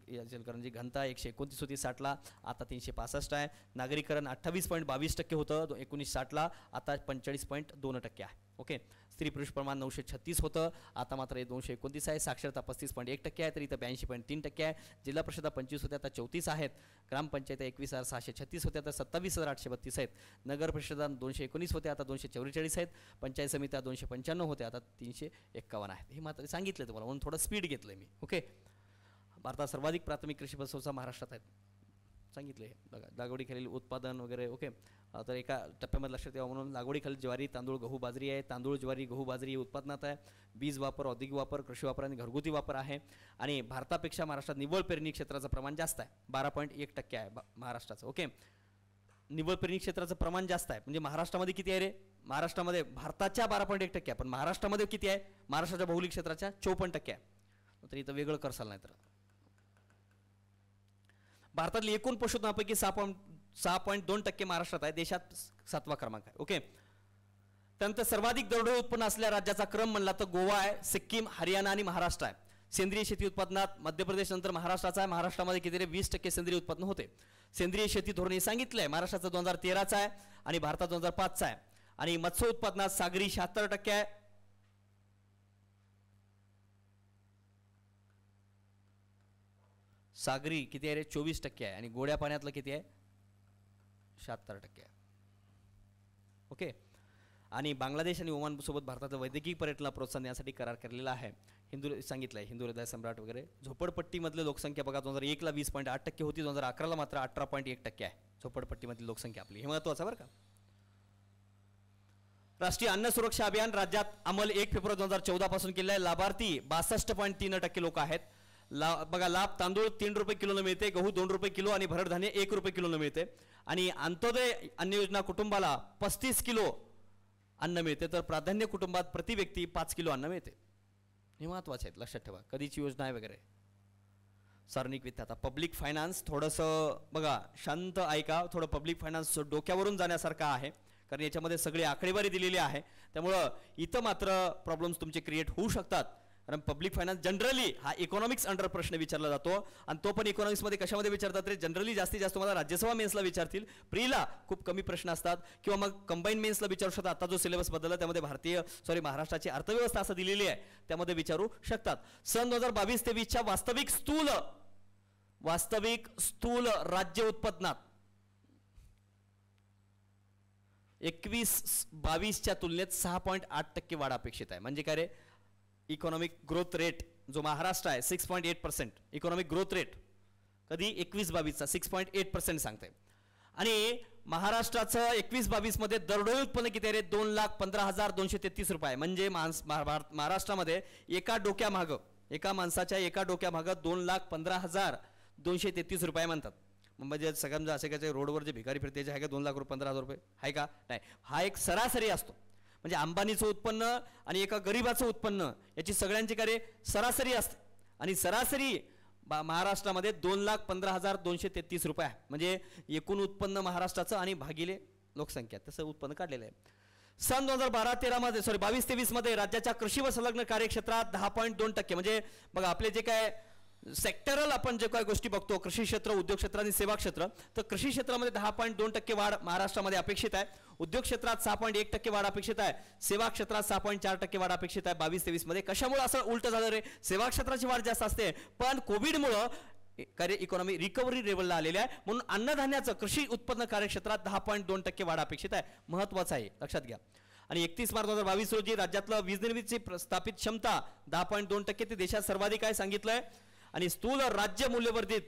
इचलकरंजी घनता 129 होती 60ला, आता 365 आहे. नागरीकरण 28.22% होतं 1960ला, आता 45.2% आहे. ओके, स्त्री पुरुष प्रमाण 936 होतं, आता मात्र 229 आहे. साक्षरता 35.1% आहे, तर इथं 82.3% आहे. जिल्हा परिषदा 25 होत्या, आता 34 आहेत. ग्रामपंचायत 21,636 होत्या, आता 27,832 आहेत. नगर परिषदा 219 होत्या, आता 244 आहेत. पंचायत समित्या 295 होत्या, आता 351 आहेत. हे मात्र सांगितलं तुम्हाला, म्हणून थोडं स्पीड घेतलं मी. ओके, भारतात सर्वाधिक प्राथमिक कृषी पतसंस्था महाराष्ट्रात आहेत, सांगितले. बघा लागवडीखालील उत्पादन वगैरे. ओके, तर एका टप्प्यामध्ये लक्षात ठेवा म्हणून लागवडीखालील ज्वारी, तांदूळ, गहू, बाजरी आहे. तांदूळ, ज्वारी, गहू, बाजरी उत्पादनात आहे. बीज वापर, औद्योगिक वापर, कृषी वापर आणि घरगुती वापर आहे. आणि भारतापेक्षा महाराष्ट्रात निव्वळ पेरणी क्षेत्राचं प्रमाण जास्त आहे, 12.1% आहे महाराष्ट्राचं. ओके, निव्वळ पेरणी क्षेत्राचं प्रमाण जास्त आहे. म्हणजे महाराष्ट्रामध्ये किती आहे रे? महाराष्ट्रामध्ये भारताच्या 12.1% आहे, पण महाराष्ट्रामध्ये किती आहे? महाराष्ट्राच्या भौगोलिक क्षेत्राच्या 54% आहे. तर इथं वेगळं करसाल नाही तर. भारतातली एकूण पशुधनापैकी 6.2% महाराष्ट्रात आहे. देशात 7वा क्रमांक आहे. ओके, त्यानंतर सर्वाधिक दरडोई उत्पन्न असलेल्या राज्याचा क्रम म्हणला तर गोवा आहे, सिक्कीम, हरियाणा आणि महाराष्ट्र आहे. सेंद्रिय शेती उत्पादनात मध्य प्रदेश नंतर महाराष्ट्राचा आहे. महाराष्ट्रामध्ये किती रे? 20% सेंद्रिय उत्पन्न होते. सेंद्रिय शेती धोरण सांगितलंय महाराष्ट्राचं 2013चा आहे आणि भारतात 2005चा आहे. आणि मत्स्य उत्पादनात सागरी 76% आहे. सागरी किती आहे रे? 24% आहे. आणि गोड्या पाण्यातलं किती आहे? 76% आहे. ओके, आणि बांगलादेश आणि ओमान सोबत भारताचं वैद्यकीय पर्यटनाला प्रोत्साहन देण्यासाठी करार केलेला आहे. सांगितलंय हिंदू हृदय सम्राट वगैरे. झोपडपट्टीमधली लोकसंख्या बघा 2001ला 20.8% होती, 2011ला मात्र 18.1% आहे झोपडपट्टीमधली लोकसंख्या आपली. हे महत्त्वाचं बरं का. राष्ट्रीय अन्न सुरक्षा अभियान राज्यात अंमल 1 फेब्रुवारी 2014 पासून केले आहे. लाभार्थी 62.3% लोक आहेत. बघा लाभ तांदूळ 3 रुपये किलोने मिळते, गहू 2 रुपये किलो आणि भरड धान्य 1 रुपये किलोने मिळते आणि अंत्योदय अन्न योजना कुटुंबाला 35 किलो अन्न मिळते, तर प्राधान्य कुटुंबात प्रति व्यक्ती 5 किलो अन्न मिळते. हे महत्वाचे आहेत, लक्षात ठेवा. कधीची योजना आहे वगैरे. सार्वजनिक वित्त आता पब्लिक फायनान्स थोडंसं बघा, शांत ऐका. थोडं पब्लिक फायनान्स डोक्यावरून जाण्यासारखं आहे, कारण याच्यामध्ये सगळी आकडेवारी दिलेली आहे. त्यामुळं इथं मात्र प्रॉब्लेम्स तुमचे क्रिएट होऊ शकतात. कारण पब्लिक फायनान्स जनरली हा इकॉनॉमिक्स अंडर प्रश्न विचारला जातो आणि तो पण इकॉनॉमिक्समध्ये कशामध्ये विचारतात रे, जनरली जास्तीत जास्त तुम्हाला राज्यसभा मेन्सला विचारतील, प्रीला खूप कमी प्रश्न असतात किंवा मग कंबाईन मेन्सला विचारू शकतात. आता जो सिलेबस बदलला त्यामध्ये महाराष्ट्राची अर्थव्यवस्था असं दिलेली आहे, त्यामध्ये विचारू शकतात. सन 2022-23च्या वास्तविक स्थूल राज्य उत्पन्नात 21-22च्या तुलनेत 6.8% वाढ अपेक्षित आहे. म्हणजे काय रे, इकॉनॉमिक ग्रोथ रेट जो महाराष्ट्र आहे 6.8%. इकॉनॉमिक ग्रोथ रेट कधी 21-22चा 6.8% सांगते. आणि महाराष्ट्राचं 21-22 मध्ये दरडोई उत्पन्न किती आहे रे, 2,15,233 रुपये. म्हणजे महाराष्ट्रामध्ये एका माणसाच्या एका डोक्यामागं 2,15,233 रुपये म्हणतात. म्हणजे सगळ्यांना असे काय रोडवर जे भिकारी फिरते आहे का 2,15,000 रुपये आहे का, नाही. हा एक सरासरी असतो. म्हणजे अंबानीचं उत्पन्न आणि एका गरीबाचं उत्पन्न याची सगळ्यांची कार्य सरासरी असते आणि सरासरी महाराष्ट्रामध्ये 2,15,233 रुपये आहे. म्हणजे एकूण उत्पन्न महाराष्ट्राचं आणि भागिले लोकसंख्या तसं उत्पन्न काढलेलं आहे. सन 22-23 मध्ये राज्याच्या कृषी व संलग्न कार्यक्षेत्रात 10.2%. म्हणजे बघा आपले जे काय सेक्टरल आपण जे काही गोष्टी बघतो, कृषी क्षेत्र, उद्योग क्षेत्र आणि सेवा क्षेत्र, तर कृषी क्षेत्रामध्ये 10.2% वाढ महाराष्ट्रामध्ये अपेक्षित आहे. उद्योग क्षेत्रात 6.1% वाढ अपेक्षित आहे. सेवा क्षेत्रात 6.4% वाढ अपेक्षित आहे 22-23 मध्ये. कशामुळे असं उलट झालं रे, सेवा क्षेत्राची वाढ जास्त असते पण कोविडमुळं इकॉनॉमी रिकव्हरी लेवलला आलेली आहे, म्हणून अन्नधान्याचं कृषी उत्पन्न कार्यक्षेत्रात 10.2% वाढ अपेक्षित आहे. महत्वाचं आहे, लक्षात घ्या. आणि 31 मार्च 2022 रोजी राज्यातलं वीज निर्मितीची प्रस्थापित क्षमता 10.2% ते देशात सर्वाधिक आहे सांगितलंय. आणि स्थूल राज्य मूल्यवर्धित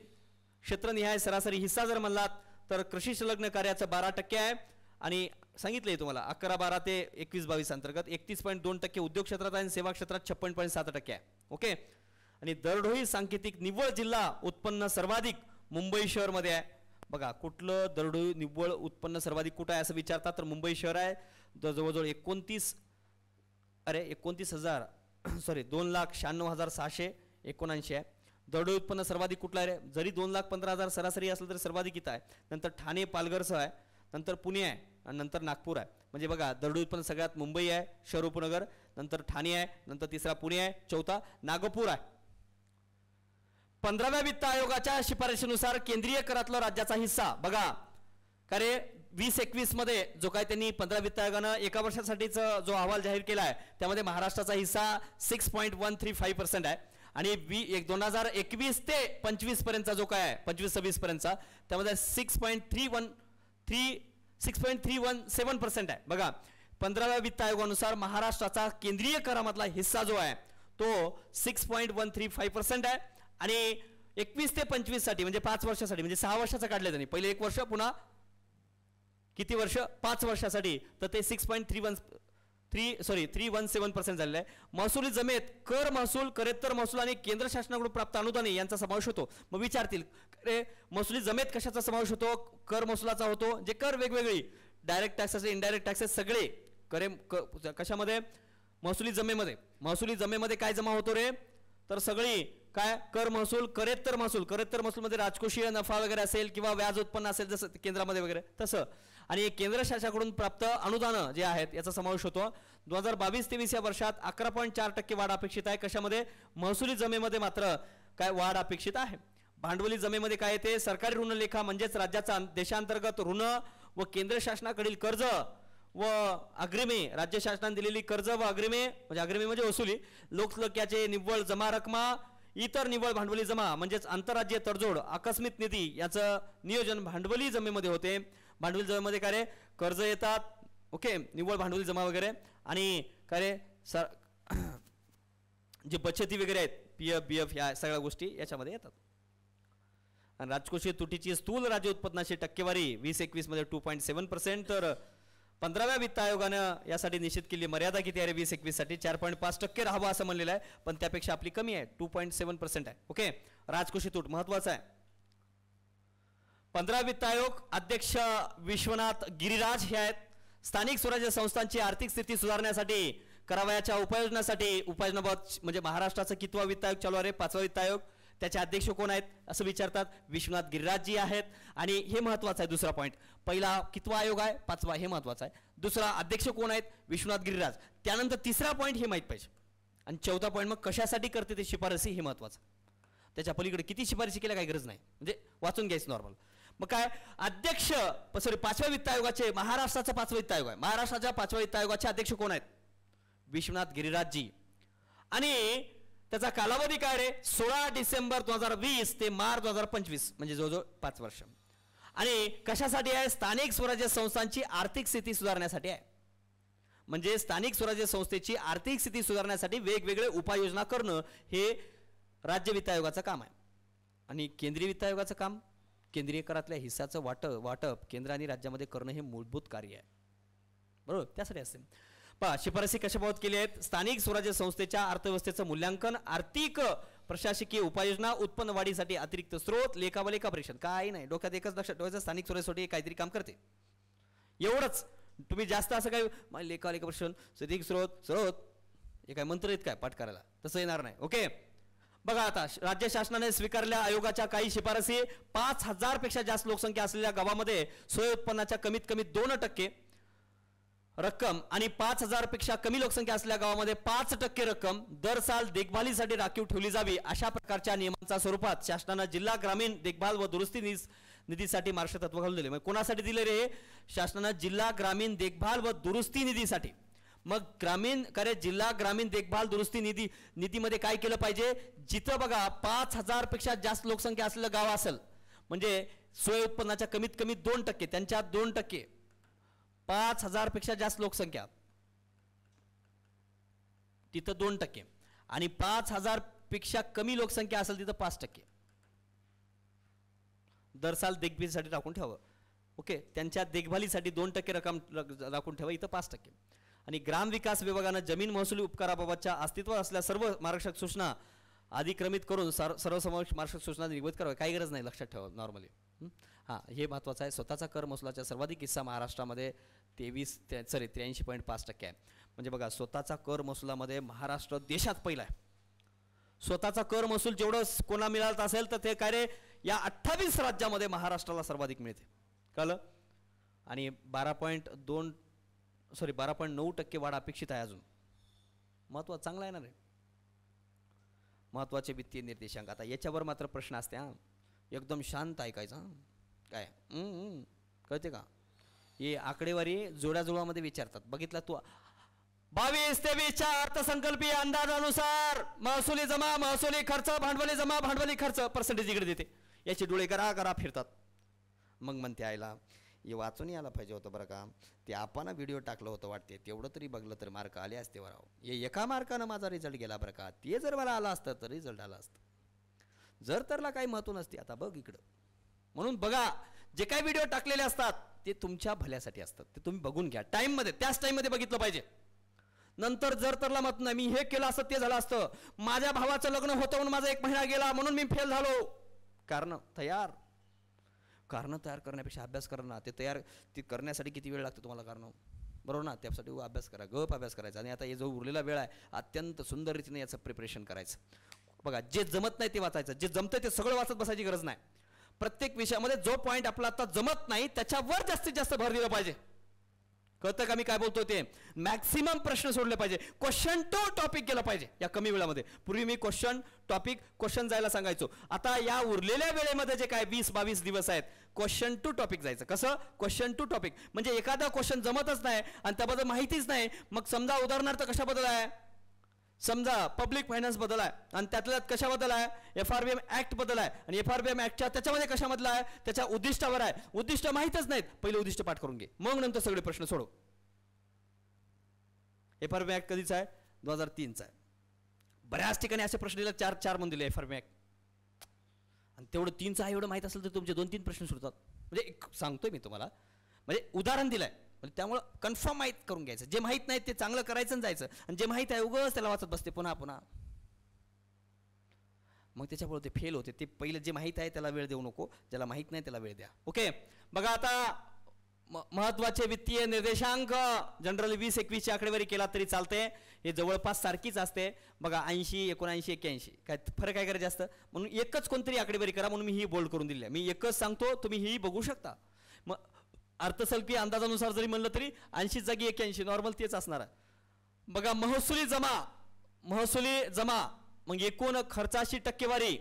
क्षेत्रनिहाय सरासरी हिस्सा जर म्हणलात तर कृषी संलग्न कार्याचं 12% आहे. आणि सांगितलंय तुम्हाला 11-12 ते 21-22 अंतर्गत 31.2% उद्योग क्षेत्रात आहे आणि सेवा क्षेत्रात 56.7% आहे. ओके. आणि दरडोई सांकेतिक निव्वळ जिल्हा उत्पन्न सर्वाधिक मुंबई शहरमध्ये आहे. बघा कुठलं दरडोई निव्वळ उत्पन्न सर्वाधिक कुठं आहे असं विचारतात तर मुंबई शहर आहे. जवळजवळ 2,96,679 आहे. दरडोई उत्पन्न सर्वाधिक कुठलं आहे रे, जरी 2,15,000 सरासरी असलं तरी सर्वाधिक इथं आहे. नंतर ठाणे पालघरसह आहे, नंतर पुणे आहे आणि नंतर नागपूर आहे. म्हणजे बघा दरडोई उत्पन्न सगळ्यात मुंबई आहे, शहर उपनगर, नंतर ठाणे आहे, नंतर तिसरा पुणे आहे, चौथा नागपूर आहे. 15व्या वित्त आयोगाच्या शिफारशीनुसार केंद्रीय करातला राज्याचा हिस्सा बघा का रे 20-21 मध्ये जो काय त्यांनी 15 वित्त आयोगानं एका वर्षासाठीचा जो अहवाल जाहीर केला आहे त्यामध्ये महाराष्ट्राचा हिस्सा 6.135% आहे. आणि 2021 ते 25 पर्यंतचा जो काय आहे 25-26 पर्यंतचा त्यामध्ये 6.317% आहे. बघा 15व्या वित्त आयोगानुसार महाराष्ट्राचा केंद्रीय करामधला हिस्सा जो आहे तो 6.135% आहे. आणि 21 ते 25 साठी म्हणजे 5 वर्षासाठी म्हणजे 6 वर्षाचा काढले त्यांनी, पहिले 1 वर्ष पुन्हा किती वर्ष 5 वर्षासाठी, तर ते 317% झालेलं आहे. महसुली जमेत कर महसूल, करेत्तर महसूल आणि केंद्र शासनाकडून प्राप्त अनुदाने यांचा समावेश होतो. मग विचारतील रे महसुली जमेत कशाचा समावेश होतो, कर महसुलाचा होतो. जे कर वेगवेगळी डायरेक्ट टॅक्सेस इंडायरेक्ट टॅक्सेस सगळे कशामध्ये महसुली जमेमध्ये काय जमा होतो रे, तर सगळी काय कर महसूल, करेत्तर महसूल मध्ये राजकोषीय नफा वगैरे असेल किंवा व्याज उत्पन्न असेल जसं केंद्रामध्ये वगैरे तसं. आणि केंद्र शासनाकडून प्राप्त अनुदान जे आहेत याचा समावेश होतो. 2022-23 या वर्षात 11.4% वाढ अपेक्षित आहे. कशामध्ये, महसुली जमेमध्ये मात्र काय वाढ अपेक्षित आहे. भांडवली जमेमध्ये काय येते, सरकारी ऋणलेखा म्हणजेच राज्याचा देशांतर्गत ऋण व केंद्र शासनाकडील कर्ज व अग्रिमे, राज्य शासनाने दिलेली कर्ज व अग्रिमे म्हणजे वसुली, लोकसंख्याचे निव्वळ जमा रक्कमा, इतर निव्वळ भांडवली जमा म्हणजेच आंतरराज्य तडजोड, आकस्मिक निधी याचं नियोजन भांडवली जमेमध्ये होते. भांडवली जमेमध्ये काय रे कर्ज येतात, ओके, निव्वळ भांडवली जमा वगैरे, आणि काय रे जे बचती वगैरे आहेत PF BF या सगळ्या गोष्टी याच्यामध्ये येतात. आणि राजकोषीय तुटीची स्थूल राज्य उत्पन्नाची टक्केवारी 20-21 मध्ये 2.7%, तर 15व्या वित्त आयोगानं यासाठी निश्चित केली मर्यादा किती आहे 20-21 साठी 4.5% राहावं असं म्हणलेलं आहे, पण त्यापेक्षा आपली कमी आहे 2.7% आहे. ओके, राजकोषी तूट महत्वाचा आहे. 15 वित्त आयोग अध्यक्ष विश्वनाथ गिरिराज हे आहेत. स्थानिक स्वराज्य संस्थांची आर्थिक स्थिती सुधारण्यासाठी करावयाच्या उपाययोजनासाठी उपाययोजनाबाबत म्हणजे महाराष्ट्राचा कितवा वित्त आयोग चालू आहे 5वा वित्त आयोग, त्याचे अध्यक्ष कोण आहेत असं विचारतात, विश्वनाथ गिरिराजजी आहेत. आणि हे महत्वाचं आहे. दुसरा पॉईंट, पहिला कितवा आयोग आहे 5वा हे महत्वाचं आहे. दुसरा अध्यक्ष कोण आहेत विश्वनाथ गिरिराज. त्यानंतर तिसरा पॉईंट हे माहीत पाहिजे. आणि चौथा पॉईंट मग कशासाठी करते ते शिफारसी हे महत्वाचं. त्याच्या पलीकडे किती शिफारसी केल्या काही गरज नाही, म्हणजे वाचून घ्यायचं नॉर्मल. मग काय अध्यक्ष 5व्या वित्त आयोगाचे महाराष्ट्राचा 5वा वित्त आयोग आहे. महाराष्ट्राच्या 5व्या वित्त आयोगाचे अध्यक्ष कोण आहेत विश्वनाथ गिरिराजजी. आणि त्याचा कालावधी काय रे 16 डिसेंबर 2020 ते मार्च 2025 म्हणजे जवळजवळ 5 वर्ष. आणि कशासाठी आहे स्थानिक स्वराज्य संस्थांची आर्थिक स्थिती सुधारण्यासाठी आहे. म्हणजे स्थानिक स्वराज्य संस्थेची आर्थिक स्थिती सुधारण्यासाठी वेगवेगळे उपाययोजना करणं हे राज्य वित्त आयोगाचं काम आहे. आणि केंद्रीय वित्त आयोगाचं काम केंद्रीय करातल्या हिस्साचं वाटप केंद्र आणि राज्यामध्ये करणं हे मूलभूत कार्य आहे. बरोबर, त्यासाठी असते. पहा शिफारसी कशाबाबत केली आहेत. स्थानिक स्वराज्य संस्थेच्या अर्थव्यवस्थेचं मूल्यांकन, आर्थिक प्रशासकीय उपाययोजना, उत्पन्न वाढीसाठी अतिरिक्त स्रोत, लेखा व लेखा परीक्षण. काही नाही, डोक्यात एकच लक्षात ठेवायचं स्थानिक स्वराज्यासाठी काहीतरी काम करते एवढंच. तुम्ही जास्त असं काय लेखा परीक्षण अधिक स्रोत हे काय मंत्र आहेत काय पाठ करायला, तसं येणार नाही. ओके, बघा आता राज्य शासनाने स्वीकारलेल्या आयोगाच्या काही शिफारसी 5000 पेक्षा जास्त लोकसंख्या असलेल्या गावामध्ये सोय उत्पन्नाच्या कमीत कमी 2% रक्कम आणि 5000 पेक्षा कमी लोकसंख्या असलेल्या गावामध्ये 5% रक्कम दर साल देखभालीसाठी राखीव ठेवली जावी अशा प्रकारच्या नियमांच्या स्वरूपात शासनानं जिल्हा ग्रामीण देखभाल व दुरुस्ती निधीसाठी महाराष्ट्र तत्व घालून दिले. मग कोणासाठी दिले रे शासनानं जिल्हा ग्रामीण देखभाल व दुरुस्ती निधीसाठी. मग ग्रामीण कार्य जिल्हा ग्रामीण देखभाल दुरुस्ती निधीमध्ये काय केलं पाहिजे, जिथं बघा 5000 पेक्षा जास्त लोकसंख्या असलेलं गाव असेल म्हणजे सोय उत्पन्नाच्या कमीत कमी 2%, त्यांच्या 2%, 5000 पेक्षा जास्त लोकसंख्या तिथं 2% आणि 5000 पेक्षा कमी लोकसंख्या असेल तिथं 5% दर साल देखभालीसाठी राखून ठेवावं. ओके, त्यांच्या देखभालीसाठी 2% रक्कम राखून ठेवा, इथं 5%. आणि ग्रामविकास विभागानं जमीन महसुली उपकाराबाबतच्या अस्तित्वात असलेल्या सर्व मार्गदर्शक सूचना अधिक्रमित करून सर्वसमावेशक मार्गदर्शक सूचना निर्गमित कराव्या. काही गरज नाही, लक्षात ठेवा नॉर्मली. हां, हे महत्त्वाचं आहे. स्वतःचा कर महसुलाचा सर्वाधिक हिस्सा महाराष्ट्रामध्ये 83.5% आहे. म्हणजे बघा स्वतःचा कर महसुलामध्ये महाराष्ट्र देशात पहिला आहे. स्वतःचा कर महसूल जेवढं कोणा मिळाला असेल तर ते काय रे या 28 राज्यामध्ये महाराष्ट्राला सर्वाधिक मिळते, कळलं. आणि 12.9% वाढ अपेक्षित आहे. अजून महत्त्वाचं चांगला आहे ना रे. महत्त्वाचे वित्तीय निर्देशांक. आता याच्यावर मात्र प्रश्न असते. हां, एकदम शांत ऐकायचं. हां काय कळते का, हे आकडेवारी जोड्याजोडामध्ये विचारतात. बघितला तू 22-23च्या अर्थसंकल्पीय अंदाजानुसार महसुली जमा महसुली खर्च भांडवली जमा भांडवली खर्च पर्सेंटेज इकडे देते. याचे डोळे गरा फिरतात. मग म्हणते आयला हे वाचून यायला पाहिजे होतं बरं का, ते आपण व्हिडिओ टाकलं होतं वाटते, तेवढं तरी बघलं तर मार्क आले असते बरं. हे एका मार्कानं माझा रिझल्ट गेला बरं का, ते जर मला आला असतं तर रिझल्ट आला असतं. जर तरला काही महत्व नसते. आता बघ इकडं. म्हणून बघा जे काही व्हिडिओ टाकलेले असतात ते तुमच्या भल्यासाठी असतात, ते तुम्ही बघून घ्या टाईममध्ये, त्याच टाईममध्ये बघितलं पाहिजे. नंतर जर तरला मत नाही मी हे केलं असतं ते झालं असतं, माझ्या भावाचं लग्न होतं म्हणून माझा 1 महिना गेला म्हणून मी फेल झालो. कारण तयार करण्यापेक्षा अभ्यास करा ना. ते करण्यासाठी किती वेळ लागतो तुम्हाला कारण, बरोबर ना. त्यासाठी अभ्यास करा, अभ्यास करायचा. आणि आता हे जो उरलेला वेळ आहे अत्यंत सुंदर रीतीने याचं प्रिपरेशन करायचं. बघा जे जमत नाही ते वाचायचं, जे जमतं ते सगळं वाचत बसायची गरज नाही. प्रत्येक विषयामध्ये जो पॉईंट आपला आता जमत नाही त्याच्यावर जास्तीत जास्त भर दिला पाहिजे. कळतं का मी काय बोलतो ते. मॅक्सिमम प्रश्न सोडले पाहिजे, क्वेश्चन टू टॉपिक गेला पाहिजे या कमी वेळामध्ये. पूर्वी मी क्वेश्चन जायला सांगायचो. आता या उरलेल्या वेळेमध्ये जे काय 20-22 दिवस आहेत क्वेश्चन टू टॉपिक जायचं. कसं क्वेश्चन टू टॉपिक म्हणजे एखादा क्वेश्चन जमतच नाही आणि त्याबद्दल माहितीच नाही. मग समजा उदाहरणार्थ कशाबद्दल आहे, समजा पब्लिक फायनान्स बद्दल आहे आणि त्यातल्या कशाबद्दल आहे, FRBM ऍक्ट बद्दल आहे आणि FRBM ऍक्टच्या त्याच्यामध्ये कशामधला आहे, त्याच्या उद्दिष्टावर आहे. उद्दिष्ट माहीतच नाहीत, पहिले उद्दिष्ट पाठ करून घे, मग नंतर सगळे प्रश्न सोडव. FRBM ऍक्ट कधीचा आहे, 2003चा आहे. बऱ्याच ठिकाणी असे प्रश्न दिले 4 म्हणून दिले FRBM ऍक्ट. आणि तेवढं 3चं आहे एवढं माहित असेल तर तुमचे 2-3 प्रश्न सुटतात. म्हणजे सांगतोय मी तुम्हाला, म्हणजे उदाहरण दिलंय. म्हणजे त्यामुळं कन्फर्म माहीत करून घ्यायचं, जे माहीत नाही ते चांगलं करायचं आणि जायचं, आणि जे माहीत आहे उगाच त्याला वाचत बसते पुन्हा पुन्हा, मग त्याच्यामुळे ते फेल होते. ते पहिलं जे माहीत आहे त्याला वेळ देऊ नको, ज्याला माहीत नाही त्याला वेळ द्या. ओके, बघा आता महत्वाचे वित्तीय निर्देशांक जनरल 20-21ची आकडेवारी केला तरी चालते, हे जवळपास सारखीच असते. बघा 80, 79, 81 काय फरक काय करायचं जास्त, म्हणून एकच कोणतरी आकडेवारी करा, म्हणून मी ही बोल्ड करून दिली आहे. मी एकच सांगतो, तुम्ही ही बघू शकता. मग अर्थसंकल्पीय अंदाजानुसार जरी म्हणलं तरी 80 जागी 81 नॉर्मल तेच असणार आहे. बघा महसुली जमा मग एकूण खर्चाची टक्केवारी,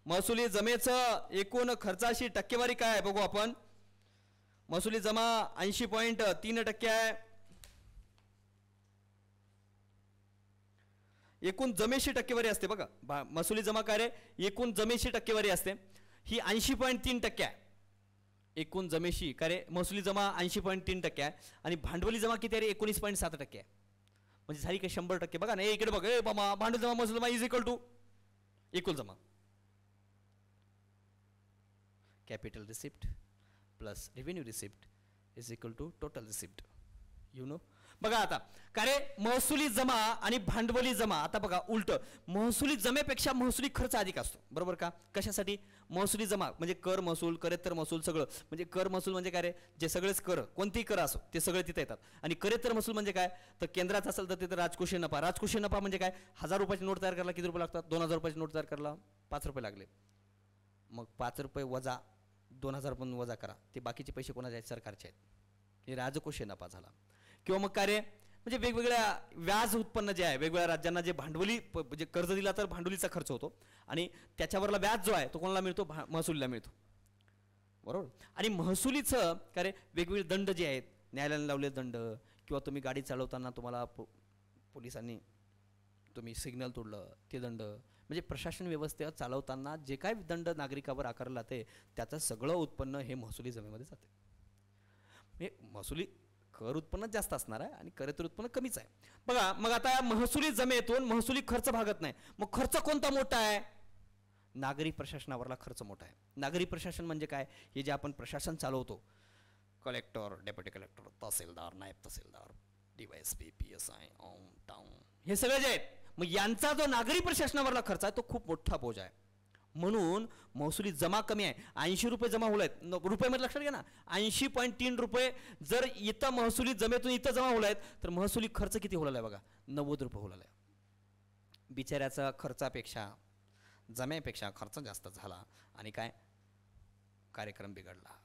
महसुली जमेचं एकूण खर्चाची टक्केवारी काय बघू आपण. महसुली जमा 80.3% आहे. एकूण जमेची टक्केवारी असते बघा, महसुली जमा काय रे, एकूण जमेची टक्केवारी असते, ही 80.3% आहे. एकूण जमेशी काय रे, महसुली जमा 80.3% आहे, आणि भांडवली जमा किती आहे रे, 19.7% आहे. म्हणजे झाली काय 100%. बघा ना इकडे बघ, भांडवल जमा महसूल जमा इज इक्वल टू एकूण जमा, capital receipt plus revenue receipt is equal to total receipt. बघा आता का रे, महसुली जमा आणि भांडवली जमा, आता बघा उलट, महसुली जमेपेक्षा महसुली खर्च अधिक असतो, बरोबर का. कशासाठी, महसुली जमा म्हणजे कर महसूल, करेत्तर महसूल सगळं, म्हणजे कर महसूल म्हणजे काय रे, जे सगळेच कर कोणतेही कर असो ते सगळे तिथे येतात. आणि करेत्तर महसूल म्हणजे काय, तर केंद्राचा असेल तर तिथे राजकोषीय नफा. राजकोषीय नफा म्हणजे काय, 1000 रुपयाची नोट तयार करायला किती रुपये लागतात, 2000 रुपयाची नोट तयार करायला 5 रुपये लागले. मग 5 रुपये वजा 2000 पण वजा करा, ते बाकीचे पैसे कोणाचे आहेत, सरकारचे आहेत, हे राजकोषीय नफा झाला. किंवा मग काय रे, म्हणजे वेगवेगळ्या व्याज उत्पन्न जे आहे, वेगवेगळ्या राज्यांना जे भांडवली म्हणजे कर्ज दिला तर भांडवलीचा खर्च होतो, आणि त्याच्यावरला व्याज जो आहे तो कोणाला मिळतो, महसुलीला मिळतो, बरोबर. आणि महसुलीचं काय रे, वेगवेगळे दंड जे आहेत, न्यायालयाने लावलेले दंड, किंवा तुम्ही गाडी चालवताना तुम्हाला पोलिसांनी तुम्ही सिग्नल तोडलं ते दंड, म्हणजे प्रशासन व्यवस्था चालवताना जे काय दंड नागरिकावर आकारला जाते त्याचं सगळं उत्पन्न हे महसुली जमेमध्ये जाते. म्हणजे महसुली कर उत्पन्न जास्त असणार आहे आणि करेत्तर उत्पन्न कमीच आहे. बघा मग आता या महसुली जमेतून महसुली खर्च भागत नाही, मग खर्च कोणता मोठा आहे, नागरी प्रशासनावरला खर्च मोठा आहे. नागरी प्रशासन म्हणजे काय, हे जे आपण प्रशासन चालवतो, कलेक्टर, डेप्युटी कलेक्टर, तहसीलदार, नायब तहसीलदार, DYSP, PSI, टाउन, हे सगळे जे आहेत, मग यांचा जो नागरी प्रशासनावरला खर्च आहे तो खूप मोठा बोज आहे. म्हणून महसुली जमा कमी आहे. 80 रुपये जमा होलायत, रुपयामध्ये लक्षात घ्या ना, 80.3 रुपये जर इथं महसुली जमेतून इथं जमा होलायत तर महसुली खर्च किती होलाय बघा, 90 रुपये होलाय. बिचाऱ्याचा खर्चापेक्षा जमेपेक्षा खर्च जास्त झाला आणि काय कार्यक्रम बिघडला,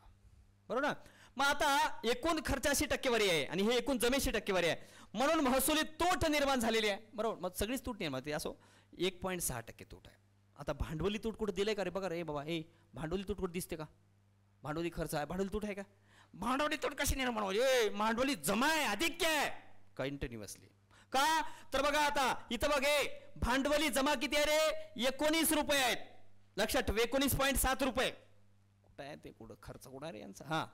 बरोबर ना. मग आता एकूण खर्चाची टक्केवारी आहे आणि हे एकूण जमेची टक्केवारी आहे, म्हणून महसुली तूट निर्माण झालेली आहे, बरोबर. मग सगळीच तूट निर्माण होती, असो 1.6% तूट आहे. आता भांडवली तूट कुठे दिले का रे, बघा रे बाबा, भांडवली तूट कुठे दिसते का, भांडवली खर्च आहे, भांडवली तूट आहे का, भांडवली तूट कशी निर्माण होईल, भांडवली जमा आहे, अधिक आहे कंटिन्युअसली का, तर बघा आता इथं बघे भांडवली जमा किती आहे रे, 19 रुपये आहेत, लक्षात ठेव, 19.7 रुपये. कुठं आहे ते, कुठं खर्च कुठं आहे रे यांचा, हा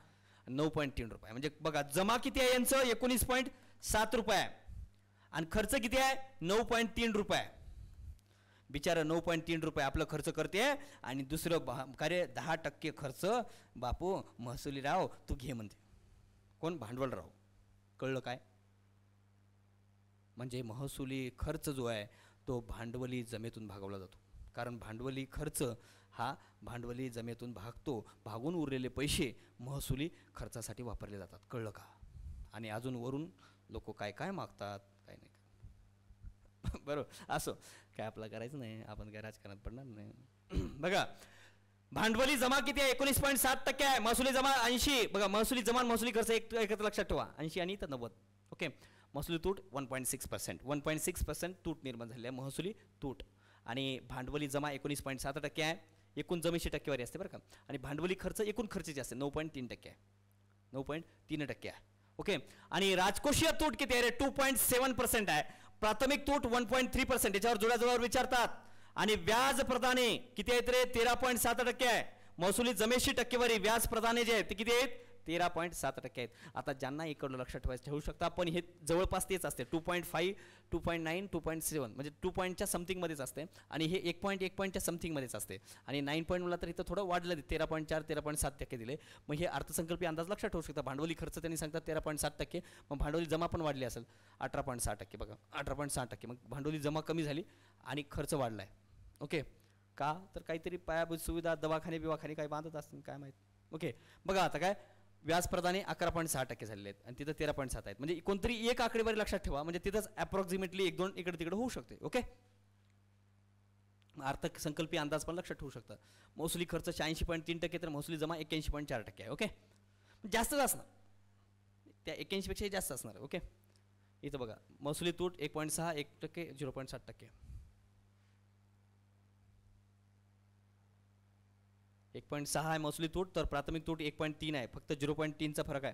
9.3 रुपये. म्हणजे बघा जमा किती आहे यांचं, 19.7 रुपये आहे, आणि खर्च किती आहे, 9.3 रुपये. बिचारा 9.3 रुपये आपलं खर्च करते, आणि दुसरं कार्य 10% खर्च बापू महसुली राव तू घे म्हणते, कोण, भांडवल राव. कळलं काय, म्हणजे महसुली खर्च जो आहे तो भांडवली जमेतून भागवला जातो, कारण भांडवली खर्च हा भांडवली जमेतून भागतो, भागून उरलेले पैसे महसुली खर्चासाठी वापरले जातात. कळलं का. आणि अजून वरून लोक काय काय मागतात, काय नाही बरोबर. असो काय आपलं करायचं नाही, आपण काय राजकारणात पडणार नाही. बघा भांडवली जमा किती आहे, 19.7% आहे, महसुली जमा 80. बघा महसुली जमा महसुली खर्च एकत्र लक्षात ठेवा, 80 आणि 90. ओके, महसुली तूट 1.6%, 1.6% तूट निर्माण झाली आहे, महसुली तूट. आणि भांडवली जमा 19.7% आहे, एकूण जमेची टक्केवारी असते बरं का. आणि भांडवली खर्च एकूण खर्चाची असते 9.3% आहे, 9.3% आहे. ओके, आणि राजकोषीय तूट किती आहे रे, 2.7% आहे. प्राथमिक तूट 1.3%, याच्यावर जुळ्याजुळ्यावर विचारतात. आणि व्याज प्रदाने किती आहेत रे, 13.7% आहे. महसुली जमेची टक्केवारी व्याज प्रदाने जे आहेत ते किती आहेत, 13.7% आहेत. आता ज्यांना इकडलं लक्षात ठेवू शकता, पण हे जवळपास तेच असते 2.5, 2.9, 2.7 म्हणजे 2 पॉईंटच्या समथिंगमध्येच असते आणि हे 1 पॉईंटच्या समथिंगमध्येच असते आणि 9 पॉईंट मला तर इथं थोडं वाढलं 13.4, 13.7% दिले. मग हे अर्थसंकल्पीय अंदाज लक्षात ठेवू शकता. भांडवली खर्च त्यांनी सांगतात 13.7%, मग भांडवली जमा पण वाढली असेल 18.6%. बघा 18.6%, मग भांडवली जमा कमी झाली आणि खर्च वाढला आहे. ओके, का तर काहीतरी पायाभूत सुविधा, दवाखाने काही बांधत असतील काय माहीत. ओके, बघा आता काय व्याज प्रदाने 11.6% झालेले आहेत आणि तिथं 13.7 आहेत. म्हणजे कोणतरी एक आकडेवारी लक्षात ठेवा, म्हणजे तिथंच अप्रॉक्सिमेटली 1-2 इकडे तिकडे होऊ शकते. ओके, अर्थसंकल्पीय अंदाज पण लक्षात ठेवू शकता. महसुली खर्च 86.3% तर महसुली जमा 81.4% आहे. ओके, जास्तच असणार, त्या 81 पेक्षा जास्त असणार. ओके, इथं बघा महसुली तूट 1.6, 1%, 0.7%. 1.6 आहे महसुली तूट, तर प्राथमिक तूट 1.3 आहे, फक्त 0.3चा फरक आहे.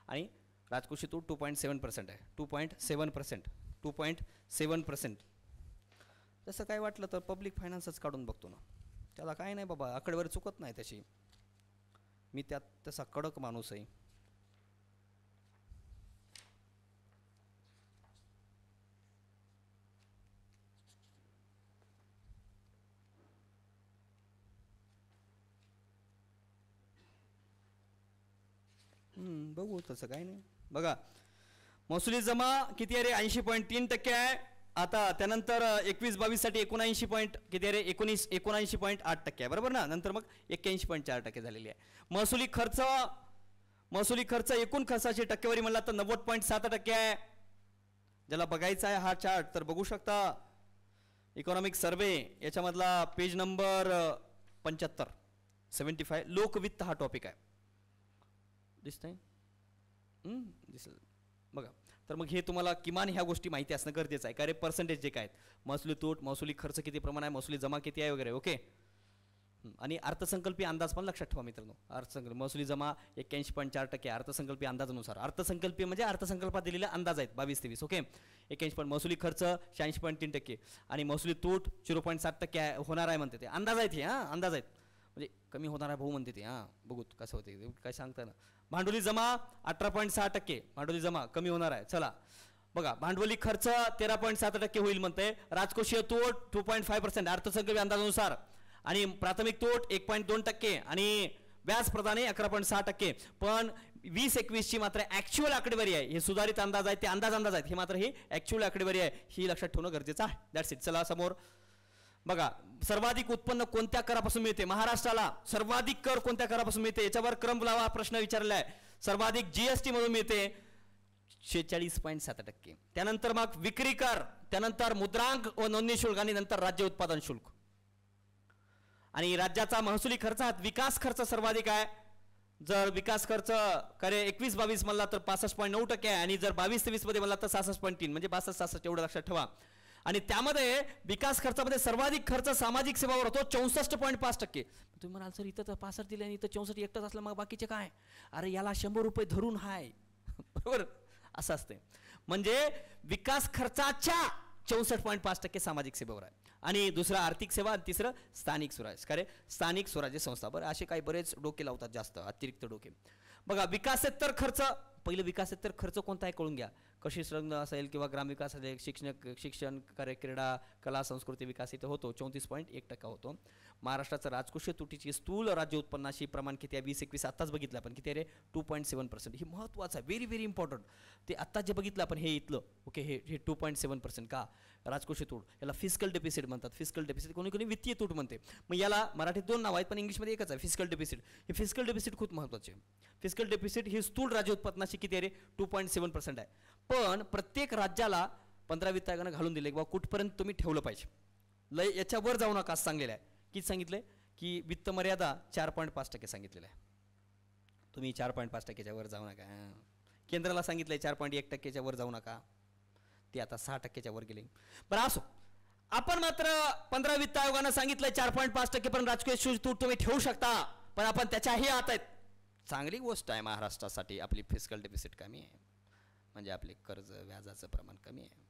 आणि राजकोषी तूट 2.7% आहे. 2.7%. तसं काय वाटलं तर पब्लिक फायनान्सच काढून बघतो ना, त्याला काय नाही बाबा, आकडेवारी चुकत नाही त्याची. मी त्यात तसा कडक माणूस आहे. बघू, तसं काय नाही. बघा महसुली जमा किती आहे रे, 80.3% आहे. आता त्यानंतर 21-22 साठी 79 किती आहे रे, 79.8% आहे, बरोबर ना. नंतर मग 81.4% झालेली आहे. महसुली खर्च एकूण खर्चाची टक्केवारी म्हणला तर 90.7% आहे. ज्याला बघायचा आहे हा चार्ट तर बघू शकता, इकॉनॉमिक सर्वे याच्यामधला पेज नंबर 75, 75. लोकवित्त हा टॉपिक आहे, दिसतंय दिसेल बघा. तर मग हे तुम्हाला किमान ह्या गोष्टी माहिती असणं गरजेचं आहे. का रे, पर्सेंटेज जे काय आहेत, महसुली तूट, महसुली खर्च किती प्रमाण आहे, महसुली जमा किती आहे वगैरे. ओके, आणि अर्थसंकल्पीय अंदाज पण लक्षात ठेवा मित्रांनो. महसुली जमा 81.4% अर्थसंकल्पीय अंदाजानुसार. अर्थसंकल्पीय म्हणजे अर्थसंकल्पात दिलेले अंदाज आहेत 22-23. ओके, 81. महसुली खर्च 86.3% आणि महसुली तूट 0.7% होणार आहे म्हणते ते. अंदाज आहेत हे, अंदाज आहेत, म्हणजे कमी होणार आहे भाऊ म्हणते ते. बघू कसं होते काय सांगता ना. भांडवली जमा 18.6%, भांडवली जमा कमी होणार आहे. चला बघा, भांडवली खर्च 13.7% होईल म्हणते. राजकोषीय तूट 2.5% अर्थसंकल्पीय अंदाजानुसार आणि प्राथमिक तूट 1.2% आणि व्याज प्रदाने 11.6%. पण 20-21 ची मात्र ऍक्च्युअल आकडेवारी आहे. हे सुधारित अंदाज आहे, ते अंदाज आहेत, हे मात्र ही ऍक्च्युअल आकडेवारी आहे, ही लक्षात ठेवणं गरजेचं आहे. That's it. चला समोर बघा, सर्वाधिक उत्पन्न कोणत्या करापासून मिळते महाराष्ट्राला, सर्वाधिक कर कोणत्या करापासून मिळते याच्यावर क्रम लावा प्रश्न विचारला आहे. सर्वाधिक जीएसटी मधून मिळते 46.7%. त्यानंतर मग विक्री कर, त्यानंतर मुद्रांक व नोंदणी शुल्क आणि नंतर राज्य उत्पादन शुल्क. आणि राज्याचा महसुली खर्चात विकास खर्च सर्वाधिक आहे. जर विकास खर्च करे 21-22 म्हणला तर 65.9% आहे आणि जर 22-23 मध्ये म्हणला तर 66.3 म्हणजे 62-66 एवढं लक्षात ठेवा. आणि त्यामध्ये विकास खर्चामध्ये सर्वाधिक खर्च सामाजिक सेवावर होतो 64.5%. तुम्ही म्हणाल सर इथं तर 65 दिले आणि इथं 64 एकटंच असलं, मग बाकीचे काय. अरे याला 100 रुपये धरून हाय, बरोबर असं असते. म्हणजे विकास खर्चाच्या 64.5% सामाजिक सेवेवर आहे आणि दुसरं आर्थिक सेवा आणि तिसरं स्थानिक स्वराज्य. खरे स्थानिक स्वराज्य संस्था, बरं असे काही बरेच डोके लावतात, जास्त अतिरिक्त डोके. बघा विकासेतर खर्च, पहिलं विकासेतर खर्च कोणता आहे कळून घ्या. कृषी संलग्न असेल किंवा ग्रामविकास असेल, शिक्षण कार्य, क्रीडा, कला, संस्कृती विकास इथे होतो 34.1% होतो. महाराष्ट्राचं राजकोषीय तुटीची स्थूल राज्य उत्पन्नाशी प्रमाण किती आहे 20-21 आत्ताच बघितलं आपण, किती आहे रे 2.7%. हे महत्त्वाचं आहे, व्हेरी व्हेरी इम्पॉर्टंट. ते आत्ता जे बघितलं आपण हे इथलं, ओके, हे 2.7% का राजकोषीय तूट, याला फिस्कल डेफिसिट म्हणतात. फिस्कल डेफिसिट कोणी कोणी वित्तीय तूट म्हणते. मग याला मराठीत 2 नाव आहेत पण इंग्लिशमध्ये एकच आहे, फिस्कल डेफिसिट. हे फिस्कल डेफिसिट खूप महत्त्वाचे आहे. फिस्कल डेफिसिट ही स्थूल राज्य उत्पन्नाशी किती आहे रे 2.7% आहे. पण प्रत्येक राज्याला 15 वित्त आयोगानं घालून दिले किंवा कुठपर्यंत तुम्ही ठेवलं पाहिजे, लय याच्यावर जाऊ नका असं सांगलेलं आहे. किती सांगितलंय की वित्त मर्यादा 4.5% सांगितलेलं आहे. तुम्ही 4.5%च्या वर जाऊ नका. केंद्राला सांगितलंय 4.1%च्या वर जाऊ नका, ते आता 6%च्या वर गेले. बरं असो, आपण मात्र 15 वित्त आयोगानं सांगितलंय 4.5% पर्यंत राजकीय तूट तुम्ही ठेवू शकता, पण आपण त्याच्याही आत आहेत. चांगली गोष्ट आहे महाराष्ट्रासाठी, आपली फिस्कल डेफिसिट कमी आहे, म्हणजे आपले कर्ज व्याजाचं प्रमाण कमी आहे.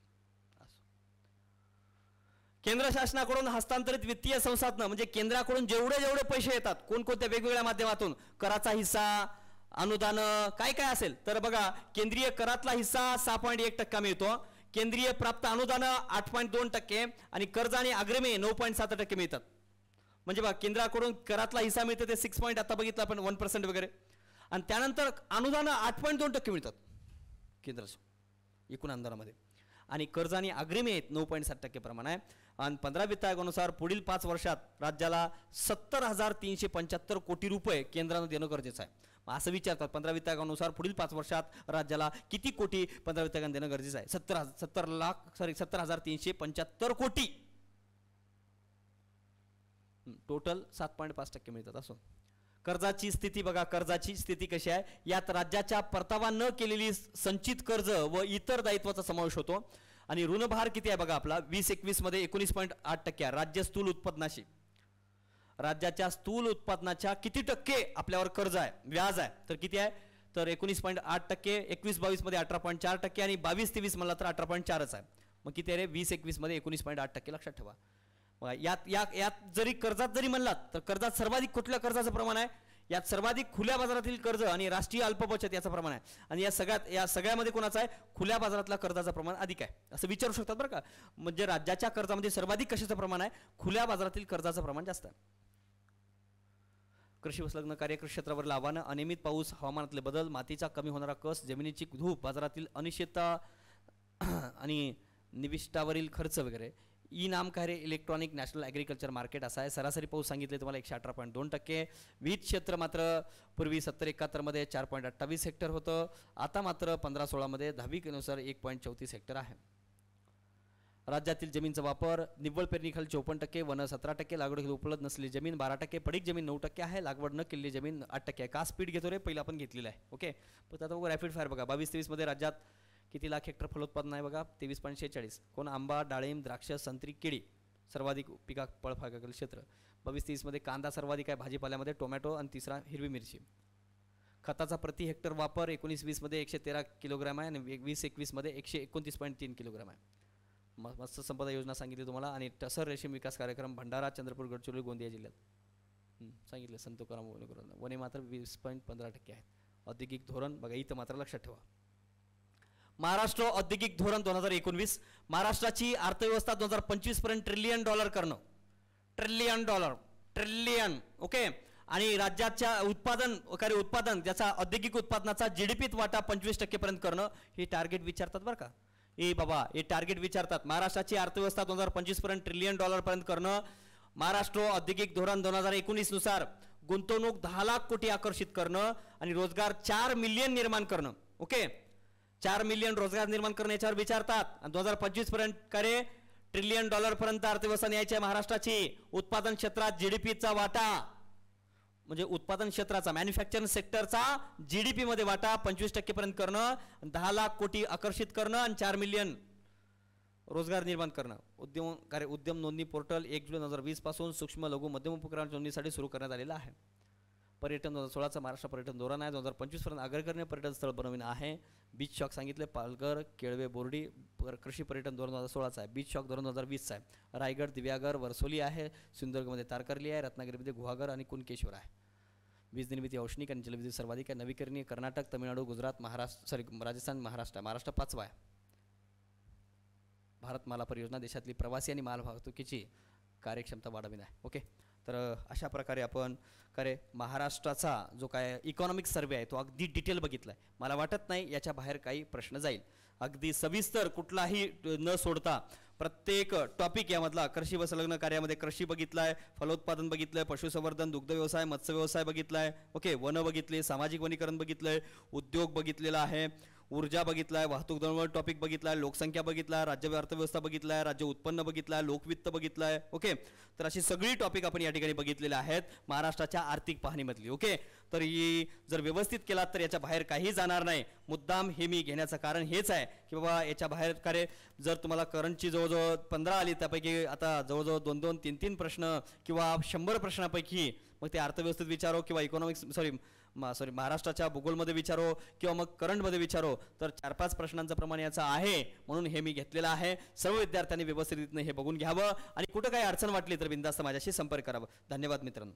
केंद्र शासनाकडून हस्तांतरित वित्तीय संसाधनं म्हणजे केंद्राकडून जेवढे पैसे येतात कोणकोणत्या वेगवेगळ्या माध्यमातून, कराचा हिस्सा, अनुदान काय काय असेल तर बघा, केंद्रीय करातला हिस्सा 6.1% मिळतो, केंद्रीय प्राप्त अनुदान 8.2% आणि कर्ज आणि अग्रिमे 9.7% मिळतात. म्हणजे बघा, केंद्राकडून करातला हिस्सा मिळतो ते 6 आता बघितलं आपण 1% वगैरे, आणि त्यानंतर अनुदान 8.2% मिळतात केंद्राच्या एकूण अनुदानामध्ये, आणि कर्ज आणि अग्रिमे 9.7% प्रमाण आहे. आणि 15 वित्त आयोगानुसार पुढील 5 वर्षात राज्याला 70,375 कोटी रुपये केंद्रानं देणं गरजेचं आहे. असं विचारतात 15 वित्त आयोगानुसार पुढील 5 वर्षात राज्याला किती कोटी 15 वित्त आयोगाने देणं गरजेचं आहे. 70,375 कोटी, टोटल 7.5% मिळतात. असो, कर्जाची स्थिती बघा, कर्जाची स्थिती कशी आहे. यात राज्याच्या परतावा न केलेली संचित कर्ज व इतर दायित्वाचा समावेश होतो. आणि ऋणभार किती आहे बघा, आपला 2021 मध्ये 19.8% राज्य स्थूल उत्पन्नाशी, राज्याच्या स्थूल उत्पादनाच्या किती टक्के आपल्यावर कर्ज आहे, व्याज आहे, तर किती आहे तर 19.8%, 21-22 मध्ये 18.4% आणि 22-23 म्हणला तर 18.4च आहे. मग किती आहे रे, 20-21 मध्ये 19.8% लक्षात ठेवा. यात जरी कर्जात जरी म्हणलात तर कर्जात सर्वाधिक कुठल्या कर्जाचं प्रमाण आहे, यात सर्वाधिक खुल्या बाजारातील कर्ज आणि राष्ट्रीय अल्प बचत याचं प्रमाण आहे. आणि या सगळ्यामध्ये कोणाचं आहे, खुल्या बाजारातल्या कर्जाचं प्रमाण अधिक आहे असं विचारू शकतात बरं का. म्हणजे राज्याच्या कर्जामध्ये सर्वाधिक कशाचं प्रमाण आहे, खुल्या बाजारातील कर्जाचं प्रमाण जास्त आहे. कृषी संलग्न कार्य, कृषी क्षेत्रावरील आव्हानं, अनियमित पाऊस, हवामानातले बदल, मातीचा कमी होणारा कस, जमिनीची धूप, बाजारातील अनिश्चितता आणि निविष्ठावरील खर्च वगैरे. ई नाम कार्य इलेक्ट्रॉनिक नॅशनल ॲग्रिकल्चर मार्केट असा आहे. सरासरी पाऊस सांगितले तुम्हाला 118.2%. वीज क्षेत्र मात्र पूर्वी 70-71 मध्ये 4.28 हेक्टर होतं, आता मात्र 15-16 मध्ये 10नुसार 1.34 हेक्टर आहे. राज्यातील जमीनचा वापर, निव्वळ पेरणीखाली 54%, वन 17%, लागवड उपलब्ध नसलेली जमीन 12%, पडीक जमीन 9% आहे, लागवड न केलेली जमीन 8% आहे. का स्पीड घेतो रे, पहिलं आपण घेतलेलं आहे. ओके, पण आता बघा रॅपिड फायर बघा, 22-23 मध्ये राज्यात किती लाख हेक्टर फलोत्पादन आहे बघा, 23.46. कोण आंबा, डाळिंब, द्राक्ष, संत्री, केळी सर्वाधिक पिका फळबागातील क्षेत्र. 22-23 मध्ये कांदा सर्वाधिक आहे, भाजीपाल्यामध्ये टोमॅटो आणि तिसरा हिरवी मिरची. खताचा प्रति हेक्टर वापर 19-20 मध्ये 113 किलोग्राम आहे आणि 20-21 मध्ये 129.3 किलोग्राम आहे. मत्स्य संपदा योजना सांगितली तुम्हाला. आणि टसर रेशीम विकास कार्यक्रम भंडारा, चंद्रपूर, गडचिरोली, गोंदिया जिल्ह्यात सांगितलं. संत तुकाराम वने मात्र 20.15% आहेत. औद्योगिक धोरण बघा, इथं मात्र लक्षात ठेवा, महाराष्ट्र औद्योगिक धोरण 2019, महाराष्ट्राची अर्थव्यवस्था 2025 पर्यंत $1 ट्रिलियन करणं, ट्रिलियन. ओके, आणि राज्याच्या उत्पादन ज्याचा औद्योगिक उत्पादनाचा GDPत वाटा 25% पर्यंत करणं, हे टार्गेट विचारतात बरं का. हे टार्गेट विचारतात. महाराष्ट्राची अर्थव्यवस्था 2025 पर्यंत $1 ट्रिलियन पर्यंत करणं. महाराष्ट्र औद्योगिक धोरण 2019 नुसार गुंतवणूक 10 लाख कोटी आकर्षित करणं आणि रोजगार 4 मिलियन निर्माण करणं. ओके, 4 मिलियन रोजगार निर्माण करणं याच्यावर विचारतात. आणि 2025 पर्यंत करे $1 ट्रिलियन पर्यंत अर्थव्यवस्था न्यायची आहे महाराष्ट्राची. उत्पादन क्षेत्रात GDPचा वाटा, म्हणजे उत्पादन क्षेत्राचा, मॅन्युफॅक्चरिंग सेक्टरचा GDP मध्ये वाटा 25% पर्यंत करणं, 10 लाख कोटी आकर्षित करणं आणि 4 मिलियन रोजगार निर्माण करणं. उद्यम नोंदणी पोर्टल 1 जुलै 2020 पासून सूक्ष्म लघु मध्यम उपक्रमांच्या नोंदणीसाठी सुरू करण्यात आलेला आहे. पर्यटन 2016चा महाराष्ट्र पर्यटन धोरण आहे. 2025 पर्यंत अग्रगण्य पर्यटन स्थळ बनवणं आहे. बीच शॉक सांगितले, पालघर, केळवे, बोर्डी. कृषी पर्यटन धोरण 2016चा आहे. बीच शॉक धोरण 2020चा आहे. रायगड, दिव्यागर, वर्सोली आहे. सिंधुदुर्गमध्ये तारकर्ली आहे. रत्नागिरीमध्ये गुहागर आणि कुणकेश्वर आहे. वीज निर्मिती औष्णिक आणि जलविद्युत सर्वाधिक आहे. नवीकरणीय कर्नाटक, तमिळनाडू, गुजरात, राजस्थान, महाराष्ट्र. महाराष्ट्र 5वा आहे. भारतमाला परियोजना देशातली प्रवासी आणि माल वाहतुकीची कार्यक्षमता वाढविणे आहे. ओके, तर अशा प्रकारे आपण महाराष्ट्राचा जो काय इकॉनॉमिक सर्वे आहे तो अगदी डिटेल बघितला आहे. मला वाटत नाही याच्या बाहेर काही प्रश्न जाईल. अगदी सविस्तर कुठलाही न सोडता प्रत्येक टॉपिक यामधला कृषी व संलग्न कार्यामध्ये कृषी बघितलाय, फलोत्पादन बघितलंय, पशुसंवर्धन, दुग्ध व्यवसाय, मत्स्य व्यवसाय बघितलाय. ओके, वन बघितले, सामाजिक वनीकरण बघितलंय, उद्योग बघितलेला आहे, ऊर्जा बघितलाय, वाहतूक दळणवळण टॉपिक बघितलाय, लोकसंख्या बघितलाय, राज्य अर्थव्यवस्था बघितलाय, राज्य उत्पन्न बघितलाय, लोकवित्त बघितलाय. ओके, तर अशी सगळी टॉपिक आपण या ठिकाणी बघितलेले आहेत महाराष्ट्राच्या आर्थिक पाहणीमधली. ओके, तर ही जर व्यवस्थित केलात तर याच्या बाहेर काही जाणार नाही. मुद्दाम हे मी घेण्याचं कारण हेच आहे की बाबा याच्या बाहेर जर तुम्हाला करंटची जवळजवळ 15 आली, त्यापैकी आता जवळजवळ 2-2, 3-3 प्रश्न किंवा 100 प्रश्नापैकी मग ते अर्थव्यवस्थेत विचारो किंवा इकॉनॉमिक्स महाराष्ट्राच्या भूगोलमध्ये विचारो किंवा मग करंटमध्ये विचारो, तर 4-5 प्रश्नांचं प्रमाण याचं आहे. म्हणून हे मी घेतलेलं आहे. सर्व विद्यार्थ्यांनी व्यवस्थित हे बघून घ्यावं आणि कुठं काही अडचण वाटली तर बिनधास्त माझ्याशी संपर्क करावा. धन्यवाद मित्रांनो.